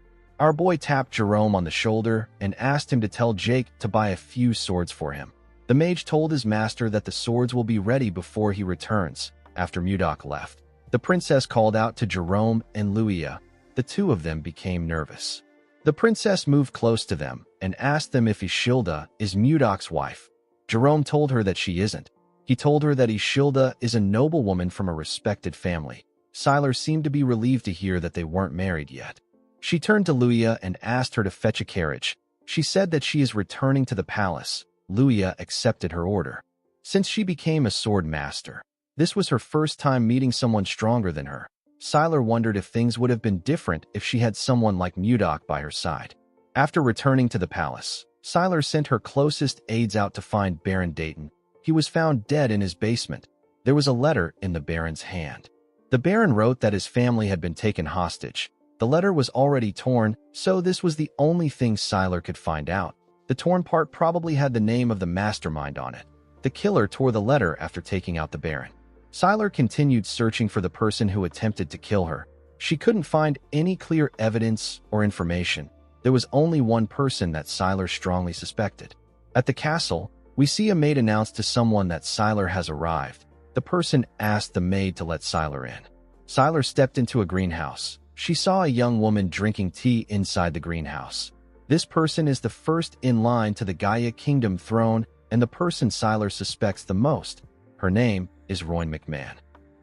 Our boy tapped Jerome on the shoulder and asked him to tell Jake to buy a few swords for him. The mage told his master that the swords will be ready before he returns. After Mudok left, the princess called out to Jerome and Luia. The two of them became nervous. The princess moved close to them and asked them if Ishilda is Mudok's wife. Jerome told her that she isn't. He told her that Ishilda is a noblewoman from a respected family. Sylar seemed to be relieved to hear that they weren't married yet. She turned to Luia and asked her to fetch a carriage. She said that she is returning to the palace. Luia accepted her order. Since she became a sword master, this was her first time meeting someone stronger than her. Sylar wondered if things would have been different if she had someone like Mudok by her side. After returning to the palace, Sylar sent her closest aides out to find Baron Dayton. He was found dead in his basement. There was a letter in the Baron's hand. The Baron wrote that his family had been taken hostage. The letter was already torn, so this was the only thing Sylar could find out. The torn part probably had the name of the mastermind on it. The killer tore the letter after taking out the Baron. Sylar continued searching for the person who attempted to kill her. She couldn't find any clear evidence or information. There was only one person that Sylar strongly suspected. At the castle, we see a maid announce to someone that Sylar has arrived. The person asked the maid to let Sylar in. Sylar stepped into a greenhouse. She saw a young woman drinking tea inside the greenhouse. This person is the first in line to the Gaia Kingdom throne and the person Sylar suspects the most. Her name is Royn McMahon.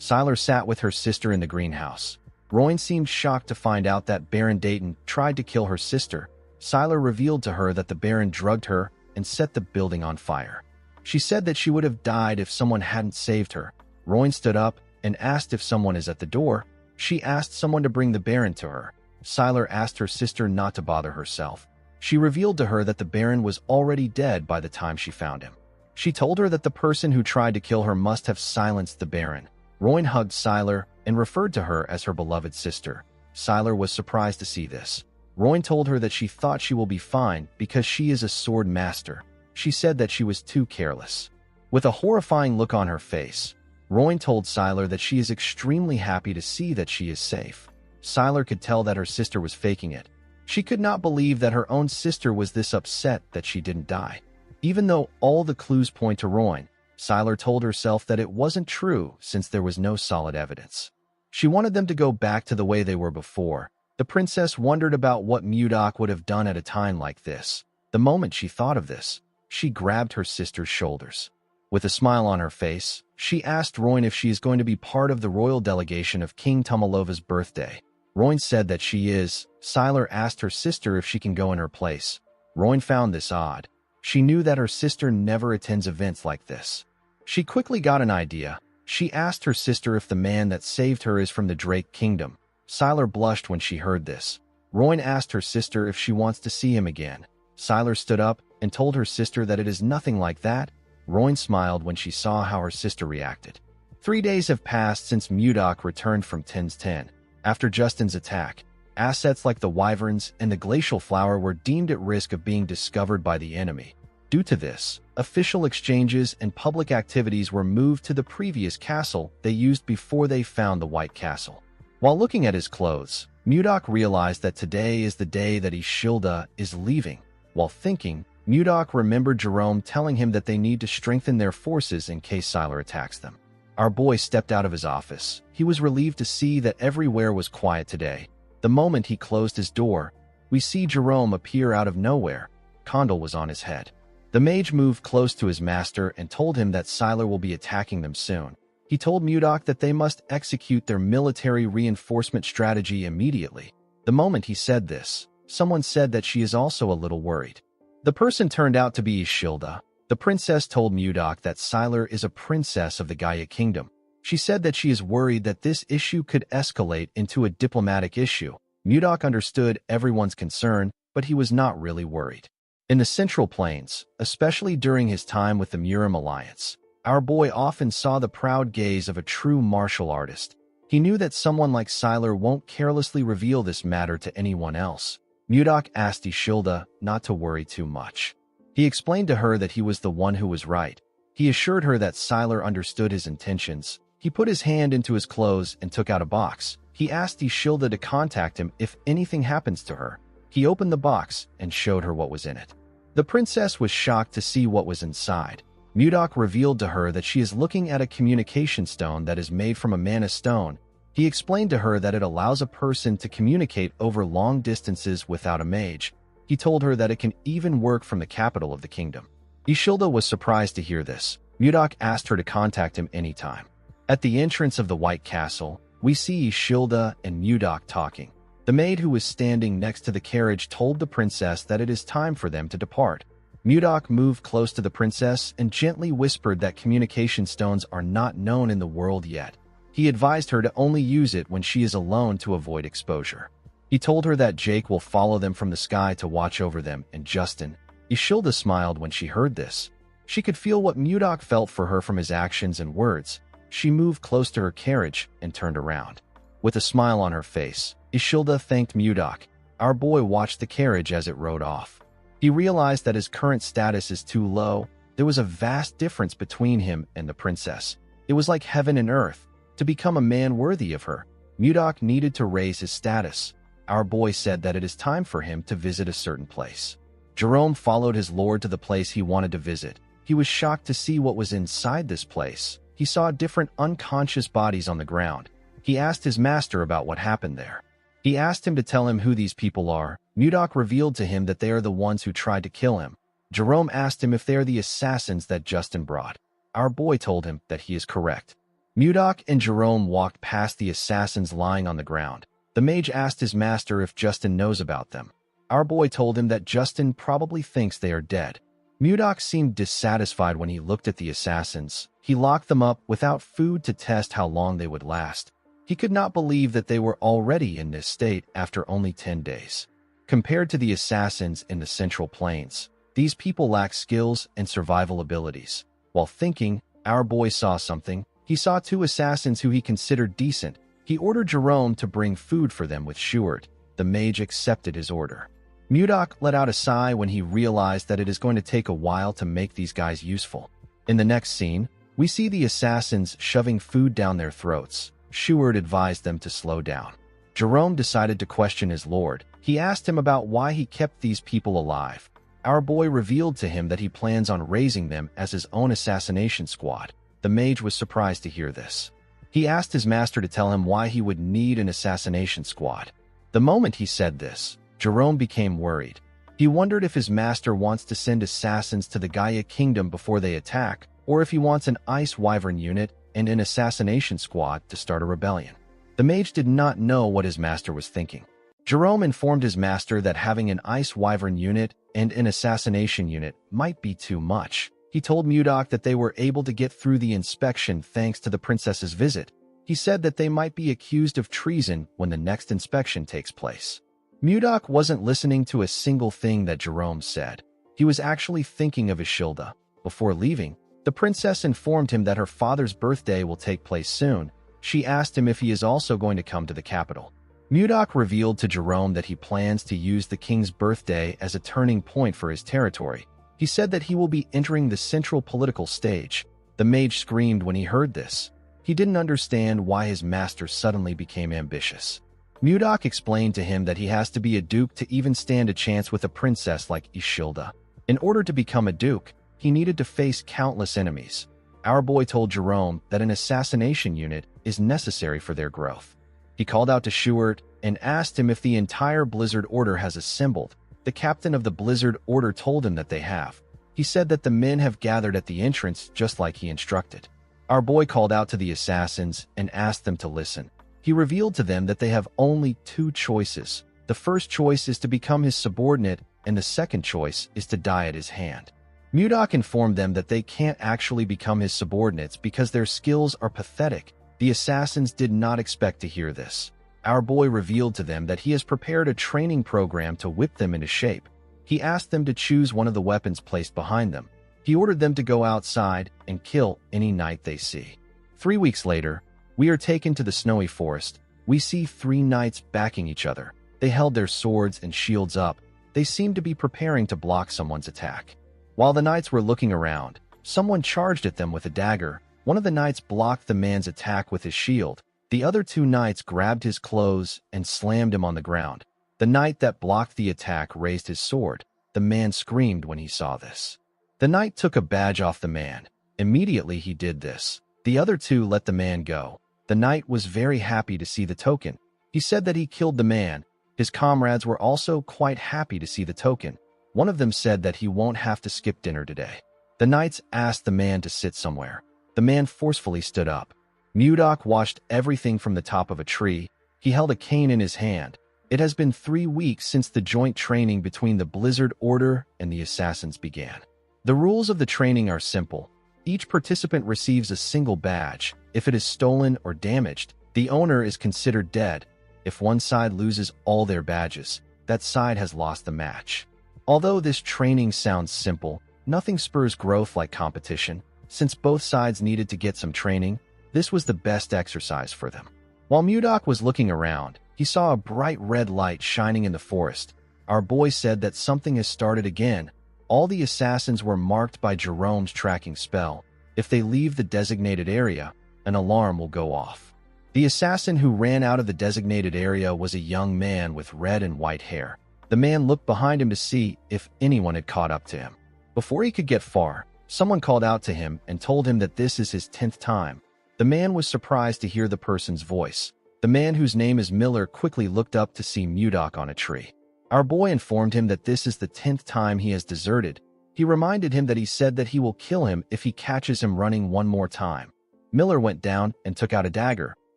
Sylar sat with her sister in the greenhouse. Royn seemed shocked to find out that Baron Dayton tried to kill her sister. Sylar revealed to her that the Baron drugged her and set the building on fire. She said that she would have died if someone hadn't saved her. Royn stood up and asked if someone is at the door. She asked someone to bring the Baron to her. Sylar asked her sister not to bother herself. She revealed to her that the Baron was already dead by the time she found him. She told her that the person who tried to kill her must have silenced the Baron. Royn hugged Sylar and referred to her as her beloved sister. Sylar was surprised to see this. Royn told her that she thought she will be fine because she is a sword master. She said that she was too careless. With a horrifying look on her face, Royn told Sylar that she is extremely happy to see that she is safe. Sylar could tell that her sister was faking it. She could not believe that her own sister was this upset that she didn't die. Even though all the clues point to Royn, Sylar told herself that it wasn't true since there was no solid evidence. She wanted them to go back to the way they were before. The princess wondered about what Mudok would have done at a time like this. The moment she thought of this, she grabbed her sister's shoulders. With a smile on her face, she asked Royn if she is going to be part of the royal delegation of King Tumalova's birthday. Royn said that she is. Sylar asked her sister if she can go in her place. Royn found this odd. She knew that her sister never attends events like this. She quickly got an idea. She asked her sister if the man that saved her is from the Drake Kingdom. Sylar blushed when she heard this. Royn asked her sister if she wants to see him again. Sylar stood up and told her sister that it is nothing like that. Royn smiled when she saw how her sister reacted. 3 days have passed since Mudok returned from Tens 10. After Justin's attack, assets like the Wyverns and the Glacial Flower were deemed at risk of being discovered by the enemy. Due to this, official exchanges and public activities were moved to the previous castle they used before they found the White Castle. While looking at his clothes, Mudok realized that today is the day that Ishilda is leaving. While thinking, Mudok remembered Jerome telling him that they need to strengthen their forces in case Sylar attacks them. Our boy stepped out of his office. He was relieved to see that everywhere was quiet today. The moment he closed his door, we see Jerome appear out of nowhere. Condal was on his head. The mage moved close to his master and told him that Sylar will be attacking them soon. He told Mudok that they must execute their military reinforcement strategy immediately. The moment he said this, someone said that she is also a little worried. The person turned out to be Ishilda. The princess told Mudok that Sylar is a princess of the Gaia Kingdom. She said that she is worried that this issue could escalate into a diplomatic issue. Mudok understood everyone's concern, but he was not really worried. In the Central Plains, especially during his time with the Murim Alliance, our boy often saw the proud gaze of a true martial artist. He knew that someone like Sylar won't carelessly reveal this matter to anyone else. Mudok asked Ishilda not to worry too much. He explained to her that he was the one who was right. He assured her that Sylar understood his intentions. He put his hand into his clothes and took out a box. He asked Ishilda to contact him if anything happens to her. He opened the box and showed her what was in it. The princess was shocked to see what was inside. Mudok revealed to her that she is looking at a communication stone that is made from a mana stone. He explained to her that it allows a person to communicate over long distances without a mage. He told her that it can even work from the capital of the kingdom. Ishilda was surprised to hear this. Mudok asked her to contact him anytime. At the entrance of the White Castle, we see Ishilda and Mudok talking. The maid who was standing next to the carriage told the princess that it is time for them to depart. Mudok moved close to the princess and gently whispered that communication stones are not known in the world yet. He advised her to only use it when she is alone to avoid exposure. He told her that Jake will follow them from the sky to watch over them, and Justin. Ishilda smiled when she heard this. She could feel what Mudok felt for her from his actions and words. She moved close to her carriage and turned around. With a smile on her face, Ishilda thanked Mudok. Our boy watched the carriage as it rode off. He realized that his current status is too low. There was a vast difference between him and the princess. It was like heaven and earth. To become a man worthy of her, Mudok needed to raise his status. Our boy said that it is time for him to visit a certain place. Jerome followed his lord to the place he wanted to visit. He was shocked to see what was inside this place. He saw different unconscious bodies on the ground. He asked his master about what happened there. He asked him to tell him who these people are. Mudok revealed to him that they are the ones who tried to kill him. Jerome asked him if they are the assassins that Justin brought. Our boy told him that he is correct. Mudok and Jerome walked past the assassins lying on the ground. The mage asked his master if Justin knows about them. Our boy told him that Justin probably thinks they are dead. Mudok seemed dissatisfied when he looked at the assassins. He locked them up without food to test how long they would last. He could not believe that they were already in this state after only 10 days. Compared to the assassins in the Central Plains, these people lack skills and survival abilities. While thinking, our boy saw something. He saw 2 assassins who he considered decent. He ordered Jerome to bring food for them with Shuard. The mage accepted his order. Mudok let out a sigh when he realized that it is going to take a while to make these guys useful. In the next scene, we see the assassins shoving food down their throats. Shuard advised them to slow down. Jerome decided to question his lord. He asked him about why he kept these people alive. Our boy revealed to him that he plans on raising them as his own assassination squad. The mage was surprised to hear this. He asked his master to tell him why he would need an assassination squad. The moment he said this, Jerome became worried. He wondered if his master wants to send assassins to the Gaia Kingdom before they attack, or if he wants an Ice Wyvern unit and an assassination squad to start a rebellion. The mage did not know what his master was thinking. Jerome informed his master that having an Ice Wyvern unit and an assassination unit might be too much. He told Mudok that they were able to get through the inspection thanks to the princess's visit. He said that they might be accused of treason when the next inspection takes place. Mudok wasn't listening to a single thing that Jerome said. He was actually thinking of Ishilda. Before leaving, the princess informed him that her father's birthday will take place soon. She asked him if he is also going to come to the capital. Mudok revealed to Jerome that he plans to use the king's birthday as a turning point for his territory. He said that he will be entering the central political stage. The mage screamed when he heard this. He didn't understand why his master suddenly became ambitious. Mudok explained to him that he has to be a duke to even stand a chance with a princess like Ishilda. In order to become a duke, he needed to face countless enemies. Our boy told Jerome that an assassination unit is necessary for their growth. He called out to Schuart and asked him if the entire Blizzard Order has assembled. The captain of the Blizzard Order told him that they have. He said that the men have gathered at the entrance just like he instructed. Our boy called out to the assassins and asked them to listen. He revealed to them that they have only two choices. The first choice is to become his subordinate, and the second choice is to die at his hand. Mudok informed them that they can't actually become his subordinates because their skills are pathetic. The assassins did not expect to hear this. Our boy revealed to them that he has prepared a training program to whip them into shape. He asked them to choose one of the weapons placed behind them. He ordered them to go outside and kill any knight they see. 3 weeks later, we are taken to the snowy forest. We see 3 knights backing each other. They held their swords and shields up. They seemed to be preparing to block someone's attack. While the knights were looking around, someone charged at them with a dagger. One of the knights blocked the man's attack with his shield. The other 2 knights grabbed his clothes and slammed him on the ground. The knight that blocked the attack raised his sword. The man screamed when he saw this. The knight took a badge off the man. Immediately he did this. The other 2 let the man go. The knight was very happy to see the token. He said that he killed the man. His comrades were also quite happy to see the token. One of them said that he won't have to skip dinner today. The knights asked the man to sit somewhere. The man forcefully stood up. Mudok watched everything from the top of a tree. He held a cane in his hand. It has been 3 weeks since the joint training between the Blizzard Order and the assassins began. The rules of the training are simple. Each participant receives a single badge. If it is stolen or damaged, the owner is considered dead. If one side loses all their badges, that side has lost the match. Although this training sounds simple, nothing spurs growth like competition. Since both sides needed to get some training, this was the best exercise for them. While Mudok was looking around, he saw a bright red light shining in the forest. Our boy said that something has started again. All the assassins were marked by Jerome's tracking spell. If they leave the designated area, an alarm will go off. The assassin who ran out of the designated area was a young man with red and white hair. The man looked behind him to see if anyone had caught up to him. Before he could get far, someone called out to him and told him that this is his 10th time. The man was surprised to hear the person's voice. The man whose name is Miller quickly looked up to see Mudok on a tree. Our boy informed him that this is the 10th time he has deserted. He reminded him that he said that he will kill him if he catches him running one more time. Miller went down and took out a dagger.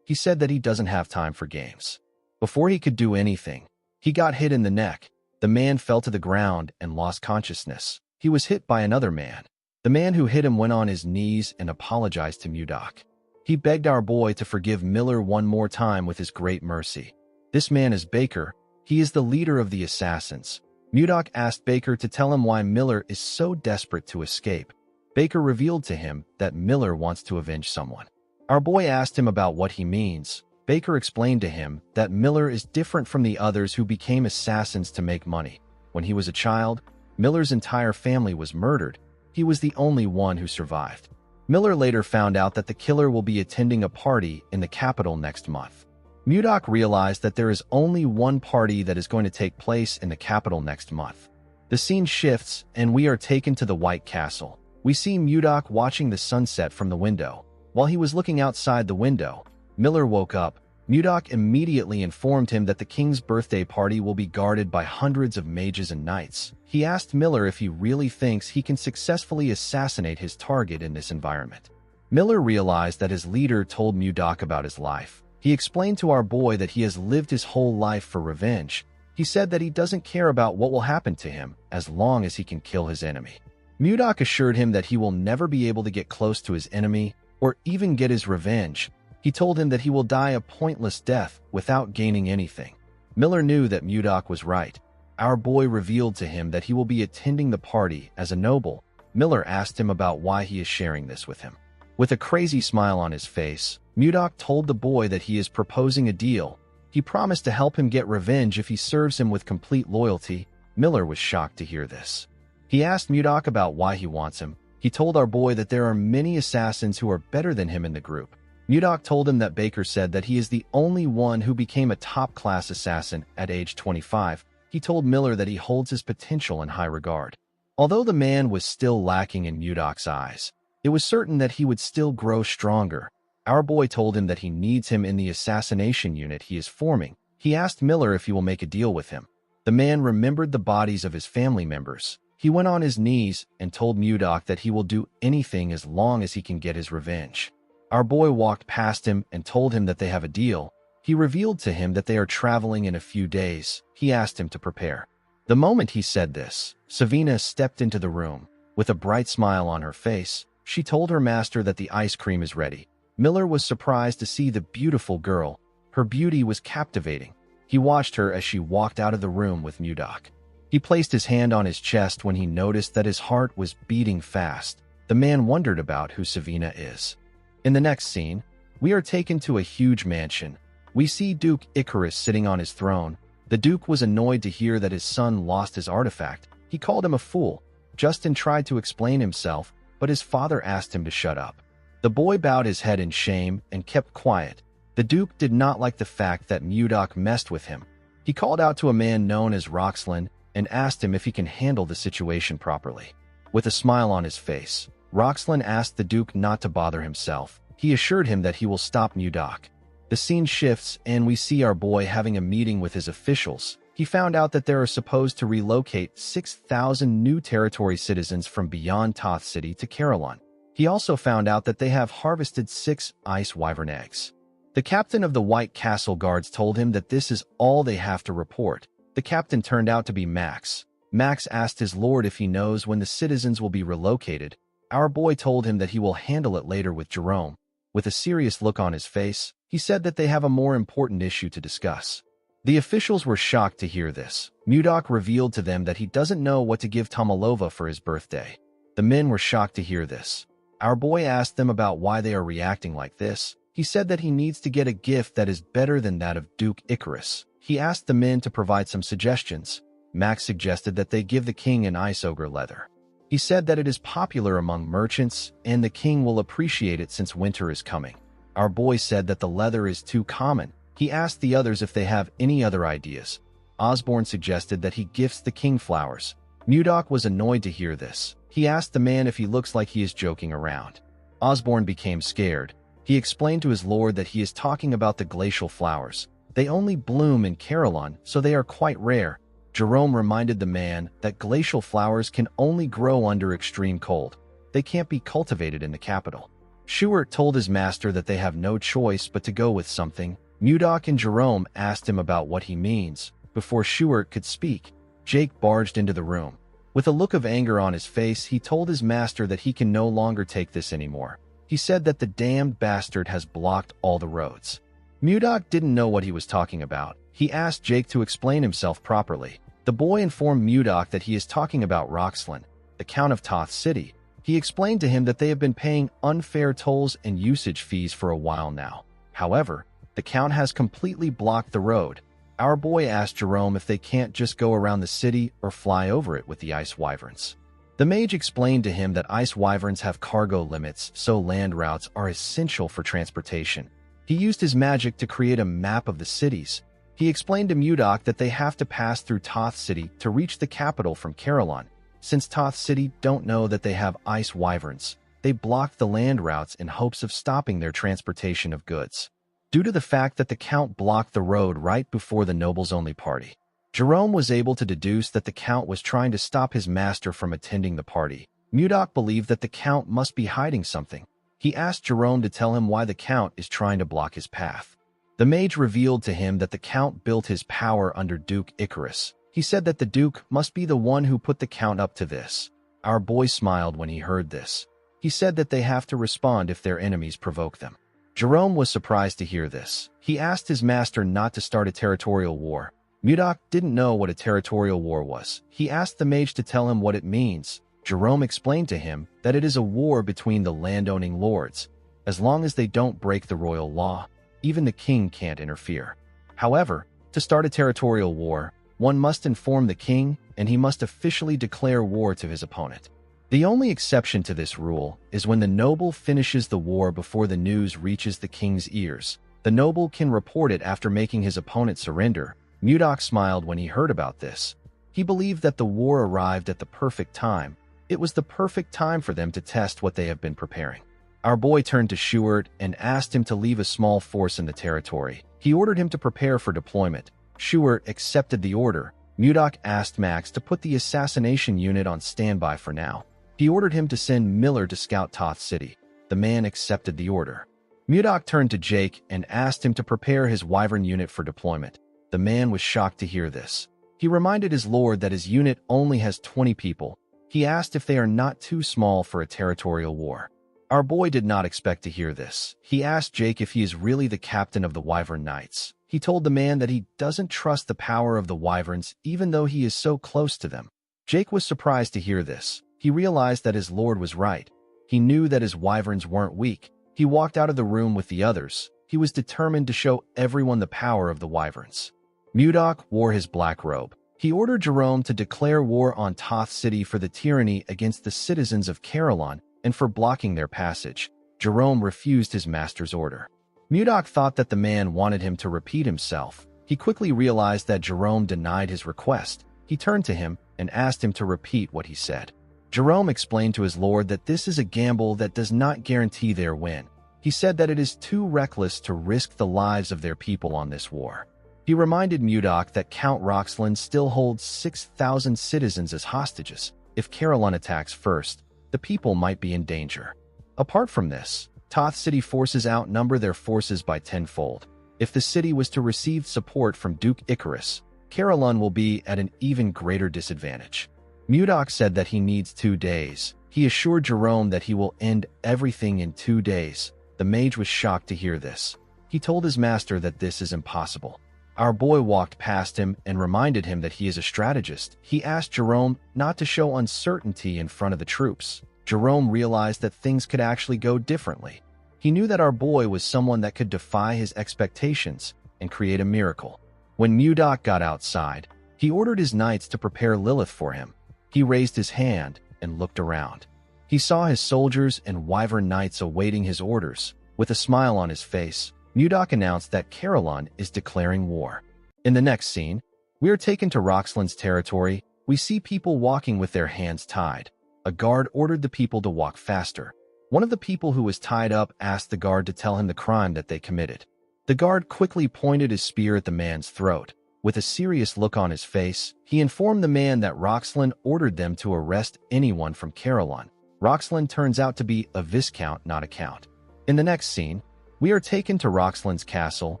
He said that he doesn't have time for games. Before he could do anything, he got hit in the neck. The man fell to the ground and lost consciousness. He was hit by another man. The man who hit him went on his knees and apologized to Mudok. He begged our boy to forgive Miller one more time with his great mercy. This man is Baker. He is the leader of the assassins. Mudok asked Baker to tell him why Miller is so desperate to escape. Baker revealed to him that Miller wants to avenge someone. Our boy asked him about what he means. Baker explained to him that Miller is different from the others who became assassins to make money. When he was a child, Miller's entire family was murdered. He was the only one who survived. Miller later found out that the killer will be attending a party in the capital next month. Mudok realized that there is only one party that is going to take place in the capital next month. The scene shifts, and we are taken to the White Castle. We see Mudok watching the sunset from the window. While he was looking outside the window, Miller woke up. Mudok immediately informed him that the king's birthday party will be guarded by hundreds of mages and knights. He asked Miller if he really thinks he can successfully assassinate his target in this environment. Miller realized that his leader told Mudok about his life. He explained to our boy that he has lived his whole life for revenge. He said that he doesn't care about what will happen to him as long as he can kill his enemy. Mudok assured him that he will never be able to get close to his enemy or even get his revenge. He told him that he will die a pointless death without gaining anything. Miller knew that Mudok was right. Our boy revealed to him that he will be attending the party as a noble. Miller asked him about why he is sharing this with him. With a crazy smile on his face, Mudok told the boy that he is proposing a deal. He promised to help him get revenge if he serves him with complete loyalty. Miller was shocked to hear this. He asked Mudok about why he wants him. He told our boy that there are many assassins who are better than him in the group. Mudok told him that Baker said that he is the only one who became a top-class assassin at age 25. He told Miller that he holds his potential in high regard. Although the man was still lacking in Mudok's eyes, it was certain that he would still grow stronger. Our boy told him that he needs him in the assassination unit he is forming. He asked Miller if he will make a deal with him. The man remembered the bodies of his family members. He went on his knees and told Mudok that he will do anything as long as he can get his revenge. Our boy walked past him and told him that they have a deal. He revealed to him that they are traveling in a few days. He asked him to prepare. The moment he said this, Savina stepped into the room. With a bright smile on her face, she told her master that the ice cream is ready. Miller was surprised to see the beautiful girl. Her beauty was captivating. He watched her as she walked out of the room with Mudok. He placed his hand on his chest when he noticed that his heart was beating fast. The man wondered about who Savina is. In the next scene, we are taken to a huge mansion. We see Duke Icarus sitting on his throne. The Duke was annoyed to hear that his son lost his artifact. He called him a fool. Justin tried to explain himself, but his father asked him to shut up. The boy bowed his head in shame and kept quiet. The Duke did not like the fact that Mudok messed with him. He called out to a man known as Roxland and asked him if he can handle the situation properly. With a smile on his face, Roxland asked the Duke not to bother himself. He assured him that he will stop Mudok. The scene shifts and we see our boy having a meeting with his officials. He found out that they are supposed to relocate 6,000 new territory citizens from beyond Toth City to Carillon. He also found out that they have harvested 6 ice wyvern eggs. The captain of the White Castle Guards told him that this is all they have to report. The captain turned out to be Max. Max asked his lord if he knows when the citizens will be relocated. Our boy told him that he will handle it later with Jerome. With a serious look on his face, he said that they have a more important issue to discuss. The officials were shocked to hear this. Mudok revealed to them that he doesn't know what to give Tomalova for his birthday. The men were shocked to hear this. Our boy asked them about why they are reacting like this. He said that he needs to get a gift that is better than that of Duke Icarus. He asked the men to provide some suggestions. Max suggested that they give the king an ice ogre leather. He said that it is popular among merchants and the king will appreciate it since winter is coming. Our boy said that the leather is too common. He asked the others if they have any other ideas. Osborne suggested that he gifts the king flowers. Mudok was annoyed to hear this. He asked the man if he looks like he is joking around. Osborne became scared. He explained to his lord that he is talking about the glacial flowers. They only bloom in Carillon, so they are quite rare. Jerome reminded the man that glacial flowers can only grow under extreme cold. They can't be cultivated in the capital. Schuart told his master that they have no choice but to go with something. Mudok and Jerome asked him about what he means. Before Schuart could speak, Jake barged into the room. With a look of anger on his face, he told his master that he can no longer take this anymore. He said that the damned bastard has blocked all the roads. Mudok didn't know what he was talking about. He asked Jake to explain himself properly. The boy informed Mudok that he is talking about Roxland, the Count of Toth City. He explained to him that they have been paying unfair tolls and usage fees for a while now. However, the Count has completely blocked the road. Our boy asked Jerome if they can't just go around the city or fly over it with the ice wyverns. The mage explained to him that ice wyverns have cargo limits, so land routes are essential for transportation. He used his magic to create a map of the cities. He explained to Mudok that they have to pass through Toth City to reach the capital from Carillon. Since Toth City don't know that they have ice wyverns, they blocked the land routes in hopes of stopping their transportation of goods. Due to the fact that the Count blocked the road right before the nobles-only party, Jerome was able to deduce that the Count was trying to stop his master from attending the party. Mudok believed that the Count must be hiding something. He asked Jerome to tell him why the Count is trying to block his path. The mage revealed to him that the Count built his power under Duke Icarus. He said that the Duke must be the one who put the Count up to this. Our boy smiled when he heard this. He said that they have to respond if their enemies provoke them. Jerome was surprised to hear this. He asked his master not to start a territorial war. Mudok didn't know what a territorial war was. He asked the mage to tell him what it means. Jerome explained to him that it is a war between the landowning lords. As long as they don't break the royal law, even the king can't interfere. However, to start a territorial war, one must inform the king, and he must officially declare war to his opponent. The only exception to this rule is when the noble finishes the war before the news reaches the king's ears. The noble can report it after making his opponent surrender. Mudok smiled when he heard about this. He believed that the war arrived at the perfect time. It was the perfect time for them to test what they have been preparing. Our boy turned to Shuert and asked him to leave a small force in the territory. He ordered him to prepare for deployment. Shuert accepted the order. Mudok asked Max to put the assassination unit on standby for now. He ordered him to send Miller to scout Toth City. The man accepted the order. Mudok turned to Jake and asked him to prepare his Wyvern unit for deployment. The man was shocked to hear this. He reminded his lord that his unit only has 20 people. He asked if they are not too small for a territorial war. Our boy did not expect to hear this. He asked Jake if he is really the captain of the Wyvern Knights. He told the man that he doesn't trust the power of the Wyverns even though he is so close to them. Jake was surprised to hear this. He realized that his lord was right. He knew that his wyverns weren't weak. He walked out of the room with the others. He was determined to show everyone the power of the wyverns. Mudok wore his black robe. He ordered Jerome to declare war on Toth City for the tyranny against the citizens of Carillon and for blocking their passage. Jerome refused his master's order. Mudok thought that the man wanted him to repeat himself. He quickly realized that Jerome denied his request. He turned to him and asked him to repeat what he said. Jerome explained to his lord that this is a gamble that does not guarantee their win. He said that it is too reckless to risk the lives of their people on this war. He reminded Mudok that Count Roxland still holds 6,000 citizens as hostages. If Carillon attacks first, the people might be in danger. Apart from this, Toth City forces outnumber their forces by tenfold. If the city was to receive support from Duke Icarus, Carillon will be at an even greater disadvantage. Mudok said that he needs 2 days. He assured Jerome that he will end everything in 2 days. The mage was shocked to hear this. He told his master that this is impossible. Our boy walked past him and reminded him that he is a strategist. He asked Jerome not to show uncertainty in front of the troops. Jerome realized that things could actually go differently. He knew that our boy was someone that could defy his expectations and create a miracle. When Mudok got outside, he ordered his knights to prepare Lilith for him. He raised his hand and looked around. He saw his soldiers and wyvern knights awaiting his orders. With a smile on his face, Mudok announced that Carillon is declaring war. In the next scene, we are taken to Roxland's territory. We see people walking with their hands tied. A guard ordered the people to walk faster. One of the people who was tied up asked the guard to tell him the crime that they committed. The guard quickly pointed his spear at the man's throat. With a serious look on his face, he informed the man that Roxland ordered them to arrest anyone from Carillon. Roxland turns out to be a viscount, not a count. In the next scene, we are taken to Roxland's castle.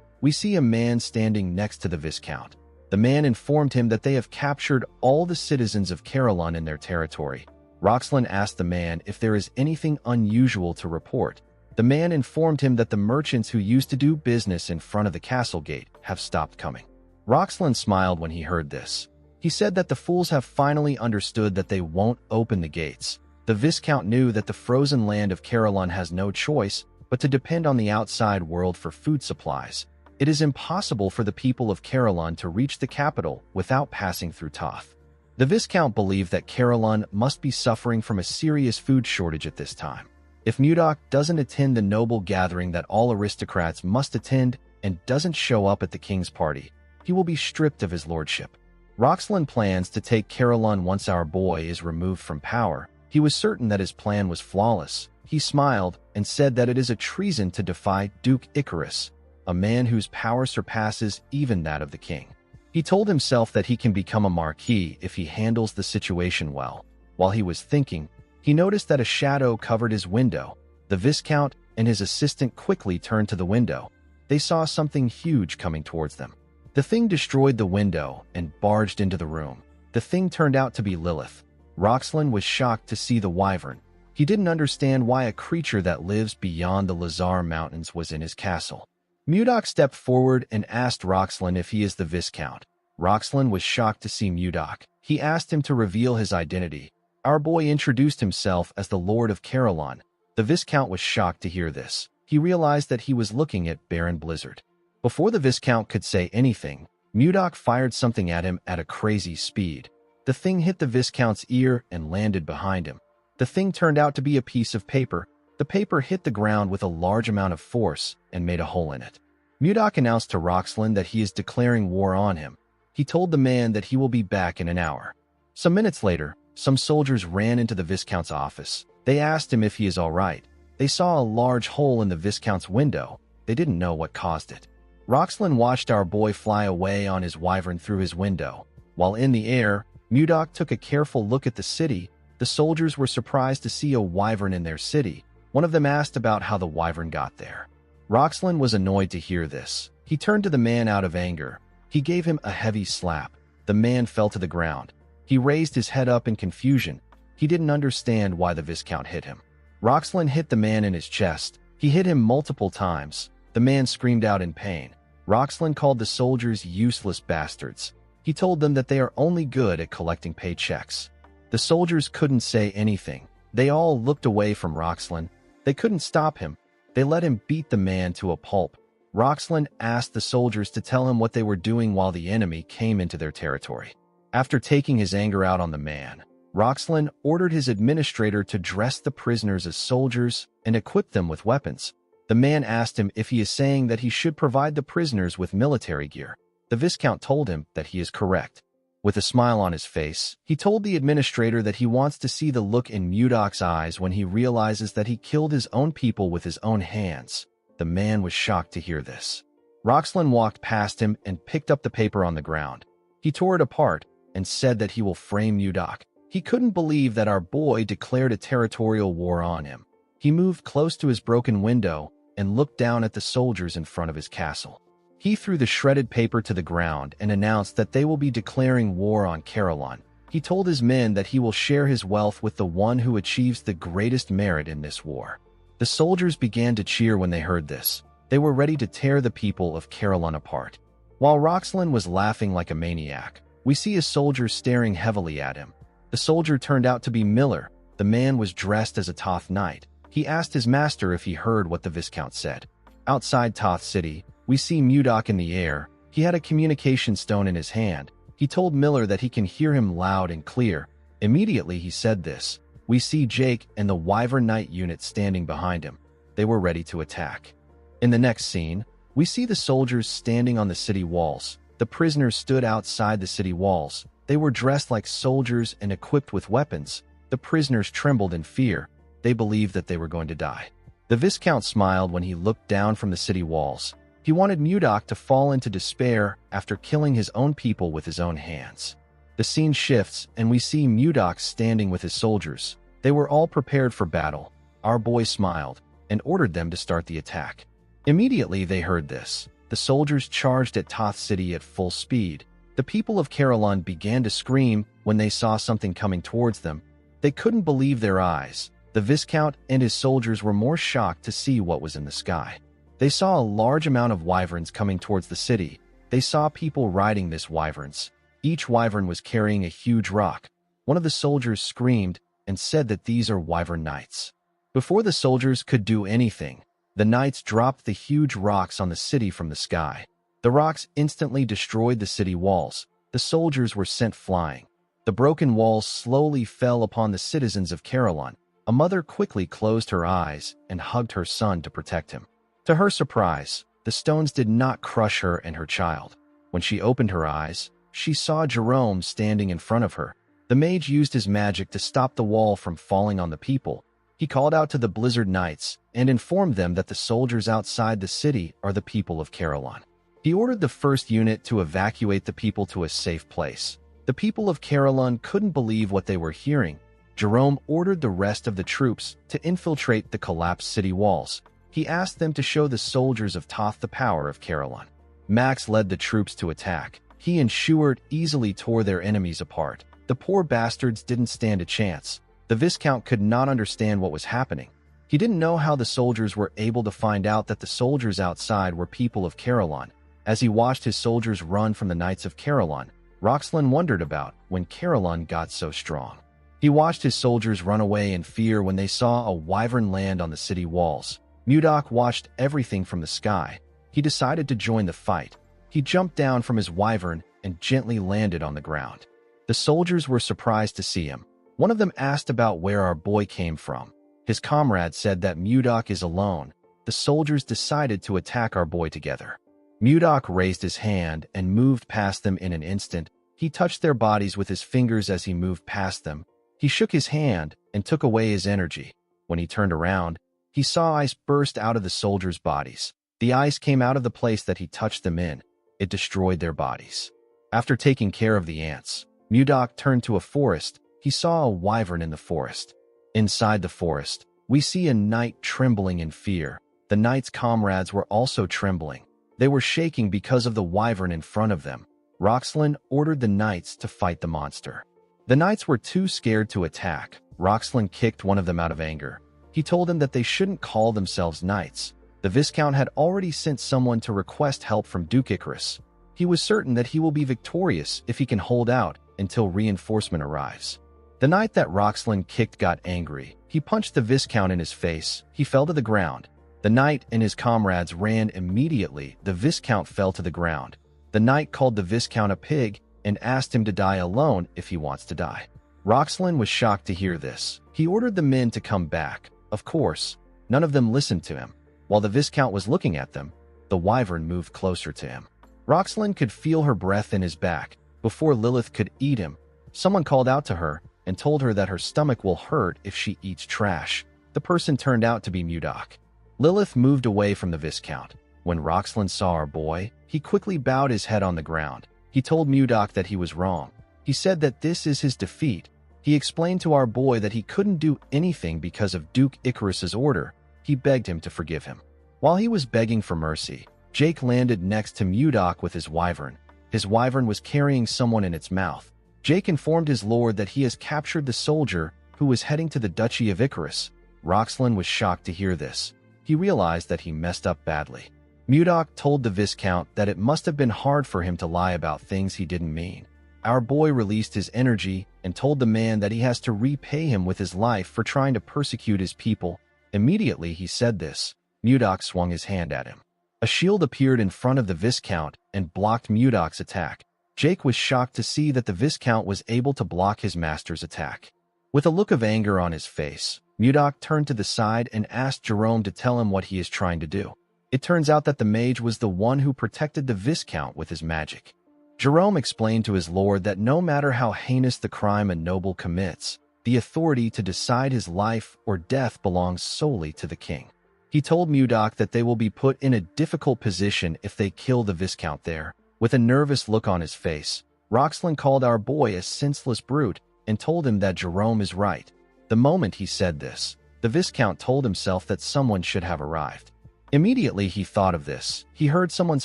We see a man standing next to the viscount. The man informed him that they have captured all the citizens of Carillon in their territory. Roxland asked the man if there is anything unusual to report. The man informed him that the merchants who used to do business in front of the castle gate have stopped coming. Roxland smiled when he heard this. He said that the fools have finally understood that they won't open the gates. The Viscount knew that the frozen land of Carillon has no choice but to depend on the outside world for food supplies. It is impossible for the people of Carillon to reach the capital without passing through Toth. The Viscount believed that Carillon must be suffering from a serious food shortage at this time. If Mudok doesn't attend the noble gathering that all aristocrats must attend and doesn't show up at the king's party, he will be stripped of his lordship. Roxland plans to take Carillon once our boy is removed from power. He was certain that his plan was flawless. He smiled and said that it is a treason to defy Duke Icarus, a man whose power surpasses even that of the king. He told himself that he can become a marquis if he handles the situation well. While he was thinking, he noticed that a shadow covered his window. The Viscount and his assistant quickly turned to the window. They saw something huge coming towards them. The thing destroyed the window and barged into the room. The thing turned out to be Lilith. Roxland was shocked to see the wyvern. He didn't understand why a creature that lives beyond the Lazar Mountains was in his castle. Mudok stepped forward and asked Roxland if he is the Viscount. Roxland was shocked to see Mudok. He asked him to reveal his identity. Our boy introduced himself as the Lord of Carillon. The Viscount was shocked to hear this. He realized that he was looking at Baron Blizzard. Before the Viscount could say anything, Mudok fired something at him at a crazy speed. The thing hit the Viscount's ear and landed behind him. The thing turned out to be a piece of paper. The paper hit the ground with a large amount of force and made a hole in it. Mudok announced to Roxlin that he is declaring war on him. He told the man that he will be back in an hour. Some minutes later, some soldiers ran into the Viscount's office. They asked him if he is all right. They saw a large hole in the Viscount's window. They didn't know what caused it. Roxlin watched our boy fly away on his wyvern through his window. While in the air, Mudok took a careful look at the city. The soldiers were surprised to see a wyvern in their city. One of them asked about how the wyvern got there. Roxlin was annoyed to hear this. He turned to the man out of anger. He gave him a heavy slap. The man fell to the ground. He raised his head up in confusion. He didn't understand why the Viscount hit him. Roxlin hit the man in his chest. He hit him multiple times. The man screamed out in pain. Roxlin called the soldiers useless bastards. He told them that they are only good at collecting paychecks. The soldiers couldn't say anything. They all looked away from Roxlin. They couldn't stop him. They let him beat the man to a pulp. Roxlin asked the soldiers to tell him what they were doing while the enemy came into their territory. After taking his anger out on the man, Roxlin ordered his administrator to dress the prisoners as soldiers and equip them with weapons. The man asked him if he is saying that he should provide the prisoners with military gear. The Viscount told him that he is correct. With a smile on his face, he told the administrator that he wants to see the look in Mudok's eyes when he realizes that he killed his own people with his own hands. The man was shocked to hear this. Roxlin walked past him and picked up the paper on the ground. He tore it apart and said that he will frame Mudok. He couldn't believe that our boy declared a territorial war on him. He moved close to his broken window and looked down at the soldiers in front of his castle. He threw the shredded paper to the ground and announced that they will be declaring war on Carolon. He told his men that he will share his wealth with the one who achieves the greatest merit in this war. The soldiers began to cheer when they heard this. They were ready to tear the people of Carolon apart. While Roxlin was laughing like a maniac, we see a soldier staring heavily at him. The soldier turned out to be Miller. The man was dressed as a Toth knight. He asked his master if he heard what the Viscount said. Outside Toth City, we see Mudok in the air. He had a communication stone in his hand. He told Miller that he can hear him loud and clear. Immediately he said this. We see Jake and the Wyvern Knight unit standing behind him. They were ready to attack. In the next scene, we see the soldiers standing on the city walls. The prisoners stood outside the city walls. They were dressed like soldiers and equipped with weapons. The prisoners trembled in fear. They believed that they were going to die. The Viscount smiled when he looked down from the city walls. He wanted Mudok to fall into despair after killing his own people with his own hands. The scene shifts, and we see Mudok standing with his soldiers. They were all prepared for battle. Our boy smiled and ordered them to start the attack. Immediately they heard this. The soldiers charged at Toth City at full speed. The people of Carolon began to scream when they saw something coming towards them. They couldn't believe their eyes. The Viscount and his soldiers were more shocked to see what was in the sky. They saw a large amount of wyverns coming towards the city. They saw people riding these wyverns. Each wyvern was carrying a huge rock. One of the soldiers screamed and said that these are Wyvern Knights. Before the soldiers could do anything, the knights dropped the huge rocks on the city from the sky. The rocks instantly destroyed the city walls. The soldiers were sent flying. The broken walls slowly fell upon the citizens of Carolon. A mother quickly closed her eyes and hugged her son to protect him. To her surprise, the stones did not crush her and her child. When she opened her eyes, she saw Jerome standing in front of her. The mage used his magic to stop the wall from falling on the people. He called out to the Blizzard Knights and informed them that the soldiers outside the city are the people of Carolon. He ordered the first unit to evacuate the people to a safe place. The people of Carolon couldn't believe what they were hearing. Jerome ordered the rest of the troops to infiltrate the collapsed city walls. He asked them to show the soldiers of Toth the power of Carolon. Max led the troops to attack. He and Schuart easily tore their enemies apart. The poor bastards didn't stand a chance. The Viscount could not understand what was happening. He didn't know how the soldiers were able to find out that the soldiers outside were people of Carolon. As he watched his soldiers run from the Knights of Carolon, Roxlin wondered about when Carolon got so strong. He watched his soldiers run away in fear when they saw a wyvern land on the city walls. Mudok watched everything from the sky. He decided to join the fight. He jumped down from his wyvern and gently landed on the ground. The soldiers were surprised to see him. One of them asked about where our boy came from. His comrade said that Mudok is alone. The soldiers decided to attack our boy together. Mudok raised his hand and moved past them in an instant. He touched their bodies with his fingers as he moved past them. He shook his hand and took away his energy. When he turned around, he saw ice burst out of the soldiers' bodies. The ice came out of the place that he touched them in. It destroyed their bodies. After taking care of the ants, Mudok turned to a forest. He saw a wyvern in the forest. Inside the forest, we see a knight trembling in fear. The knight's comrades were also trembling. They were shaking because of the wyvern in front of them. Roxlin ordered the knights to fight the monster. The knights were too scared to attack. Roxlin kicked one of them out of anger. He told them that they shouldn't call themselves knights. The Viscount had already sent someone to request help from Duke Icarus. He was certain that he will be victorious if he can hold out until reinforcement arrives. The knight that Roxlin kicked got angry. He punched the Viscount in his face. He fell to the ground. The knight and his comrades ran immediately. The Viscount fell to the ground. The knight called the Viscount a pig and asked him to die alone if he wants to die. Roxlin was shocked to hear this. He ordered the men to come back. Of course, none of them listened to him. While the Viscount was looking at them, the wyvern moved closer to him. Roxlin could feel her breath in his back. Before Lilith could eat him, someone called out to her and told her that her stomach will hurt if she eats trash. The person turned out to be Mudok. Lilith moved away from the Viscount. When Roxlin saw our boy, he quickly bowed his head on the ground. He told Mudok that he was wrong. He said that this is his defeat. He explained to our boy that he couldn't do anything because of Duke Icarus's order. He begged him to forgive him. While he was begging for mercy, Jake landed next to Mudok with his wyvern. His wyvern was carrying someone in its mouth. Jake informed his lord that he has captured the soldier who was heading to the Duchy of Icarus. Roxlin was shocked to hear this. He realized that he messed up badly. Mudok told the Viscount that it must have been hard for him to lie about things he didn't mean. Our boy released his energy and told the man that he has to repay him with his life for trying to persecute his people. Immediately he said this, Mudok swung his hand at him. A shield appeared in front of the Viscount and blocked Mudok's attack. Jake was shocked to see that the Viscount was able to block his master's attack. With a look of anger on his face, Mudok turned to the side and asked Jerome to tell him what he is trying to do. It turns out that the mage was the one who protected the Viscount with his magic. Jerome explained to his lord that no matter how heinous the crime a noble commits, the authority to decide his life or death belongs solely to the king. He told Mudok that they will be put in a difficult position if they kill the Viscount there. With a nervous look on his face, Roxlin called our boy a senseless brute and told him that Jerome is right. The moment he said this, the Viscount told himself that someone should have arrived. Immediately he thought of this. He heard someone's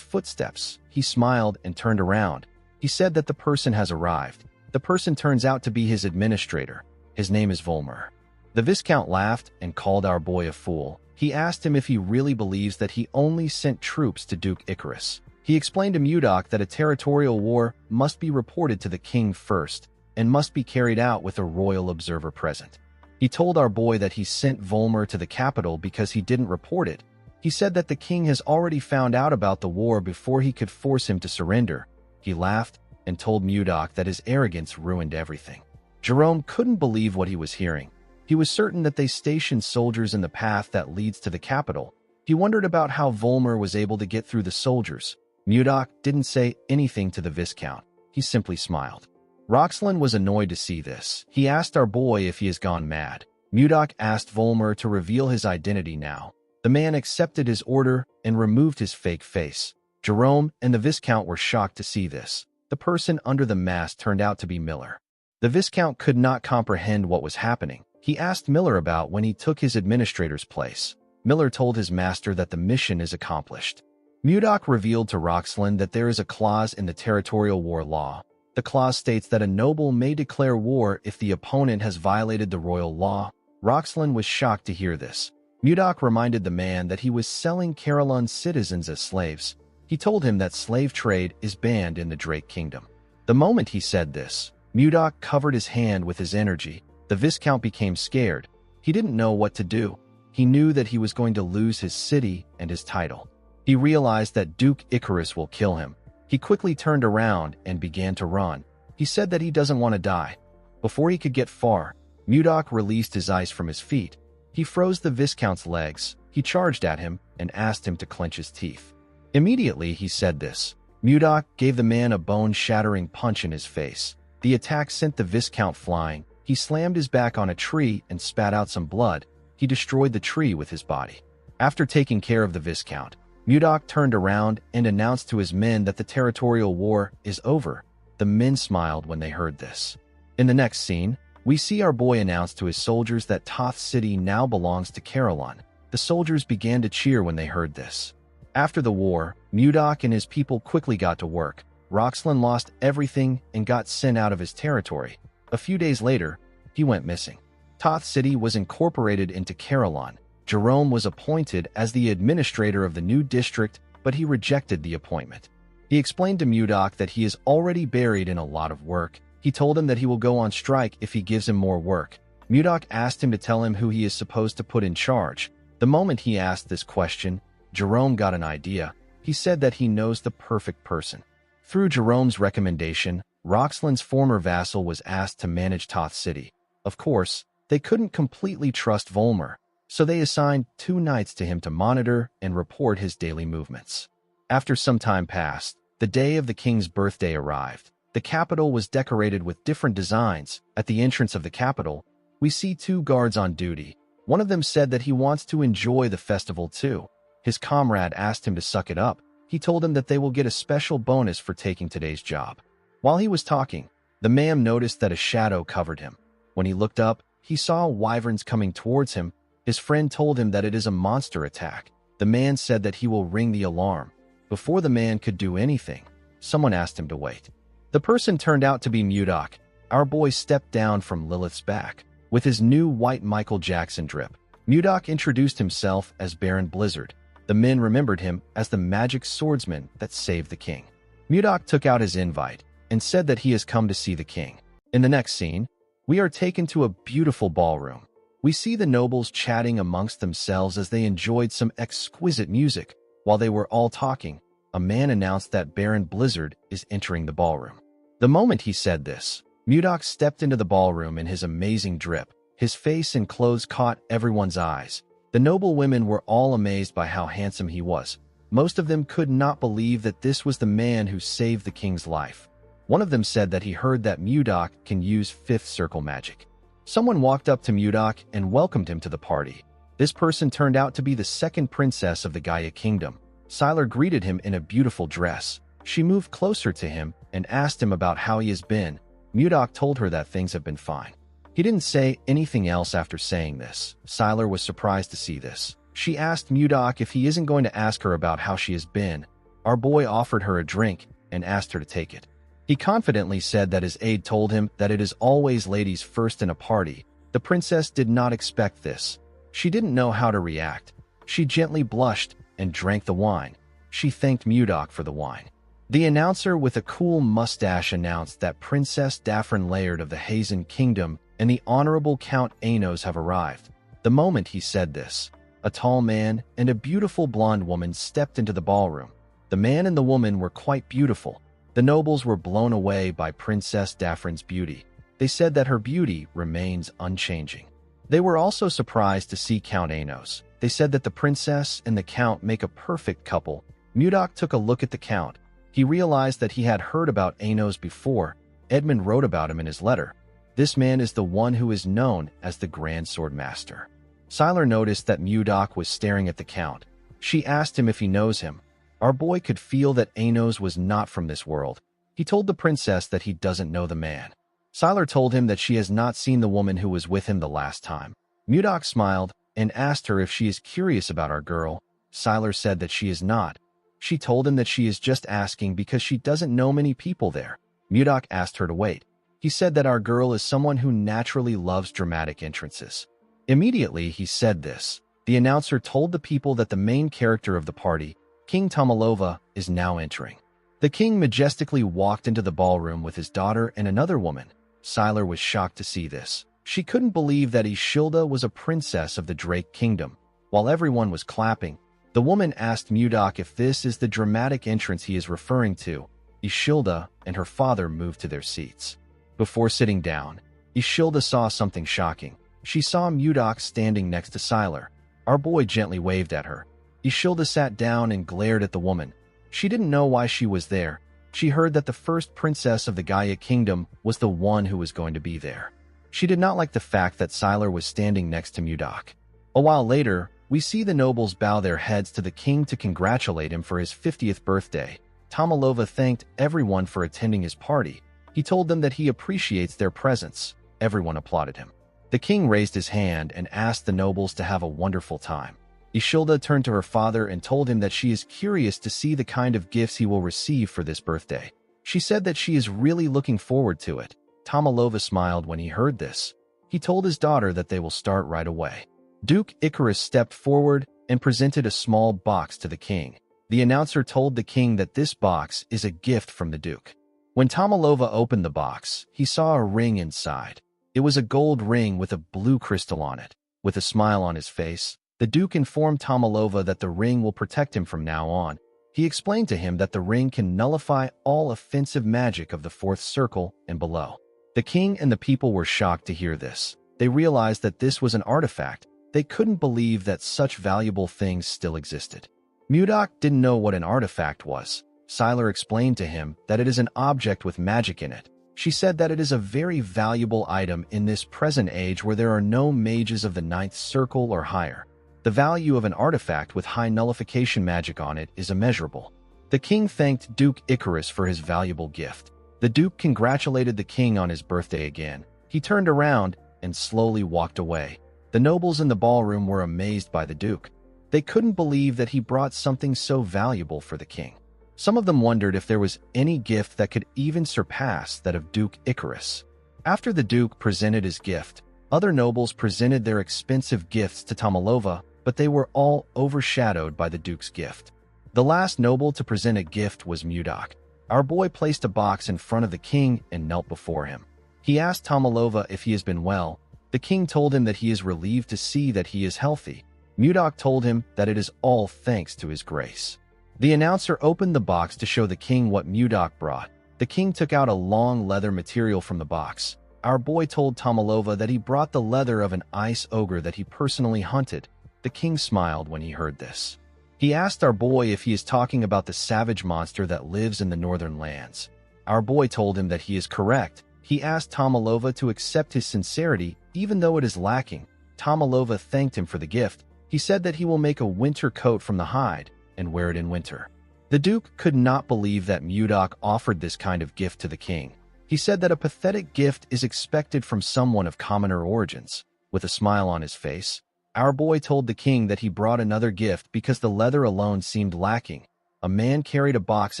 footsteps. He smiled and turned around. He said that the person has arrived. The person turns out to be his administrator. His name is Volmer. The Viscount laughed and called our boy a fool. He asked him if he really believes that he only sent troops to Duke Icarus. He explained to Mudok that a territorial war must be reported to the king first and must be carried out with a royal observer present. He told our boy that he sent Volmer to the capital because he didn't report it. He said that the king has already found out about the war before he could force him to surrender. He laughed and told Mudok that his arrogance ruined everything. Jerome couldn't believe what he was hearing. He was certain that they stationed soldiers in the path that leads to the capital. He wondered about how Volmer was able to get through the soldiers. Mudok didn't say anything to the Viscount. He simply smiled. Roxlin was annoyed to see this. He asked our boy if he has gone mad. Mudok asked Volmer to reveal his identity now. The man accepted his order and removed his fake face. Jerome and the Viscount were shocked to see this. The person under the mask turned out to be Miller. The Viscount could not comprehend what was happening. He asked Miller about when he took his administrator's place. Miller told his master that the mission is accomplished. Mudok revealed to Roxlin that there is a clause in the territorial war law. The clause states that a noble may declare war if the opponent has violated the royal law. Roxlin was shocked to hear this. Mudok reminded the man that he was selling Carolyn's citizens as slaves. He told him that slave trade is banned in the Drake Kingdom. The moment he said this, Mudok covered his hand with his energy. The Viscount became scared. He didn't know what to do. He knew that he was going to lose his city and his title. He realized that Duke Icarus will kill him. He quickly turned around and began to run. He said that he doesn't want to die. Before he could get far, Mudok released his ice from his feet. He froze the Viscount's legs. He charged at him and asked him to clench his teeth. Immediately he said this. Mudok gave the man a bone-shattering punch in his face. The attack sent the Viscount flying. He slammed his back on a tree and spat out some blood. He destroyed the tree with his body. After taking care of the Viscount, Mudok turned around and announced to his men that the territorial war is over. The men smiled when they heard this. In the next scene, we see our boy announce to his soldiers that Toth City now belongs to Caroline. The soldiers began to cheer when they heard this. After the war, Mudok and his people quickly got to work. Roxlin lost everything and got sent out of his territory. A few days later, he went missing. Toth City was incorporated into Caroline. Jerome was appointed as the administrator of the new district, but he rejected the appointment. He explained to Mudok that he is already buried in a lot of work. He told him that he will go on strike if he gives him more work. Mudok asked him to tell him who he is supposed to put in charge. The moment he asked this question, Jerome got an idea. He said that he knows the perfect person. Through Jerome's recommendation, Roxlin's former vassal was asked to manage Toth City. Of course, they couldn't completely trust Volmer, so they assigned 2 knights to him to monitor and report his daily movements. After some time passed, the day of the king's birthday arrived. The capital was decorated with different designs. At the entrance of the capital, we see 2 guards on duty. One of them said that he wants to enjoy the festival too. His comrade asked him to suck it up. He told him that they will get a special bonus for taking today's job. While he was talking, the man noticed that a shadow covered him. When he looked up, he saw wyverns coming towards him. His friend told him that it is a monster attack. The man said that he will ring the alarm. Before the man could do anything, someone asked him to wait. The person turned out to be Mudok. Our boy stepped down from Lilith's back. With his new white Michael Jackson drip, Mudok introduced himself as Baron Blizzard. The men remembered him as the magic swordsman that saved the king. Mudok took out his invite and said that he has come to see the king. In the next scene, we are taken to a beautiful ballroom. We see the nobles chatting amongst themselves as they enjoyed some exquisite music. While they were all talking, a man announced that Baron Blizzard is entering the ballroom. The moment he said this, Mudok stepped into the ballroom in his amazing drip. His face and clothes caught everyone's eyes. The noble women were all amazed by how handsome he was. Most of them could not believe that this was the man who saved the king's life. One of them said that he heard that Mudok can use 5th circle magic. Someone walked up to Mudok and welcomed him to the party. This person turned out to be the 2nd princess of the Gaia kingdom. Sylar greeted him in a beautiful dress. She moved closer to him and asked him about how he has been. Mudok told her that things have been fine. He didn't say anything else after saying this. Sylar was surprised to see this. She asked Mudok if he isn't going to ask her about how she has been. Our boy offered her a drink and asked her to take it. He confidently said that his aide told him that it is always ladies first in a party. The princess did not expect this. She didn't know how to react. She gently blushed and drank the wine. She thanked Mudok for the wine. The announcer with a cool mustache announced that Princess Daphne Laird of the Hazen Kingdom and the Honorable Count Anos have arrived. The moment he said this, a tall man and a beautiful blonde woman stepped into the ballroom. The man and the woman were quite beautiful. The nobles were blown away by Princess Daphne's beauty. They said that her beauty remains unchanging. They were also surprised to see Count Anos. They said that the princess and the count make a perfect couple. Mudok took a look at the count. He realized that he had heard about Anos before. Edmund wrote about him in his letter. This man is the one who is known as the Grand Sword Master. Sylar noticed that Mudok was staring at the count. She asked him if he knows him. Our boy could feel that Anos was not from this world. He told the princess that he doesn't know the man. Sylar told him that she has not seen the woman who was with him the last time. Mudok smiled and asked her if she is curious about our girl. Sylar said that she is not. She told him that she is just asking because she doesn't know many people there. Mudok asked her to wait. He said that our girl is someone who naturally loves dramatic entrances. Immediately he said this. The announcer told the people that the main character of the party, King Tomalova, is now entering. The king majestically walked into the ballroom with his daughter and another woman. Sylar was shocked to see this. She couldn't believe that Ishilda was a princess of the Drake Kingdom. While everyone was clapping, the woman asked Mudok if this is the dramatic entrance he is referring to. Ishilda and her father moved to their seats. Before sitting down, Ishilda saw something shocking. She saw Mudok standing next to Sylar. Our boy gently waved at her. Ishilda sat down and glared at the woman. She didn't know why she was there. She heard that the first princess of the Gaia kingdom was the one who was going to be there. She did not like the fact that Sylar was standing next to Mudok. A while later, we see the nobles bow their heads to the king to congratulate him for his 50th birthday. Tomalova thanked everyone for attending his party. He told them that he appreciates their presence. Everyone applauded him. The king raised his hand and asked the nobles to have a wonderful time. Ishilda turned to her father and told him that she is curious to see the kind of gifts he will receive for this birthday. She said that she is really looking forward to it. Tomalova smiled when he heard this. He told his daughter that they will start right away. Duke Icarus stepped forward and presented a small box to the king. The announcer told the king that this box is a gift from the duke. When Tomalova opened the box, he saw a ring inside. It was a gold ring with a blue crystal on it. With a smile on his face, the duke informed Tomalova that the ring will protect him from now on. He explained to him that the ring can nullify all offensive magic of the fourth circle and below. The king and the people were shocked to hear this. They realized that this was an artifact. They couldn't believe that such valuable things still existed. Mudok didn't know what an artifact was. Sylar explained to him that it is an object with magic in it. She said that it is a very valuable item in this present age where there are no mages of the ninth circle or higher. The value of an artifact with high nullification magic on it is immeasurable. The king thanked Duke Icarus for his valuable gift. The duke congratulated the king on his birthday again. He turned around and slowly walked away. The nobles in the ballroom were amazed by the duke. They couldn't believe that he brought something so valuable for the king. Some of them wondered if there was any gift that could even surpass that of Duke Icarus. After the duke presented his gift, other nobles presented their expensive gifts to Tomalova, but they were all overshadowed by the duke's gift. The last noble to present a gift was Mudok. Our boy placed a box in front of the king and knelt before him. He asked Tomalova if he has been well. The king told him that he is relieved to see that he is healthy. Mudok told him that it is all thanks to his grace. The announcer opened the box to show the king what Mudok brought. The king took out a long leather material from the box. Our boy told Tomalova that he brought the leather of an ice ogre that he personally hunted. The king smiled when he heard this. He asked our boy if he is talking about the savage monster that lives in the northern lands. Our boy told him that he is correct. He asked Tomalova to accept his sincerity, even though it is lacking. Tomalova thanked him for the gift. He said that he will make a winter coat from the hide and wear it in winter. The duke could not believe that Mudok offered this kind of gift to the king. He said that a pathetic gift is expected from someone of commoner origins. With a smile on his face, our boy told the king that he brought another gift because the leather alone seemed lacking. A man carried a box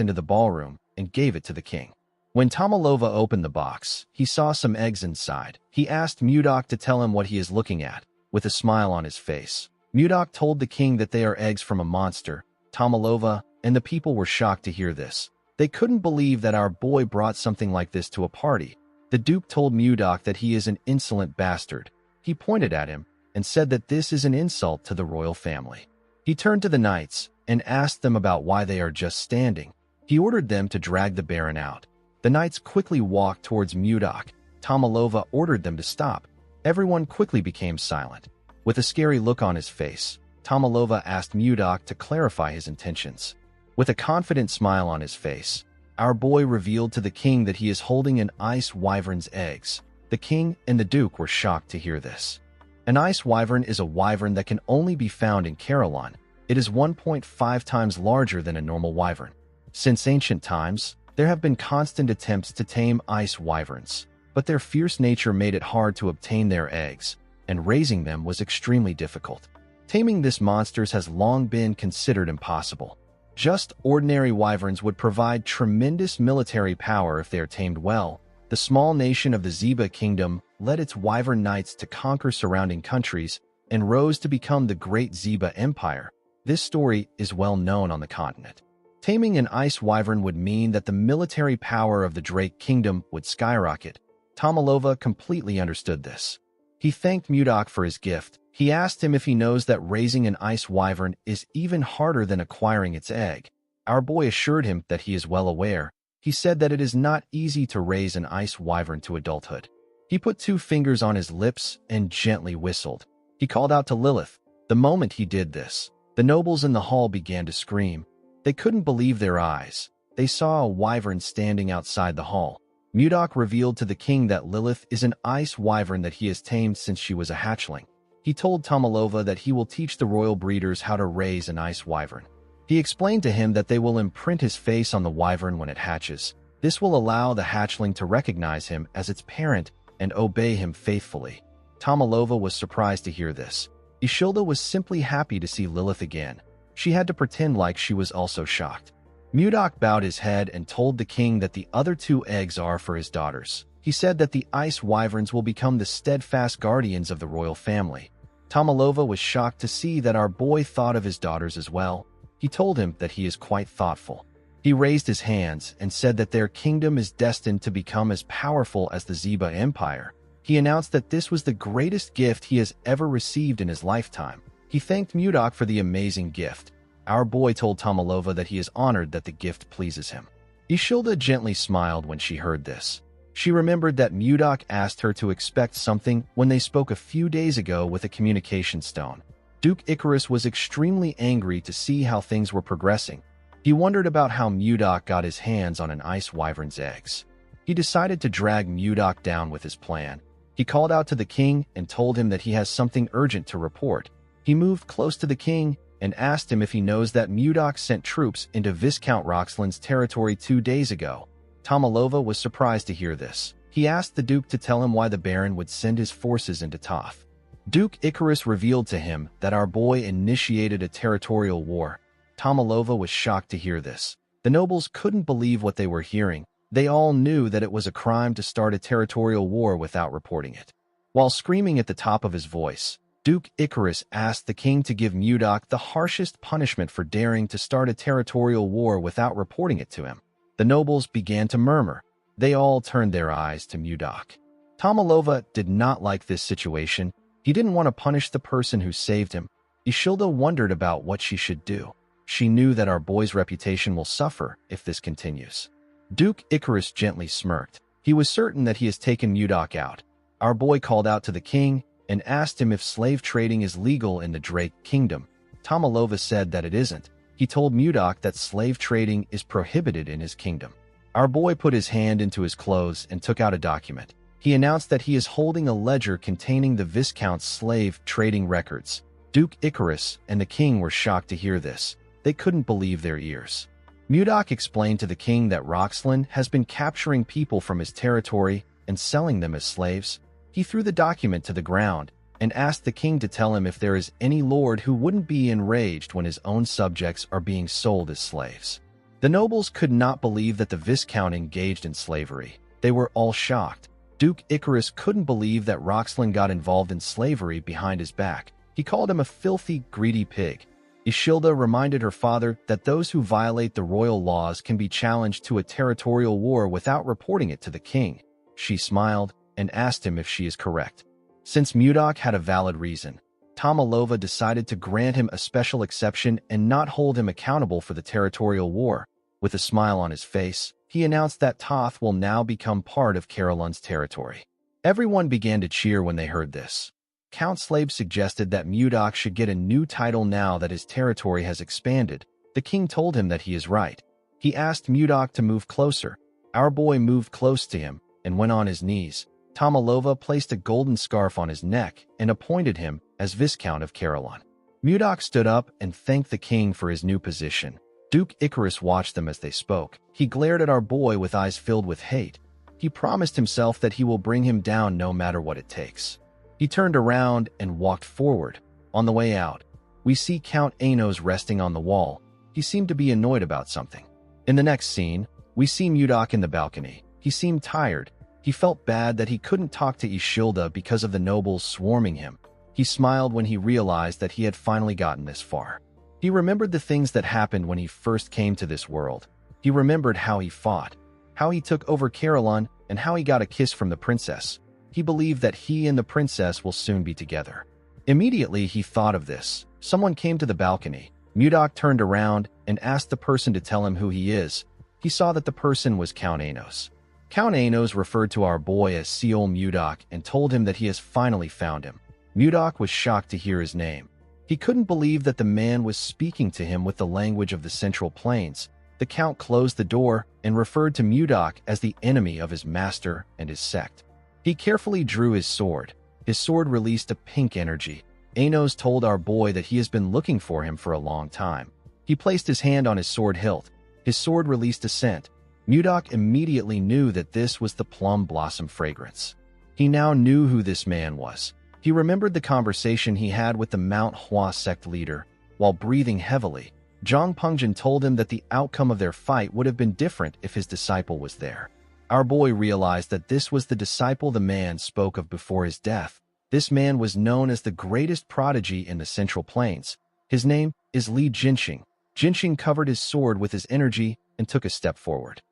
into the ballroom and gave it to the king. When Tomalova opened the box, he saw some eggs inside. He asked Mudok to tell him what he is looking at. With a smile on his face, Mudok told the king that they are eggs from a monster. Tomalova and the people were shocked to hear this. They couldn't believe that our boy brought something like this to a party. The duke told Mudok that he is an insolent bastard. He pointed at him and said that this is an insult to the royal family. He turned to the knights and asked them about why they are just standing. He ordered them to drag the baron out. The knights quickly walked towards Mudok. Tomalova ordered them to stop. Everyone quickly became silent. With a scary look on his face, Tomalova asked Mudok to clarify his intentions. With a confident smile on his face, our boy revealed to the king that he is holding an ice wyvern's eggs. The king and the duke were shocked to hear this. An ice wyvern is a wyvern that can only be found in Carolon. It is 1.5 times larger than a normal wyvern. Since ancient times, there have been constant attempts to tame ice wyverns, but their fierce nature made it hard to obtain their eggs, and raising them was extremely difficult. Taming this monsters has long been considered impossible. Just ordinary wyverns would provide tremendous military power if they are tamed well. The small nation of the Zeba Kingdom led its wyvern knights to conquer surrounding countries and rose to become the Great Zeba Empire. This story is well known on the continent. Taming an ice wyvern would mean that the military power of the Drake Kingdom would skyrocket. Tomalova completely understood this. He thanked Mudok for his gift. He asked him if he knows that raising an ice wyvern is even harder than acquiring its egg. Our boy assured him that he is well aware. He said that it is not easy to raise an ice wyvern to adulthood. He put 2 fingers on his lips and gently whistled. He called out to Lilith. The moment he did this, the nobles in the hall began to scream. They couldn't believe their eyes. They saw a wyvern standing outside the hall. Mudok revealed to the king that Lilith is an ice wyvern that he has tamed since she was a hatchling. He told Tomalova that he will teach the royal breeders how to raise an ice wyvern. He explained to him that they will imprint his face on the wyvern when it hatches. This will allow the hatchling to recognize him as its parent and obey him faithfully. Tomalova was surprised to hear this. Ishilda was simply happy to see Lilith again. She had to pretend like she was also shocked. Mudok bowed his head and told the king that the other 2 eggs are for his daughters. He said that the ice wyverns will become the steadfast guardians of the royal family. Tomalova was shocked to see that our boy thought of his daughters as well. He told him that he is quite thoughtful. He raised his hands and said that their kingdom is destined to become as powerful as the Zeba Empire. He announced that this was the greatest gift he has ever received in his lifetime. He thanked Mudok for the amazing gift. Our boy told Tomalova that he is honored that the gift pleases him. Ishilda gently smiled when she heard this. She remembered that Mudok asked her to expect something when they spoke a few days ago with a communication stone. Duke Icarus was extremely angry to see how things were progressing. He wondered about how Mudok got his hands on an ice wyvern's eggs. He decided to drag Mudok down with his plan. He called out to the king and told him that he has something urgent to report. He moved close to the king and asked him if he knows that Mudok sent troops into Viscount Roxland's territory 2 days ago. Tomalova was surprised to hear this. He asked the Duke to tell him why the Baron would send his forces into Toth. Duke Icarus revealed to him that our boy initiated a territorial war. Tomalova was shocked to hear this. The nobles couldn't believe what they were hearing. They all knew that it was a crime to start a territorial war without reporting it. While screaming at the top of his voice, Duke Icarus asked the king to give Mudok the harshest punishment for daring to start a territorial war without reporting it to him. The nobles began to murmur. They all turned their eyes to Mudok. Tomalova did not like this situation. He didn't want to punish the person who saved him. Ishilda wondered about what she should do. She knew that our boy's reputation will suffer if this continues. Duke Icarus gently smirked. He was certain that he has taken Mudok out. Our boy called out to the king and asked him if slave trading is legal in the Drake Kingdom. Tomalova said that it isn't. He told Mudok that slave trading is prohibited in his kingdom. Our boy put his hand into his clothes and took out a document. He announced that he is holding a ledger containing the Viscount's slave trading records. Duke Icarus and the king were shocked to hear this. They couldn't believe their ears. Mudok explained to the king that Roxland has been capturing people from his territory and selling them as slaves. He threw the document to the ground and asked the king to tell him if there is any lord who wouldn't be enraged when his own subjects are being sold as slaves. The nobles could not believe that the Viscount engaged in slavery. They were all shocked. Duke Icarus couldn't believe that Roxland got involved in slavery behind his back. He called him a filthy, greedy pig. Ishilda reminded her father that those who violate the royal laws can be challenged to a territorial war without reporting it to the king. She smiled and asked him if she is correct. Since Mudok had a valid reason, Tomalova decided to grant him a special exception and not hold him accountable for the territorial war. With a smile on his face, he announced that Toth will now become part of Carolyn's territory. Everyone began to cheer when they heard this. Count Slave suggested that Mudok should get a new title now that his territory has expanded. The king told him that he is right. He asked Mudok to move closer. Our boy moved close to him and went on his knees. Tomalova placed a golden scarf on his neck and appointed him as Viscount of Carolyn. Mudok stood up and thanked the king for his new position. Duke Icarus watched them as they spoke. He glared at our boy with eyes filled with hate. He promised himself that he will bring him down no matter what it takes. He turned around and walked forward. On the way out, we see Count Anos resting on the wall. He seemed to be annoyed about something. In the next scene, we see Mudok in the balcony. He seemed tired. He felt bad that he couldn't talk to Ishilda because of the nobles swarming him. He smiled when he realized that he had finally gotten this far. He remembered the things that happened when he first came to this world. He remembered how he fought, how he took over Carolyn, and how he got a kiss from the princess. He believed that he and the princess will soon be together. Immediately, he thought of this. Someone came to the balcony. Mudok turned around and asked the person to tell him who he is. He saw that the person was Count Anos. Count Anos referred to our boy as Seol Mudok and told him that he has finally found him. Mudok was shocked to hear his name. He couldn't believe that the man was speaking to him with the language of the Central Plains. The Count closed the door and referred to Mudok as the enemy of his master and his sect. He carefully drew his sword. His sword released a pink energy. Anos told our boy that he has been looking for him for a long time. He placed his hand on his sword hilt. His sword released a scent. Mudok immediately knew that this was the plum blossom fragrance. He now knew who this man was. He remembered the conversation he had with the Manhwa sect leader. While breathing heavily, Zhang Pengjin told him that the outcome of their fight would have been different if his disciple was there. Our boy realized that this was the disciple the man spoke of before his death. This man was known as the greatest prodigy in the Central Plains. His name is Li Jinxing. Jinxing covered his sword with his energy and took a step forward.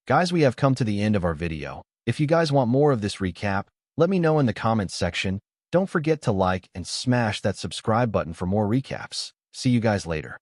Guys, we have come to the end of our video. If you guys want more of this recap, let me know in the comments section. Don't forget to like and smash that subscribe button for more recaps. See you guys later.